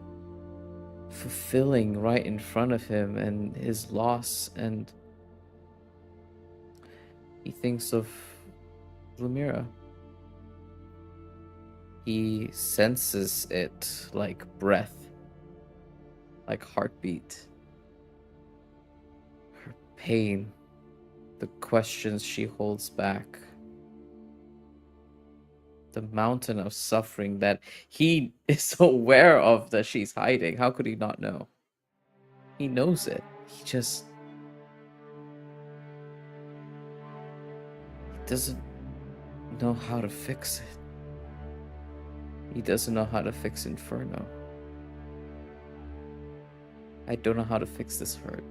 fulfilling right in front of him, and his loss. And he thinks of Lumira. He senses it like breath, like heartbeat. Her pain, the questions she holds back, the mountain of suffering that he is aware of that she's hiding. How could he not know? He knows it. He just... he doesn't know how to fix it. He doesn't know how to fix Inferno. I don't know how to fix this hurt.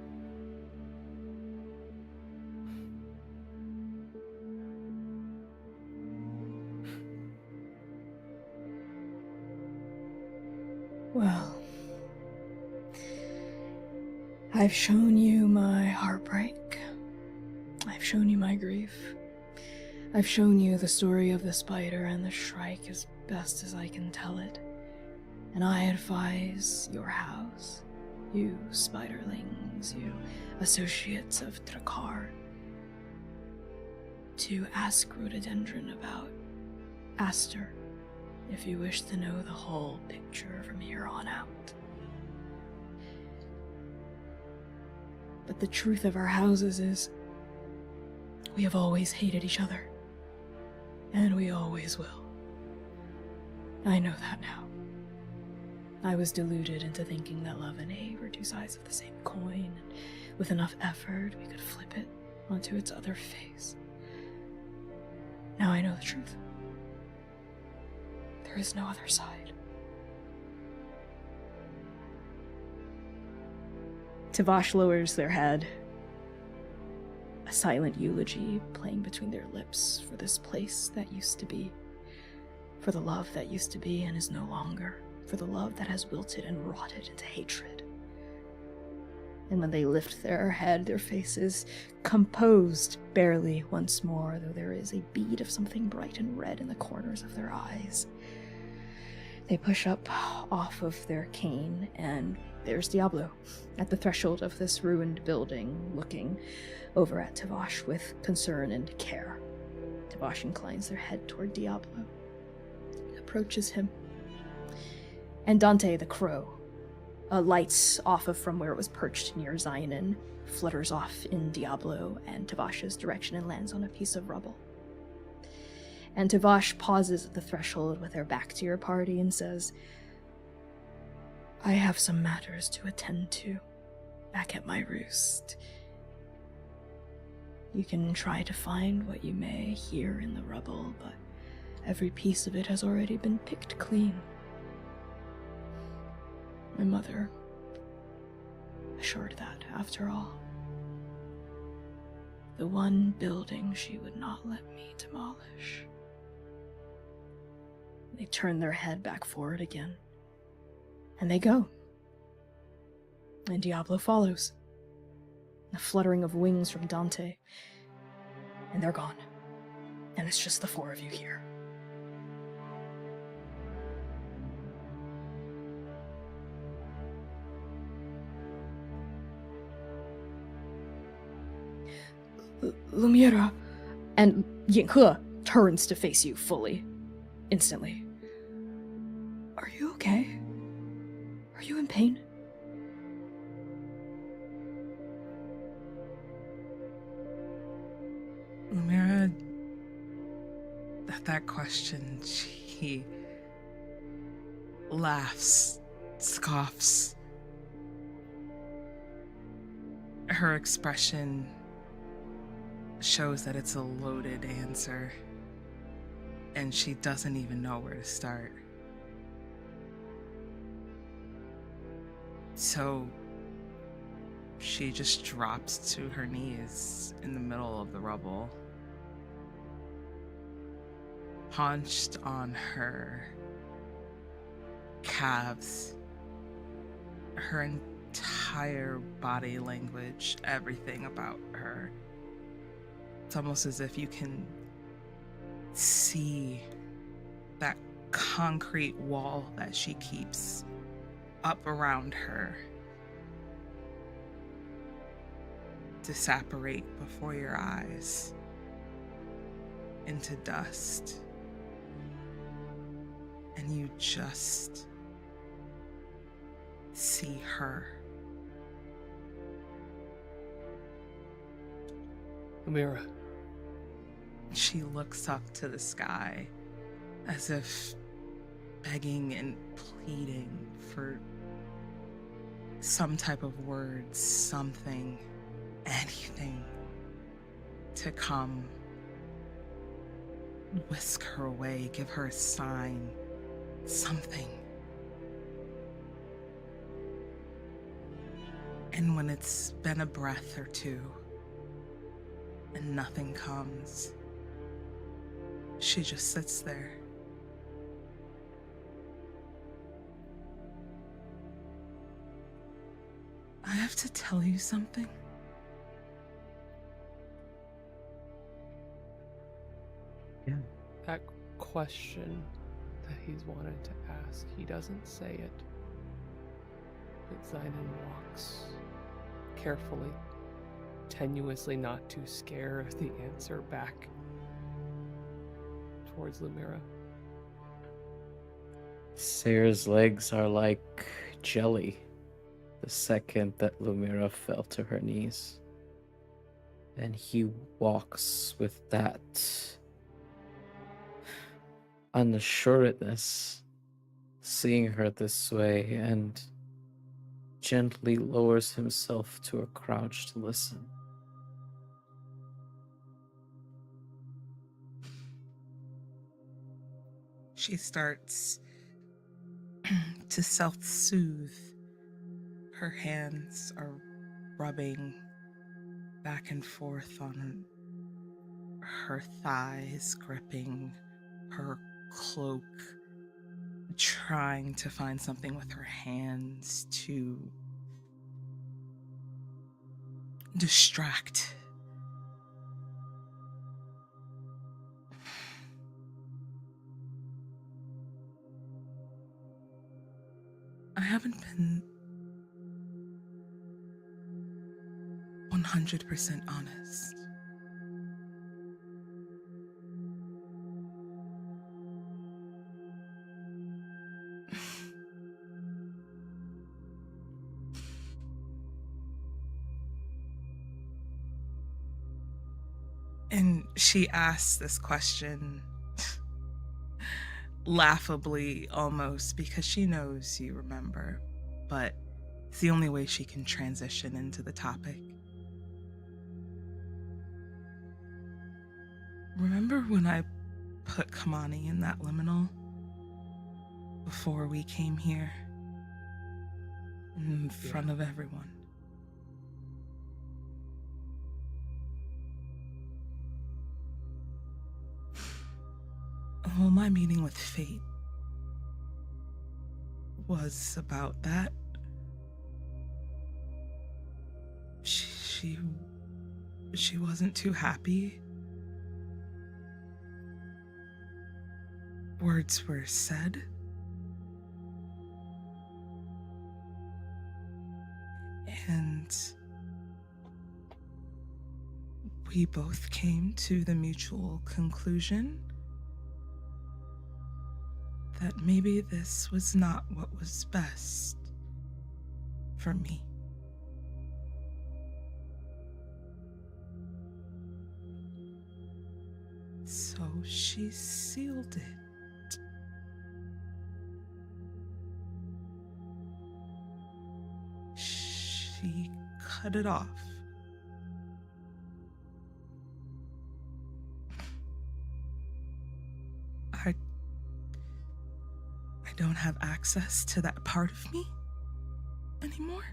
Well, I've shown you my heartbreak. I've shown you my grief. I've shown you the story of the spider and the shrike as best as I can tell it. And I advise your house, you spiderlings, you associates of Drakkar, to ask Rhododendron about Aster, if you wish to know the whole picture from here on out. But the truth of our houses is, we have always hated each other. And we always will. I know that now. I was deluded into thinking that love and hate were two sides of the same coin, and with enough effort we could flip it onto its other face. Now I know the truth. There is no other side. Tavash lowers their head, a silent eulogy playing between their lips for this place that used to be, for the love that used to be and is no longer, for the love that has wilted and rotted into hatred. And when they lift their head, their faces composed barely once more, though there is a bead of something bright and red in the corners of their eyes. They push up off of their cane, and there's Diablo at the threshold of this ruined building, looking over at Tavash with concern and care. Tavash inclines their head toward Diablo, approaches him. And Dante the crow lights off of from where it was perched near Zionin, flutters off in Diablo and Tavash's direction and lands on a piece of rubble. And Tavash pauses at the threshold with her back to your party and says, I have some matters to attend to back at my roost. You can try to find what you may here in the rubble, but every piece of it has already been picked clean. My mother assured that, after all. The one building she would not let me demolish. They turn their head back forward again. And they go. And Diablo follows. A fluttering of wings from Dante. And they're gone. And it's just the four of you here. Lumiera. And Yinghe turns to face you fully. Instantly. Are you okay? Are you in pain? Lumiera, at that question, she laughs, scoffs. Her expression shows that it's a loaded answer, and she doesn't even know where to start. So she just drops to her knees in the middle of the rubble, haunched on her calves, her entire body language, everything about her. It's almost as if you can see that concrete wall that she keeps up around her disapparate before your eyes into dust. And you just see her. Amira. She looks up to the sky as if begging and pleading for some type of words, something, anything to come, whisk her away, give her a sign, something. And when it's been a breath or two and nothing comes, she just sits there. I have to tell you something. Yeah. That question that he's wanted to ask, he doesn't say it. But Zionin walks carefully, tenuously, not too scared of the answer, back towards Lumira. Sayre's legs are like jelly the second that Lumira fell to her knees. And he walks with that unassuredness, seeing her this way, and gently lowers himself to a crouch to listen. She starts to self-soothe. Her hands are rubbing back and forth on her thighs, gripping her cloak trying to find something with her hands to distract. I haven't been 100% honest. And she asks this question laughably almost because she knows you remember, but it's the only way she can transition into the topic. Remember when I put Kamani in that liminal before we came here in front of everyone? Well, my meeting with fate was about that. She wasn't too happy. Words were said. And we both came to the mutual conclusion that maybe this was not what was best for me. So she sealed it. She cut it off. I don't have access to that part of me anymore.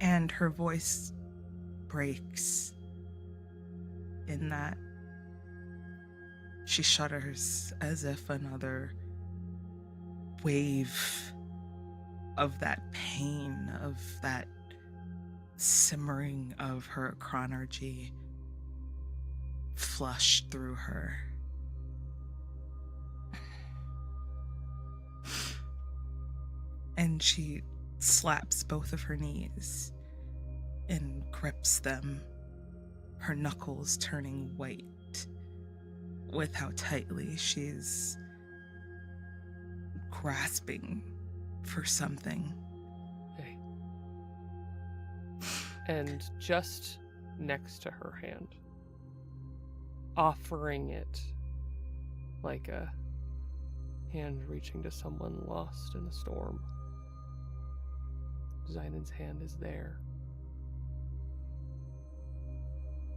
And her voice breaks in that she shudders as if another wave of that pain, of that simmering of her chronergy flushed through her. And she slaps both of her knees and grips them, her knuckles turning white with how tightly she's grasping for something. Okay. And just next to her hand, offering it like a hand reaching to someone lost in a storm, Zainan's hand is there.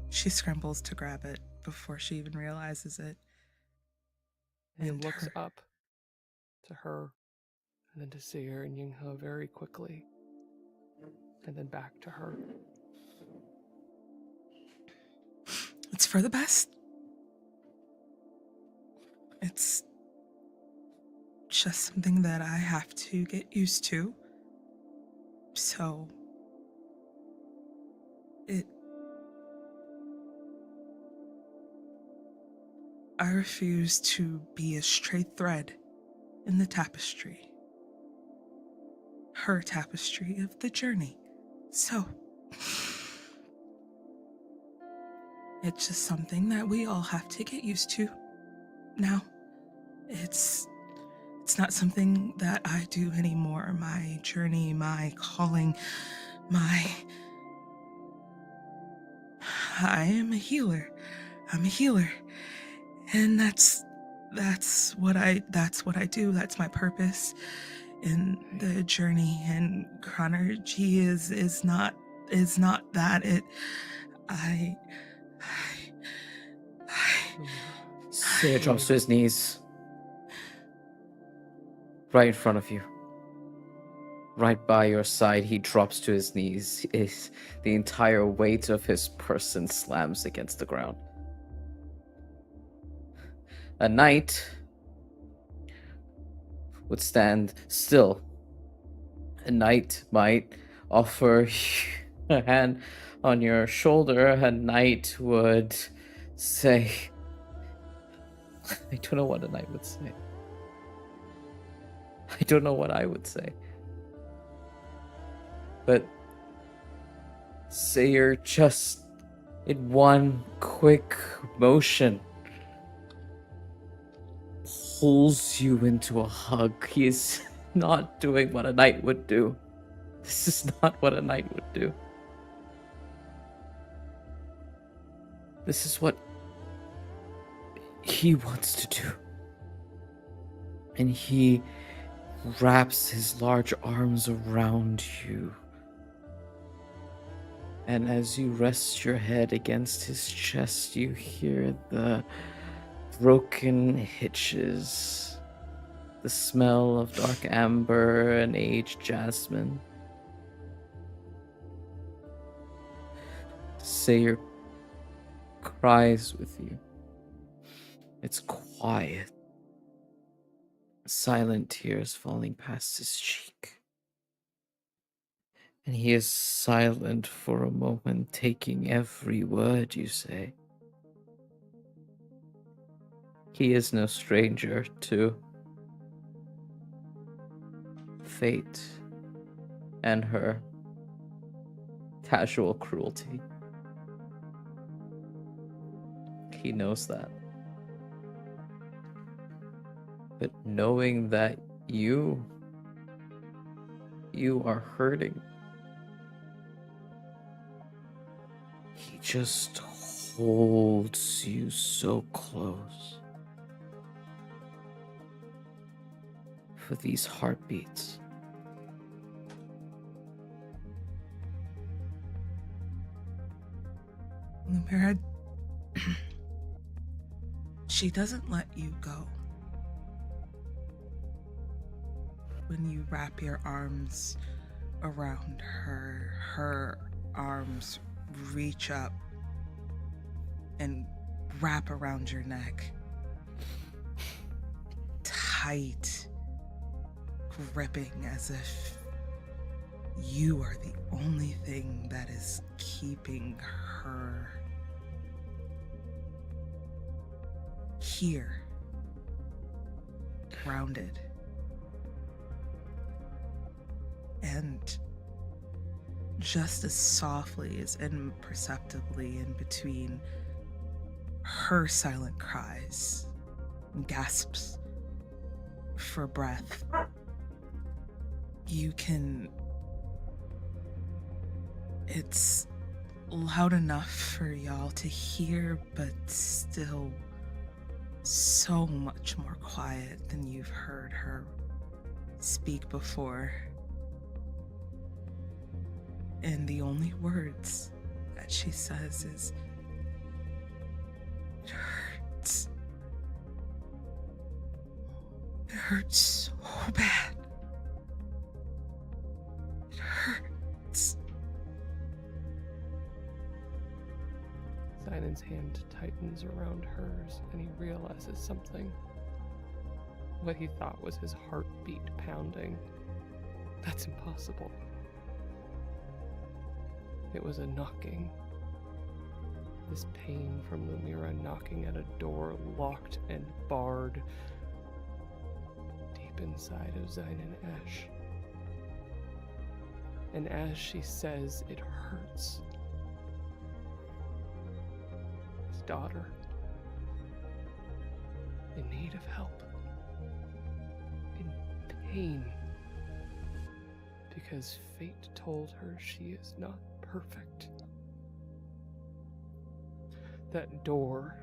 She scrambles to grab it before she even realizes it. And he looks up to her, and then to Seer and Yinghe very quickly, and then back to her. It's for the best. It's just something that I have to get used to. So I refuse to be a stray thread in the tapestry. Her tapestry of the journey. So it's just something that we all have to get used to now. It's not something that I do anymore. My journey, my calling, I am a healer. I'm a healer. And that's what I do. That's my purpose in the journey. And chronergy is not that. Seer drops to his knees. Right in front of you. Right by your side, he drops to his knees. The entire weight of his person slams against the ground. a knight would stand still. A knight might offer a hand on your shoulder. A knight would say, I don't know what a knight would say. I don't know what I would say. But Sayer just, in one quick motion, pulls you into a hug. He is not doing what a knight would do. This is not what a knight would do. This is what he wants to do. And he wraps his large arms around you. And as you rest your head against his chest, you hear the broken hitches, the smell of dark amber and aged jasmine. Sayer cries with you. It's quiet. Silent tears falling past his cheek. And he is silent for a moment, taking every word you say. He is no stranger to fate and her casual cruelty. He knows that. But knowing that you are hurting, he just holds you so close for these heartbeats. Lumira, she doesn't let you go. When you wrap your arms around her, her arms reach up and wrap around your neck. Tight, gripping, as if you are the only thing that is keeping her here, grounded. And just as softly, as imperceptibly in between her silent cries and gasps for breath, you can... It's loud enough for y'all to hear, but still so much more quiet than you've heard her speak before. And the only words that she says is, "It hurts. It hurts so bad. It hurts." Sinan's hand tightens around hers, and he realizes something. What he thought was his heartbeat pounding. That's impossible. It was a knocking. This pain from Lumira knocking at a door locked and barred deep inside of Zion Ash. And as she says it hurts, his daughter, in need of help, in pain, because fate told her she is not perfect. That door,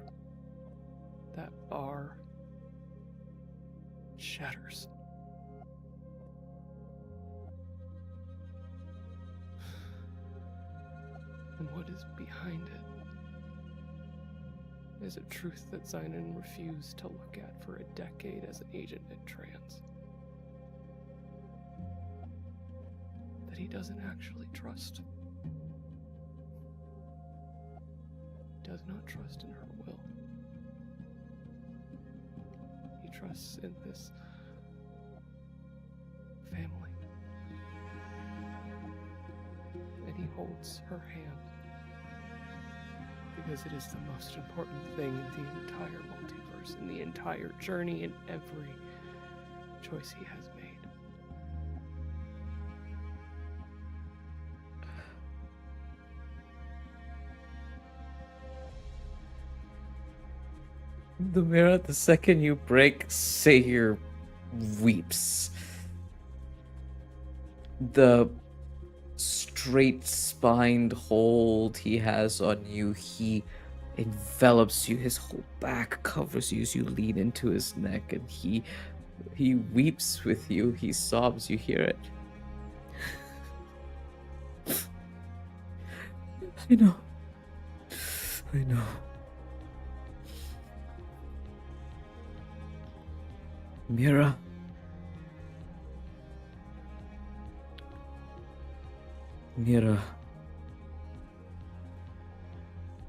that bar, shatters. And what is behind it is a truth that Zion refused to look at for a decade as an agent in trans. That he doesn't actually trust. Does not trust in her will. trusts in this family. And he holds her hand because it is the most important thing in the entire multiverse, in the entire journey, in every choice he has made. The mirror, the second you break, Sayer weeps. The straight-spined hold he has on you, he envelops you. His whole back covers you as you lean into his neck, and he weeps with you. He sobs. You hear it. I know. I know. Mira. Mira.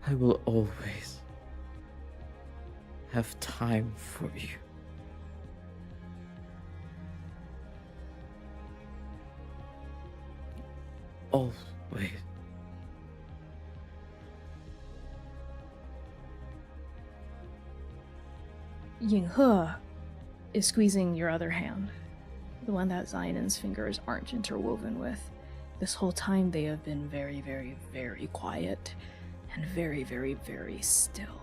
I will always have time for you. Always. Yinghe is squeezing your other hand, the one that Zion's fingers aren't interwoven with. This whole time they have been very, very, very quiet and very, very, very still.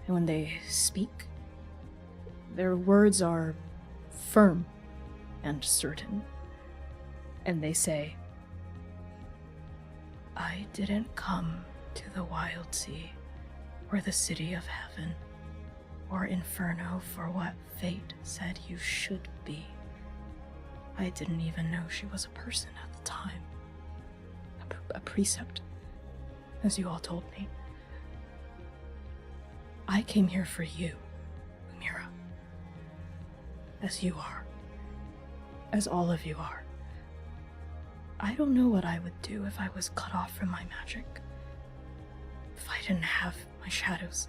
And when they speak, their words are firm and certain. And they say, I didn't come to the Wild Sea or the City of Heaven or Inferno for what fate said you should be. I didn't even know she was a person at the time. A precept, as you all told me. I came here for you, Mira. As you are. As all of you are. I don't know what I would do if I was cut off from my magic. If I didn't have my shadows.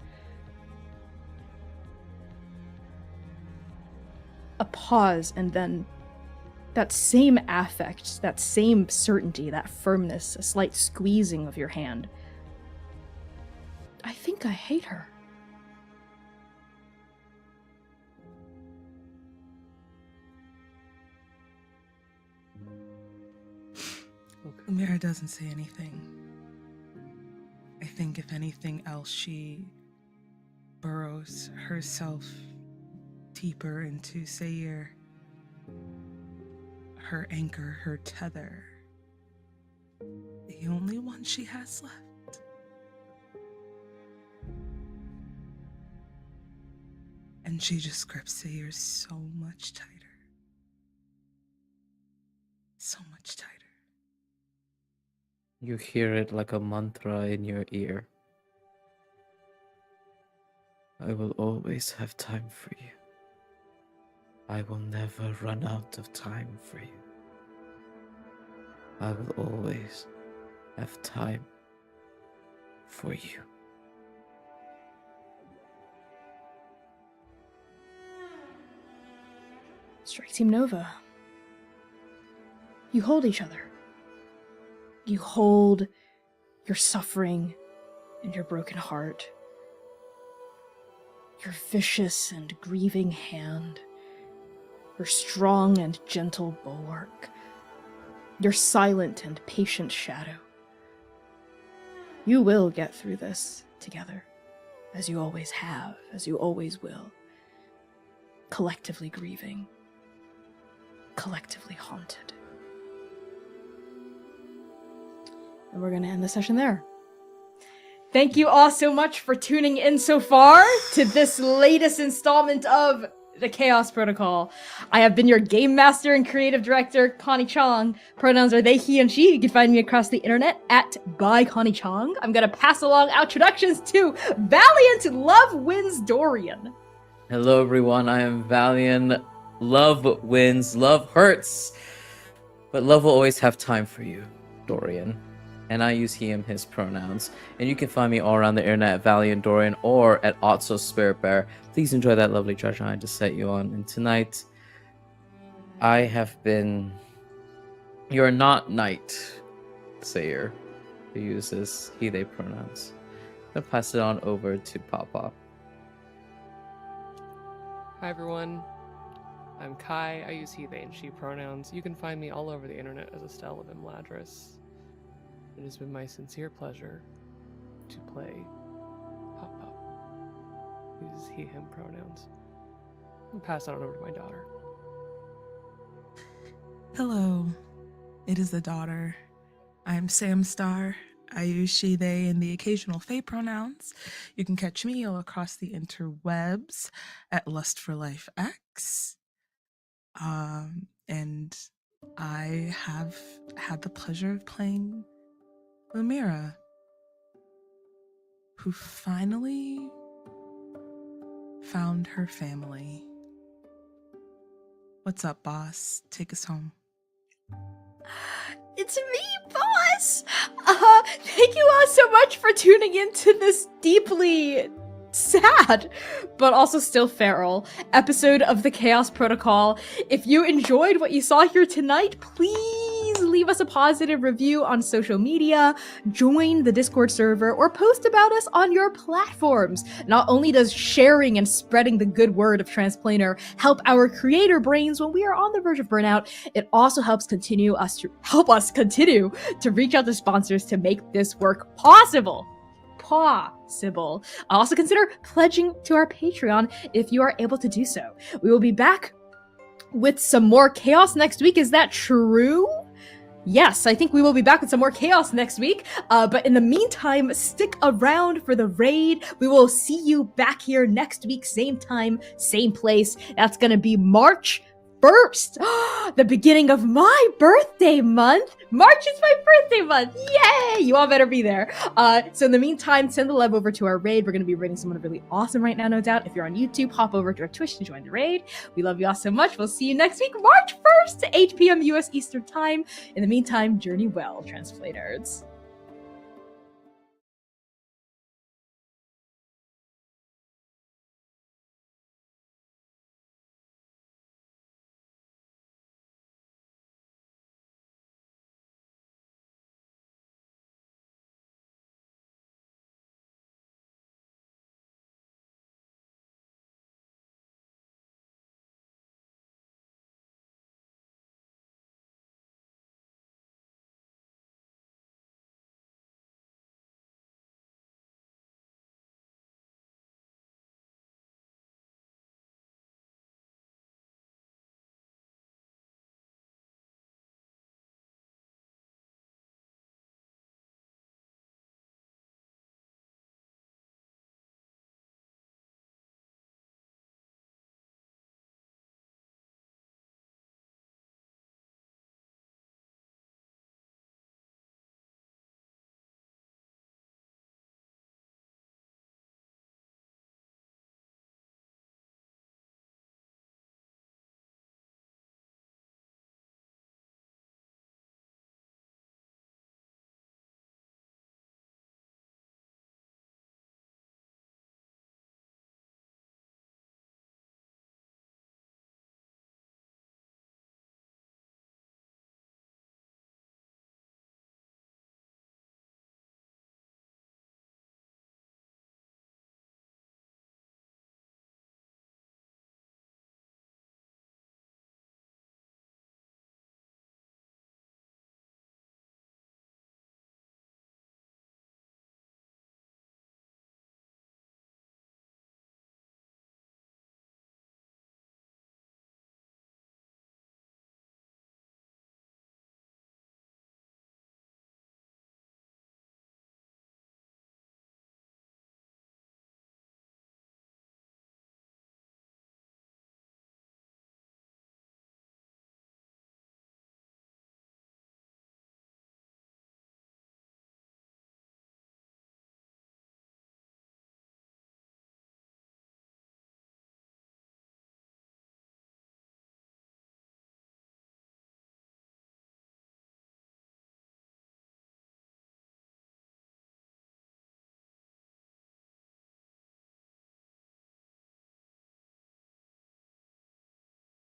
A pause, and then that same affect, that same certainty, that firmness, a slight squeezing of your hand. I think I hate her. Lumira doesn't say anything. I think if anything else, she burrows herself deeper into Sayer. Her anchor, her tether. The only one she has left. And she just grips Sayer so much tighter. So much tighter. You hear it like a mantra in your ear. I will always have time for you. I will never run out of time for you. I will always have time for you. Strike Team Nova. You hold each other. You hold your suffering and your broken heart. Your vicious and grieving hand. Your strong and gentle bulwark. Your silent and patient shadow. You will get through this together, as you always have, as you always will. Collectively grieving. Collectively haunted. And we're going to end the session there. Thank you all so much for tuning in so far to this latest installment of the Chaos Protocol. I have been your game master and creative director, Connie Chong. Pronouns are they, he, and she. You can find me across the internet at by Connie Chong. I'm going to pass along introductions to Valiant Love Wins Dorian. Hello, everyone. I am Valiant. Love wins. Love hurts. But love will always have time for you, Dorian. and I use he, him, his pronouns. And you can find me all around the internet at Valiant Dorian or at Otso Spirit Bear. Please enjoy that lovely treasure I just set you on. And tonight, I have been your not knight sayer who uses he, they pronouns. I'm gonna pass it on over to Papa. Hi everyone, I'm Kai. I use he, they, and she pronouns. You can find me all over the internet as Estelle of Imladris. It has been my sincere pleasure to play Pop Pop, who uses he, him pronouns. I'm gonna pass that on over to my daughter. Hello, it is the daughter. I am Sam Star. I use she, they, and the occasional they pronouns. You can catch me all across the interwebs at Lust for Life X. And I have had the pleasure of playing Lumira, who finally found her family. What's up, boss? Take us home. It's me, boss! Thank you all so much for tuning into this deeply sad, but also still feral episode of the Chaos Protocol. If you enjoyed what you saw here tonight, please leave us a positive review on social media, join the Discord server, or post about us on your platforms. Not only does sharing and spreading the good word of Transplanar help our creator brains when we are on the verge of burnout, it also helps us continue to reach out to sponsors to make this work possible. Also consider pledging to our Patreon if you are able to do so. We will be back with some more chaos next week. Is that true? Yes, I think we will be back with some more chaos next week. But in the meantime, stick around for the raid. We will see you back here next week, same time, same place. That's gonna be March 1st, the beginning of my birthday month. March is my birthday month. Yay! You all better be there. So in the meantime, send the love over to our raid. We're going to be raiding someone really awesome right now, no doubt. If you're on YouTube, hop over to our Twitch to join the raid. We love you all so much. We'll see you next week, March 1st, 8 p.m. US Eastern Time. In the meantime, journey well, Transplaners.